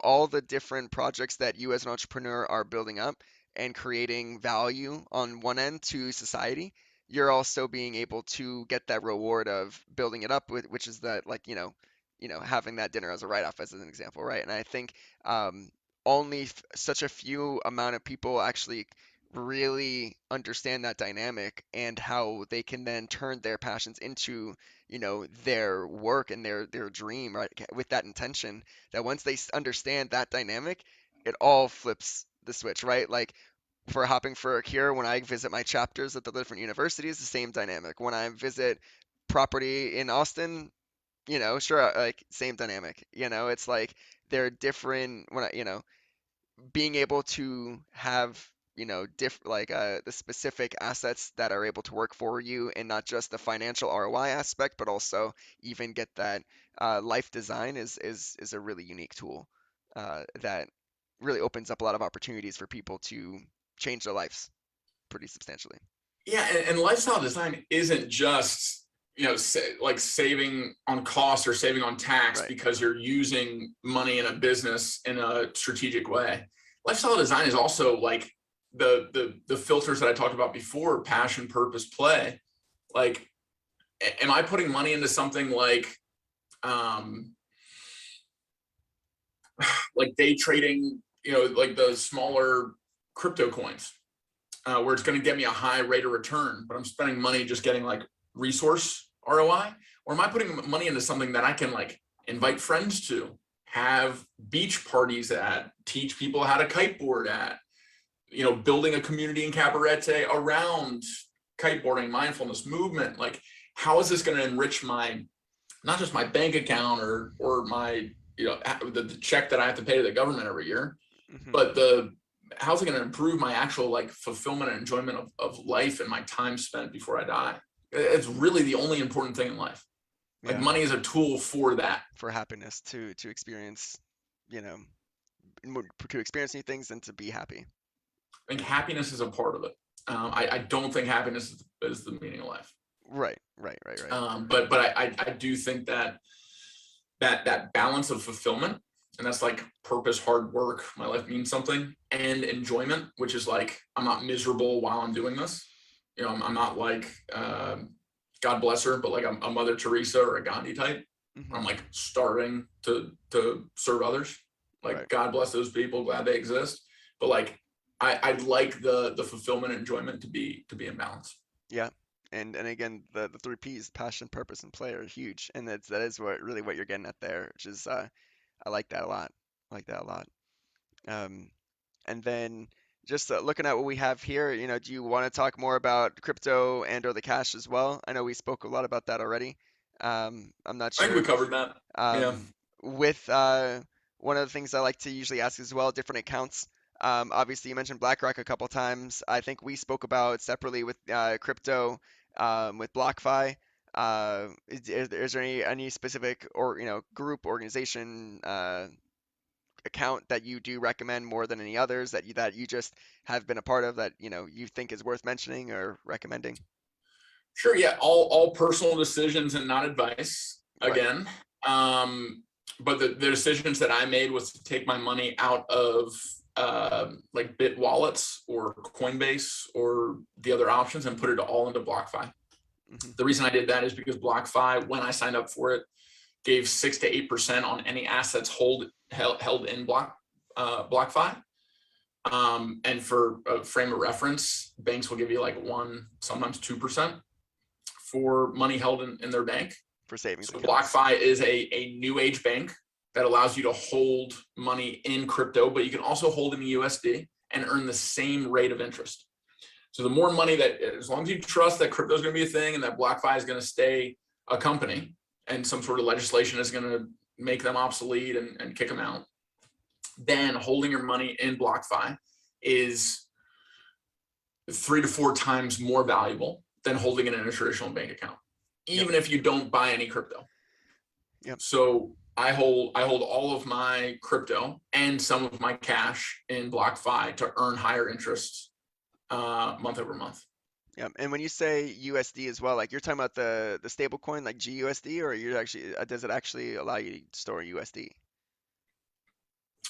all the different projects that you as an entrepreneur are building up and creating value on one end to society. You're also being able to get that reward of building it up with, which is that like, having that dinner as a write-off as an example, right? And I think um, only such a few amount of people actually really understand that dynamic and how they can then turn their passions into their work and their dream, right, with that intention, that once they understand that dynamic, it all flips the switch, right? Like for hopping for a cure, when I visit my chapters at the different universities, the same dynamic. When I visit property in Austin, sure, like same dynamic. It's like they're different when being able to have the specific assets that are able to work for you and not just the financial ROI aspect, but also even get that life design is a really unique tool that really opens up a lot of opportunities for people to change their lives pretty substantially. Yeah, and lifestyle design isn't just like saving on cost or saving on tax Right. because you're using money in a business in a strategic way. Lifestyle design is also like the filters that I talked about before: passion, purpose, play. Like, am I putting money into something um, like day trading? Like the smaller crypto coins where it's going to get me a high rate of return, but I'm spending money just getting like resource ROI? Or am I putting money into something that I can like invite friends to, have beach parties at, teach people how to kiteboard at, building a community in *𝗿𝗶𝗸𝗏 around kiteboarding, mindfulness, movement? Like, how is this going to enrich my, not just my bank account or my, the check that I have to pay to the government every year, Hmm. but how's it going to improve my actual like fulfillment and enjoyment of life and my time spent before I die? It's really the only important thing in life. Like Yeah, money is a tool for that. for happiness to experience, you know, to experience new things and to be happy. I think happiness is a part of it. I don't think happiness is the meaning of life. Right, right, right, right. But I do think that balance of fulfillment, and that's like purpose, hard work, my life means something, and enjoyment, which is like I'm not miserable while I'm doing this. I'm not like God bless her, but like a Mother Teresa or a Gandhi type. I'm Hmm. like starving to serve others. Like Right. God bless those people, glad they exist. But like I'd like the fulfillment and enjoyment to be in balance. Yeah. And again, the three P's, passion, purpose, and play, are huge. And that is what you're getting at there, which is I like that a lot. I like that a lot. Um, and then just looking at what we have here, do you want to talk more about crypto and or the cash as well? I know we spoke a lot about that already. I'm not I think sure we if covered that. Yeah. um, with one of the things I like to usually ask as well, different accounts. Obviously, you mentioned BlackRock a couple times. I think we spoke about separately with crypto with BlockFi. Is there any specific or group organization account that you do recommend more than any others that you just have been a part of that you think is worth mentioning or recommending? Sure. Yeah. All personal decisions and not advice Right. again. Um, but the decisions that I made was to take my money out of like bit wallets or Coinbase or the other options and put it all into BlockFi. Hmm. The reason I did that is because BlockFi, when I signed up for it, gave 6 to 8% on any assets held in BlockFi. And for a frame of reference, banks will give you like 1, sometimes 2% for money held in their bank. For savings So accounts. BlockFi is a new age bank that allows you to hold money in crypto, but you can also hold in USD and earn the same rate of interest. So the more money that, as long as you trust that crypto is going to be a thing and that BlockFi is going to stay a company and some sort of legislation is going to make them obsolete and kick them out, then holding your money in BlockFi is 3 to 4 times more valuable than holding it in a traditional bank account, Yep. even if you don't buy any crypto. Yep. So I hold all of my crypto and some of my cash in BlockFi to earn higher interest month over month. Yep. And when you say USD as well, like you're talking about the stable coin like GUSD, or you're actually does it actually allow you to store USD?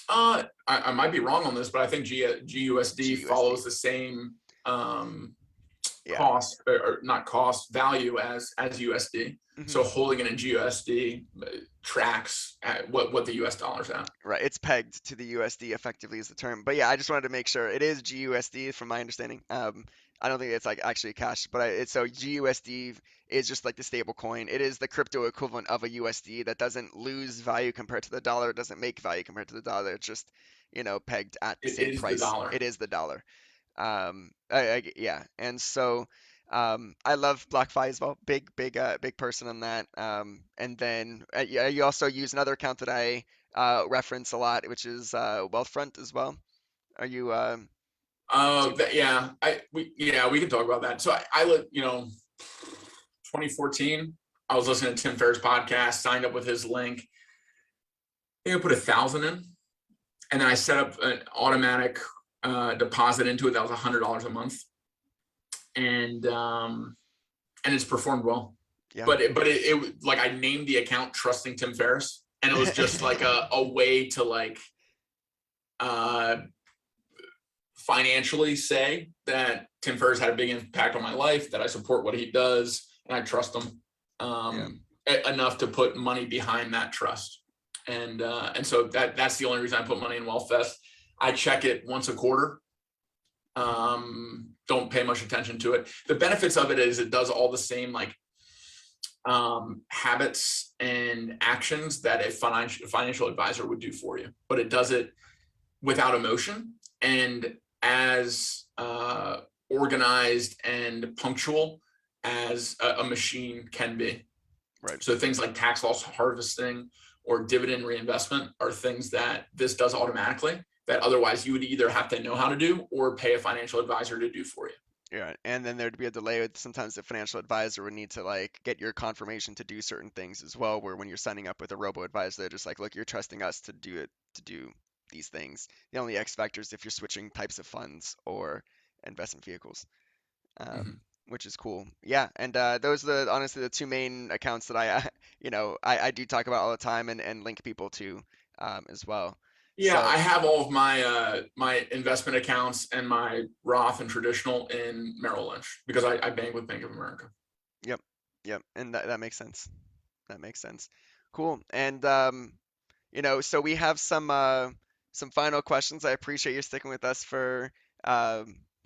I might be wrong on this, but I think GUSD GUSD. follows the same um, Yeah. cost or not cost value as USD. Hmm. So holding it in GUSD tracks at what the US dollar's at. Right. It's pegged to the USD effectively is the term. But yeah, I just wanted to make sure it is GUSD from my understanding. I don't think it's like actually cash, but it's so GUSD is just like the stable coin. It is the crypto equivalent of a USD that doesn't lose value compared to the dollar, it doesn't make value compared to the dollar. It's just, pegged at the It same is the price. dollar. It is the dollar. Yeah, and so I love BlockFi as well. Big person on that. And then yeah, you also use another account that I reference a lot, which is Wealthfront as well. Are you do, Yeah, we can talk about that. So I 2014, I was listening to Tim Ferriss' podcast, signed up with his link. I think I put 1,000 in, and then I set up an automatic deposit into it that was $100 a month, and it's performed well. yeah. But like I named the account Trusting Tim Ferriss, and it was just like a way to like uh, financially say that Tim Ferriss had a big impact on my life, that I support what he does, and I trust him Yeah. enough to put money behind that trust. And so that's the only reason I put money in WellFest. I check it once a quarter. Don't pay much attention to it. The benefits of it is it does all the same like habits and actions that a financial advisor would do for you, but it does it without emotion and as organized and punctual as a machine can be. Right. So things like tax loss harvesting or dividend reinvestment are things that this does automatically that otherwise you would either have to know how to do or pay a financial advisor to do for you. Yeah, and then there'd be a delay with sometimes the financial advisor would need to like get your confirmation to do certain things as well, where when you're signing up with a robo advisor, they're just like, look, you're trusting us to do these things. The only X factor is if you're switching types of funds or investment vehicles, Mhm. which is cool. Yeah, and those are honestly the two main accounts that I do talk about all the time and link people to as well. Yeah, So I have all of my investment accounts and my Roth and traditional in Merrill Lynch because I bank with Bank of America. yep, yep, and that makes sense. That makes sense. Cool. And so we have some final questions. I appreciate you sticking with us for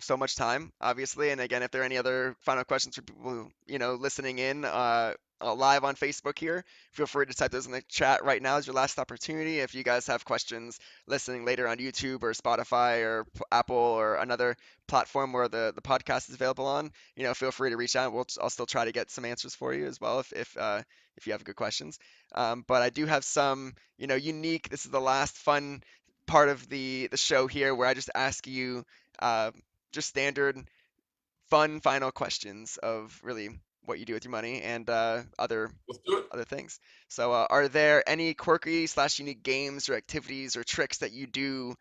so much time, obviously. And again, if there are any other final questions for people, listening in, live on Facebook here. Feel free to type those in the chat right now as your last opportunity. If you guys have questions listening later on YouTube or Spotify or Apple or another platform where the podcast is available on, feel free to reach out. I'll still try to get some answers for you as well if you have good questions. But I do have some, unique. This is the last fun part of the show here where I just ask you uh, just standard fun final questions of really what you do with your money and Let's do it. other things. So, are there any quirky slash unique games or activities or tricks that you do,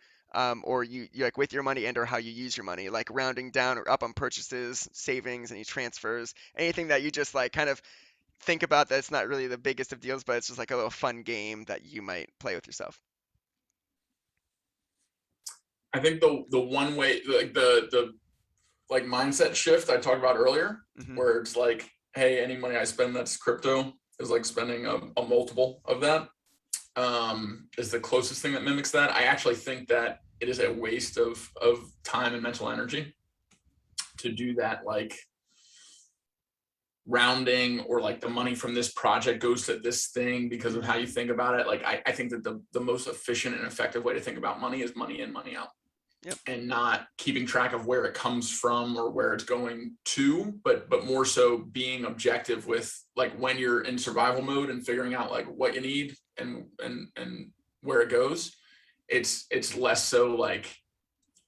or you like with your money and or how you use your money, like rounding down or up on purchases, savings, any transfers, anything that you just like kind of think about that's not really the biggest of deals, but it's just like a little fun game that you might play with yourself. I think the one way, like the like mindset shift I talked about earlier, Hmm. where it's like, hey, any money I spend that's crypto is like spending a multiple of that, is the closest thing that mimics that. I actually think that it is a waste of time and mental energy to do that, like rounding, or like the money from this project goes to this thing because of how you think about it. Like I think that the most efficient and effective way to think about money is money in, money out, Yep. and not keeping track of where it comes from or where it's going to, but more so being objective with like when you're in survival mode and figuring out like what you need and where it goes. It's less so like,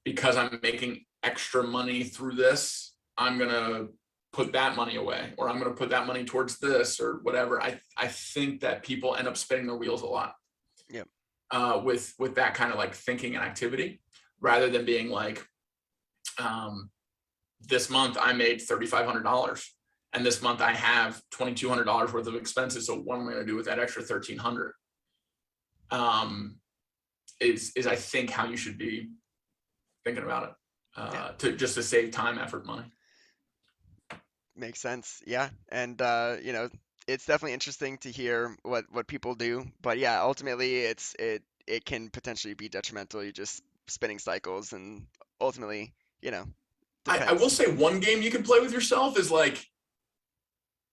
because I'm making extra money through this, I'm gonna put that money away, or I'm gonna put that money towards this or whatever. I think that people end up spinning their wheels a lot Yep. With that kind of like thinking and activity, rather than being like, this month I made $3,500, and this month I have $2,200 worth of expenses. So what am I going to do with that extra $1,300? Is I think how you should be thinking about it, Yeah. to save time, effort, money. Makes sense. Yeah. And it's definitely interesting to hear what people do. But yeah, ultimately it can potentially be detrimental. You just spinning cycles and ultimately, I will depends. say one game you can play with yourself is like,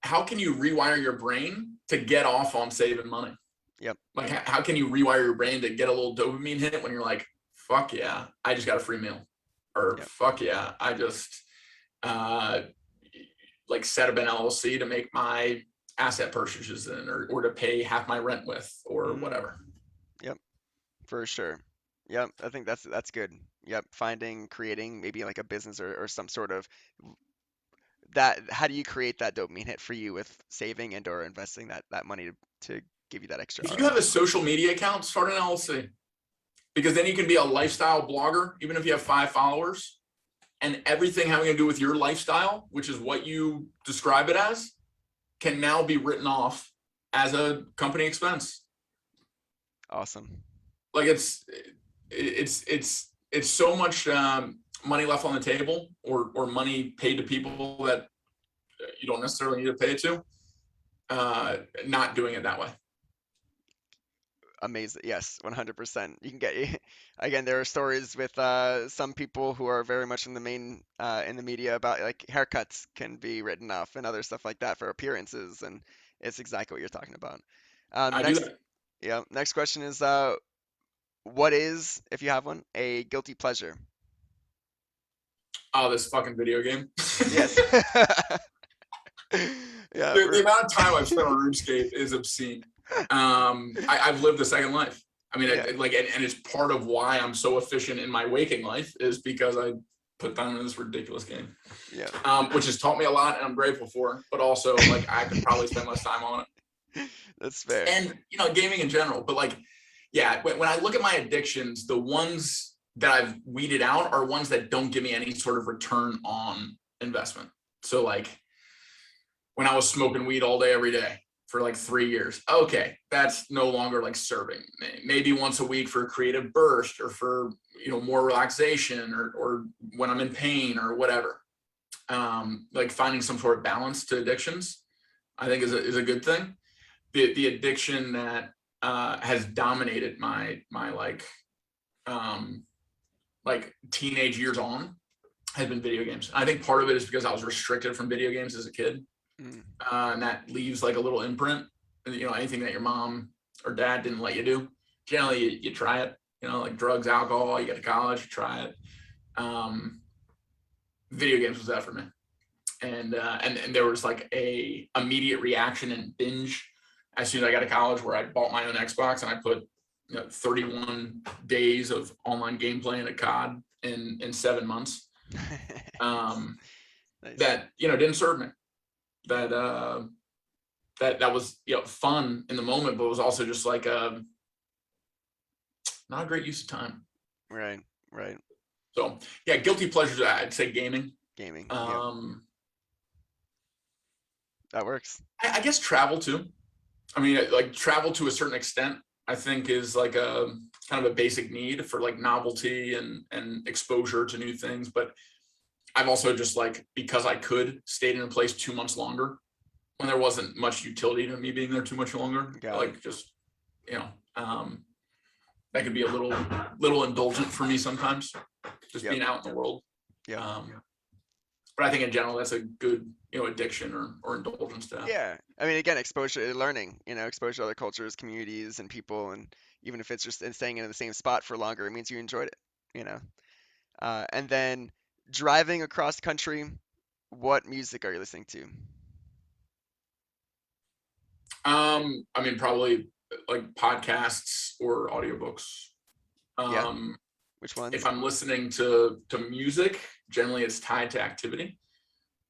how can you rewire your brain to get off on saving money? Yep. Like, how can you rewire your brain to get a little dopamine hit when you're like, fuck yeah, I just got a free meal, or Yep. fuck yeah, I just uh, like set up an LLC to make my asset purchases in, or to pay half my rent with, or Mm, whatever. yep, for sure. Yep, I think that's good. Yep, finding, creating maybe like a business or some sort of that. How do you create that dopamine hit for you with saving and or investing that money to give you that extra If you have ROI? a social media account, start an LLC, because then you can be a lifestyle blogger, even if you have 5 followers, and everything having to do with your lifestyle, which is what you describe it as, can now be written off as a company expense. Awesome. Like it's so much money left on the table, or money paid to people that you don't necessarily need to pay it to. Not doing it that way. Amazing. Yes, 100%. You can get again, there are stories with some people who are very much in the main in the media about like haircuts can be written off and other stuff like that for appearances, and it's exactly what you're talking about. I do Next, that. yeah, next question is what is, if you have one, a guilty pleasure? Oh, this fucking video game. Yes. Yeah. The amount of time I've spent on RuneScape is obscene. I've lived a second life. I mean, Yeah. and it's part of why I'm so efficient in my waking life, is because I put down in this ridiculous game, Yeah. which has taught me a lot, and I'm grateful for. But also, like, I could probably spend less time on it, That's fair. and gaming in general. But like, yeah, when I look at my addictions, the ones that I've weeded out are ones that don't give me any sort of return on investment. So like, when I was smoking weed all day, every day for like 3 years. Okay, that's no longer like serving. Maybe once a week for a creative burst, or for more relaxation, or when I'm in pain or whatever. Like finding some sort of balance to addictions, I think is a good thing. The addiction that has dominated my like teenage years on has been video games. I think part of it is because I was restricted from video games as a kid. Mm. and that leaves like a little imprint. You know, anything that your mom or dad didn't let you do, generally you try it. You know, like drugs, alcohol. You get to college, you try it. Video games was that for me, and there was like a immediate reaction and binge as soon as I got to college, where I bought my own Xbox and I put 31 days of online gameplay in a COD in 7 months. Nice. That didn't serve me. That that was fun in the moment, but was also just like not a great use of time. Right. Right. So yeah, guilty pleasures. I'd say gaming. Gaming. Yep. That works. I guess travel too. I mean, like travel to a certain extent, I think is like a kind of a basic need for like novelty and exposure to new things. But I've also just like, because I could, stayed in a place 2 months longer when there wasn't much utility to me being there too much longer. Got Like it. just, that could be a little indulgent for me sometimes, just Yep. being out in the world. Yep. But I think in general, that's a good, addiction or indulgence to have. Yeah. I mean, again, exposure, learning, exposure to other cultures, communities, and people, and even if it's just in staying in the same spot for longer, it means you enjoyed it, you know. And then driving across country, what music are you listening to? I mean, probably like podcasts or audiobooks. Yeah. Which If ones? I'm listening to music, generally it's tied to activity.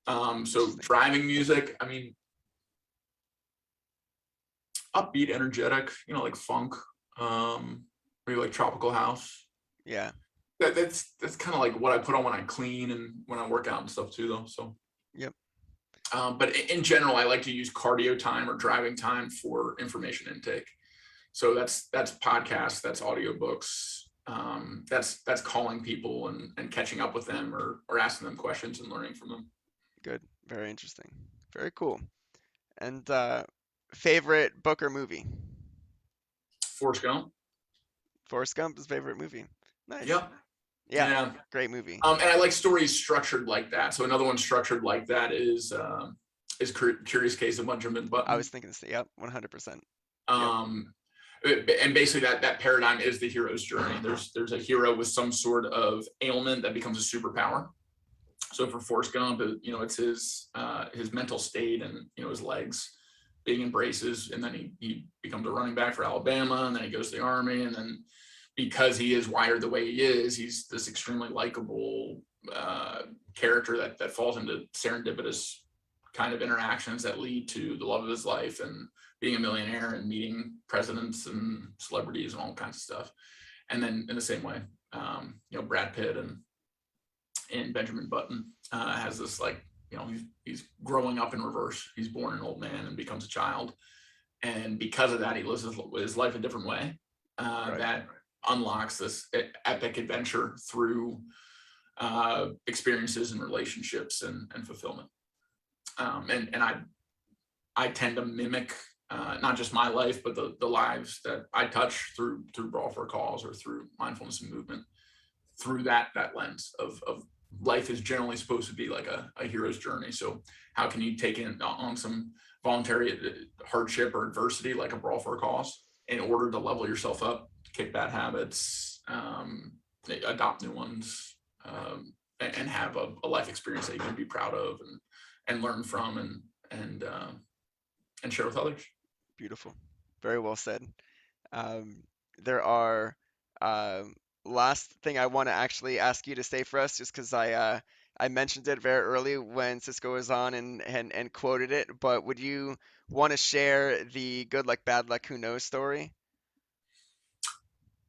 So Interesting. driving music, I mean, upbeat, energetic, like funk, maybe like tropical house. Yeah. That's kind of like what I put on when I clean and when I work out and stuff too, though. So, Yep. but in general, I like to use cardio time or driving time for information intake. So that's podcasts, that's audiobooks, that's calling people and catching up with them or asking them questions and learning from them. Good. Very interesting. Very cool. And favorite book or movie? Forrest Gump. Forrest Gump's favorite movie. Nice. Yep. Yeah. Yeah. Great movie. And I like stories structured like that. So another one structured like that is Curious Case of Benjamin I Button. was thinking, yep, 100%. Yep. Um, and basically that paradigm is the hero's journey. There's a hero with some sort of ailment that becomes a superpower. So for Forrest Gump, it's his mental state and his legs being in braces, and then he becomes a running back for Alabama, and then he goes to the army, and then because he is wired the way he is, he's this extremely likable character that falls into serendipitous kind of interactions that lead to the love of his life and being a millionaire and meeting presidents and celebrities and all kinds of stuff. And then in the same way, Brad Pitt and Benjamin Button has this like, he's growing up in reverse. He's born an old man and becomes a child. And because of that, he lives his life a different way. Right. That unlocks this epic adventure through experiences and relationships and fulfillment. And I tend to mimic not just my life, but the lives that I touch through Brawl for a Cause or through mindfulness and movement, through that lens of life is generally supposed to be like a hero's journey. So how can you take in on some voluntary hardship or adversity like a Brawl for a Cause in order to level yourself up, kick bad habits, adopt new ones, and have a life experience that you can be proud of and learn from and share with others. Beautiful. Very well said. There are last thing I want to actually ask you to say for us, just because I mentioned it very early when Cisco was on and quoted it, but would you want to share the good luck, bad luck, who knows story?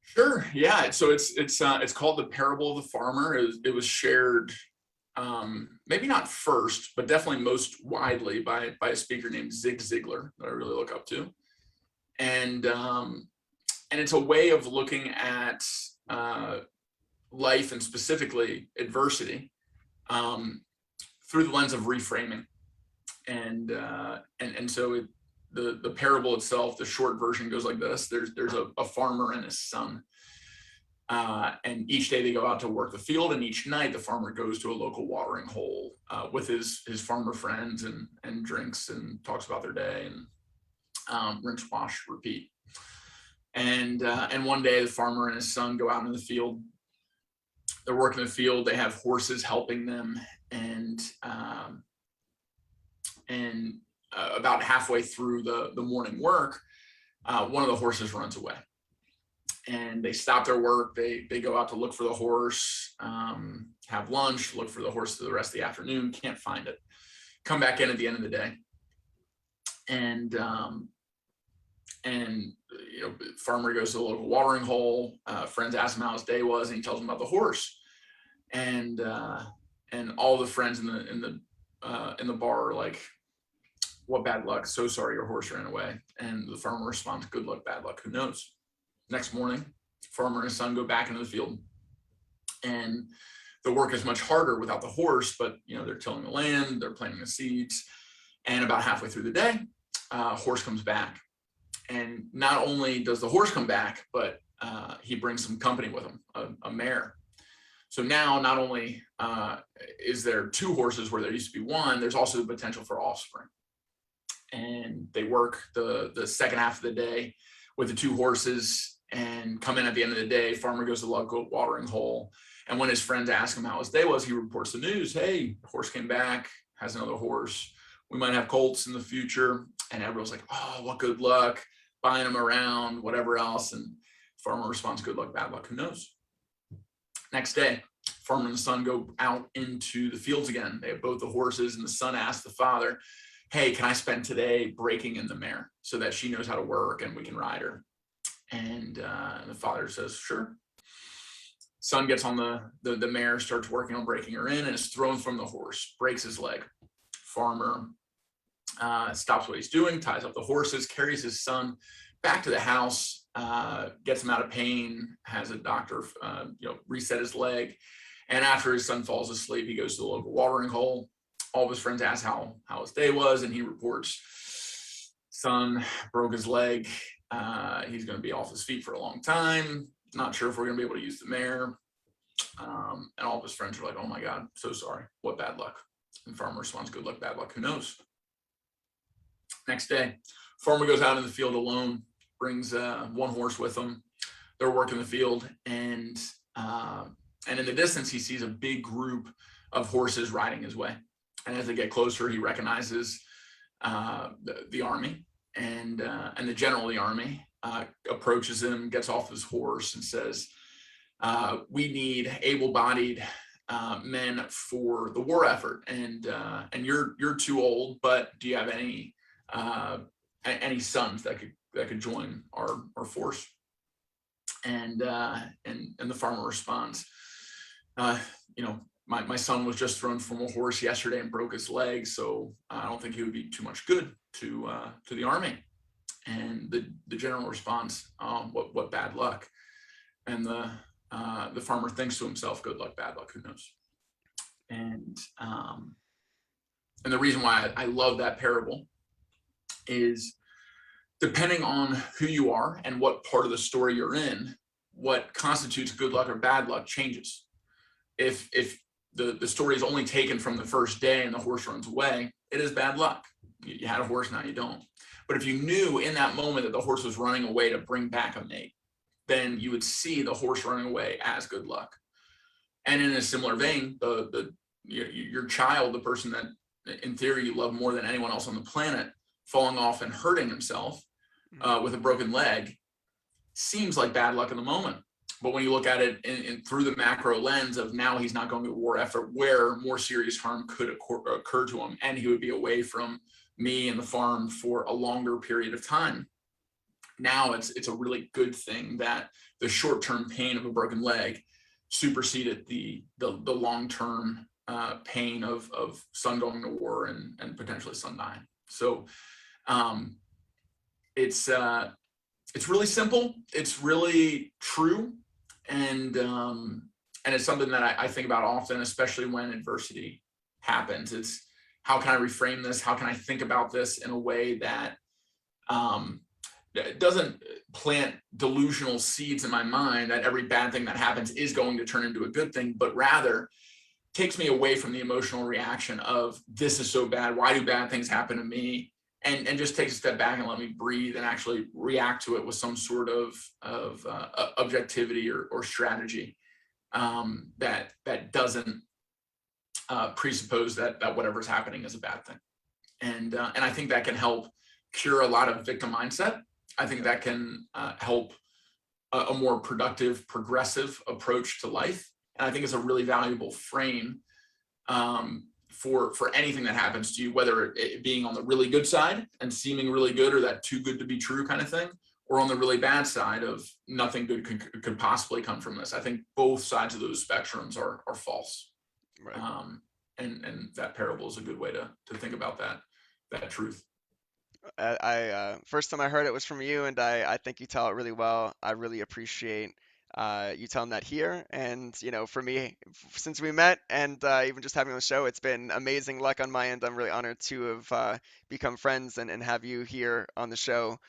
Sure. Yeah. So it's called the Parable of the Farmer. It was shared, maybe not first, but definitely most widely by a speaker named Zig Ziglar that I really look up to, and it's a way of looking at life and specifically adversity through the lens of reframing, and so the parable itself, the short version goes like this: there's a farmer and his son, And each day they go out to work the field, and each night the farmer goes to a local watering hole with his farmer friends and drinks and talks about their day and rinse, wash, repeat. And one day the farmer and his son go out into the field. They're working the field. They have horses helping them, and about halfway through the morning work, one of the horses runs away. And they stop their work. They go out to look for the horse, have lunch, look for the horse for the rest of the afternoon, can't find it. Come back in at the end of the day. And farmer goes to the local watering hole. Friends ask him how his day was, and he tells them about the horse. And all the friends in the bar are like, "What bad luck! So sorry your horse ran away." And the farmer responds, "Good luck, bad luck, who knows?" Next morning, farmer and his son go back into the field, and the work is much harder without the horse, but they're tilling the land, they're planting the seeds, and about halfway through the day, horse comes back. And not only does the horse come back, but he brings some company with him, a mare. So now not only is there two horses where there used to be one, there's also the potential for offspring. And they work the second half of the day with the two horses and come in at the end of the day. Farmer goes to the local watering hole. And when his friends ask him how his day was, he reports the news. "Hey, the horse came back, has another horse. We might have colts in the future." And everyone's like, "Oh, what good luck, buying them around, whatever else." And farmer responds, "Good luck, bad luck, who knows?" Next day, farmer and the son go out into the fields again. They have both the horses, and the son asks the father, "Hey, can I spend today breaking in the mare so that she knows how to work and we can ride her?" And the father says, "Sure." Son gets on the mare, starts working on breaking her in, and is thrown from the horse, breaks his leg. Farmer stops what he's doing, ties up the horses, carries his son back to the house, gets him out of pain, has a doctor reset his leg. And after his son falls asleep, he goes to the local watering hole. All of his friends ask how his day was, and he reports, "Son broke his leg. He's going to be off his feet for a long time. Not sure if we're going to be able to use the mare." And all of his friends are like, "Oh my God, so sorry. What bad luck?" And farmer responds, "Good luck, bad luck, who knows?" Next day, farmer goes out in the field alone, brings one horse with him. They're working the field, and in the distance, he sees a big group of horses riding his way. And as they get closer, he recognizes the army, and the general of the army approaches him, gets off his horse, and says, "We need able-bodied men for the war effort, and you're too old, but do you have any sons that could join our force?" And the farmer responds, my son was just thrown from a horse yesterday and broke his leg, so I don't think he would be too much good to the army." And the general responds, what bad luck?" And the farmer thinks to himself, "Good luck, bad luck, who knows?" And the reason why I love that parable is, depending on who you are and what part of the story you're in, what constitutes good luck or bad luck changes. If the story is only taken from the first day and the horse runs away, it is bad luck. You had a horse, now you don't. But if you knew in that moment that the horse was running away to bring back a mate, then you would see the horse running away as good luck. And in a similar vein, your child, the person that in theory you love more than anyone else on the planet, falling off and hurting himself with a broken leg, seems like bad luck in the moment. But when you look at it through the macro lens of now he's not going to a war effort where more serious harm could occur to him, and he would be away from me and the farm for a longer period of time. Now it's a really good thing that the short-term pain of a broken leg superseded the long-term pain of son going to war and potentially son dying. So it's really simple. It's really true. And it's something that I think about often, especially when adversity happens. It's, how can I reframe this? How can I think about this in a way that doesn't plant delusional seeds in my mind that every bad thing that happens is going to turn into a good thing, but rather takes me away from the emotional reaction of this is so bad, why do bad things happen to me, and just takes a step back and let me breathe and actually react to it with some sort of objectivity or strategy that doesn't presuppose that whatever's happening is a bad thing. And I think that can help cure a lot of victim mindset. I think that can help a more productive, progressive approach to life. And I think it's a really valuable frame for anything that happens to you, whether it being on the really good side and seeming really good, or that too good to be true kind of thing, or on the really bad side of nothing good could possibly come from this. I think both sides of those spectrums are false. Right. And that parable is a good way to think about that truth. First time I heard it was from you, and I think you tell it really well. I really appreciate you telling that here. And for me, since we met, and even just having on the show, it's been amazing luck on my end. I'm really honored to have become friends and have you here on the show.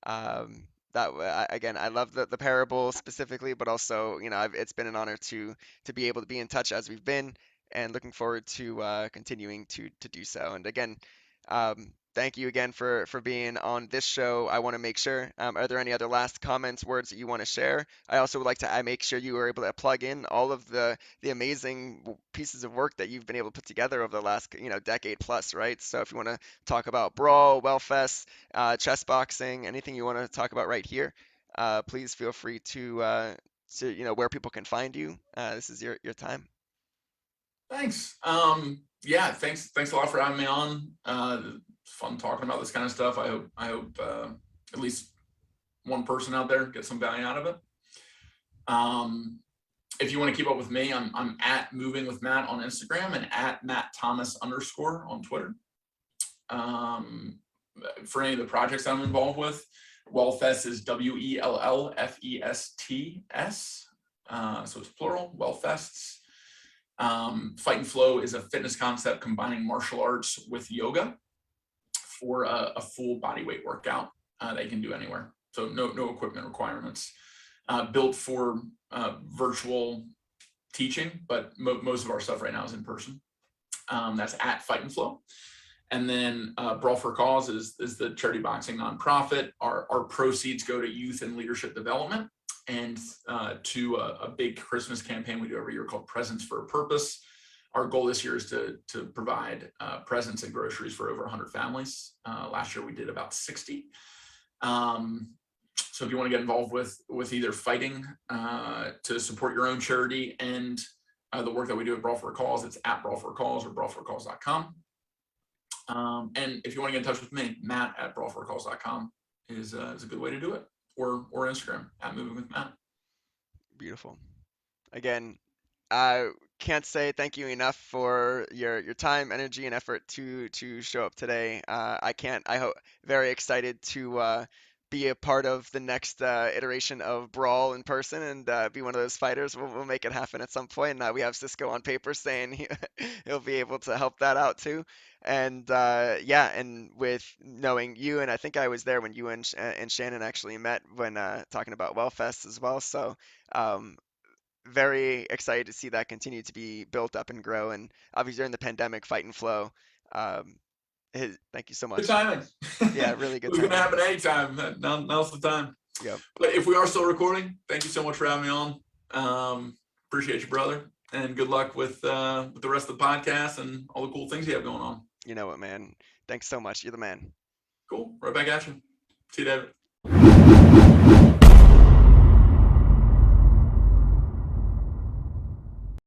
Again, I love the parable specifically, but also, it's been an honor to be able to be in touch as we've been, and looking forward to continuing to do so. And again, thank you again for being on this show. I want to make sure, are there any other last comments, words that you want to share? I also would like to make sure you are able to plug in all of the amazing pieces of work that you've been able to put together over the last, decade plus, right? So if you want to talk about Brawl, WellFests, chess boxing, anything you want to talk about right here, please feel free to where people can find you. This is your time. Thanks. Yeah, thanks a lot for having me on. Fun talking about this kind of stuff. I hope at least one person out there gets some value out of it. If you want to keep up with me, I'm at Moving with Matt on Instagram and at Matt Thomas _ on Twitter. For any of the projects I'm involved with, WellFests is WELLFESTS. So it's plural, WellFests. Fight and Flow is a fitness concept combining martial arts with yoga for a full body weight workout that you can do anywhere. So no equipment requirements. Built for virtual teaching, but most of our stuff right now is in person. That's at Fight and Flow. And then Brawl for Cause is the charity boxing nonprofit. Our proceeds go to youth and leadership development, and to a big Christmas campaign we do every year called Presents for a Purpose. Our goal this year is to provide presents and groceries for over 100 families. Last year we did about 60. So if you want to get involved with either fighting to support your own charity and the work that we do at Brawl for a Cause, it's at Brawl for a Cause or brawlforacause.com. And if you want to get in touch with me, Matt at brawlforacause.com is a good way to do it, or Instagram at Moving with Matt. Beautiful. Again, I can't say thank you enough for your time, energy, and effort to show up today. I hope very excited to be a part of the next iteration of Brawl in person, and be one of those fighters. We'll make it happen at some point. And we have Cisco on paper saying he'll be able to help that out too. And yeah, and with knowing you, and I think I was there when you and Shannon actually met when talking about WellFest as well. So um, very excited to see that continue to be built up and grow. And obviously during the pandemic, Fight and Flow. Um, Thank you so Good much. timing. Yeah, really It good was going to timing. happen anytime. Now's the time. Yep. But if we are still recording, thank you so much for having me on. Appreciate you, brother, and good luck with the rest of the podcast and all the cool things you have going on. You know what, man. Thanks so much. You're the man. Cool. Right back at you. See you, David.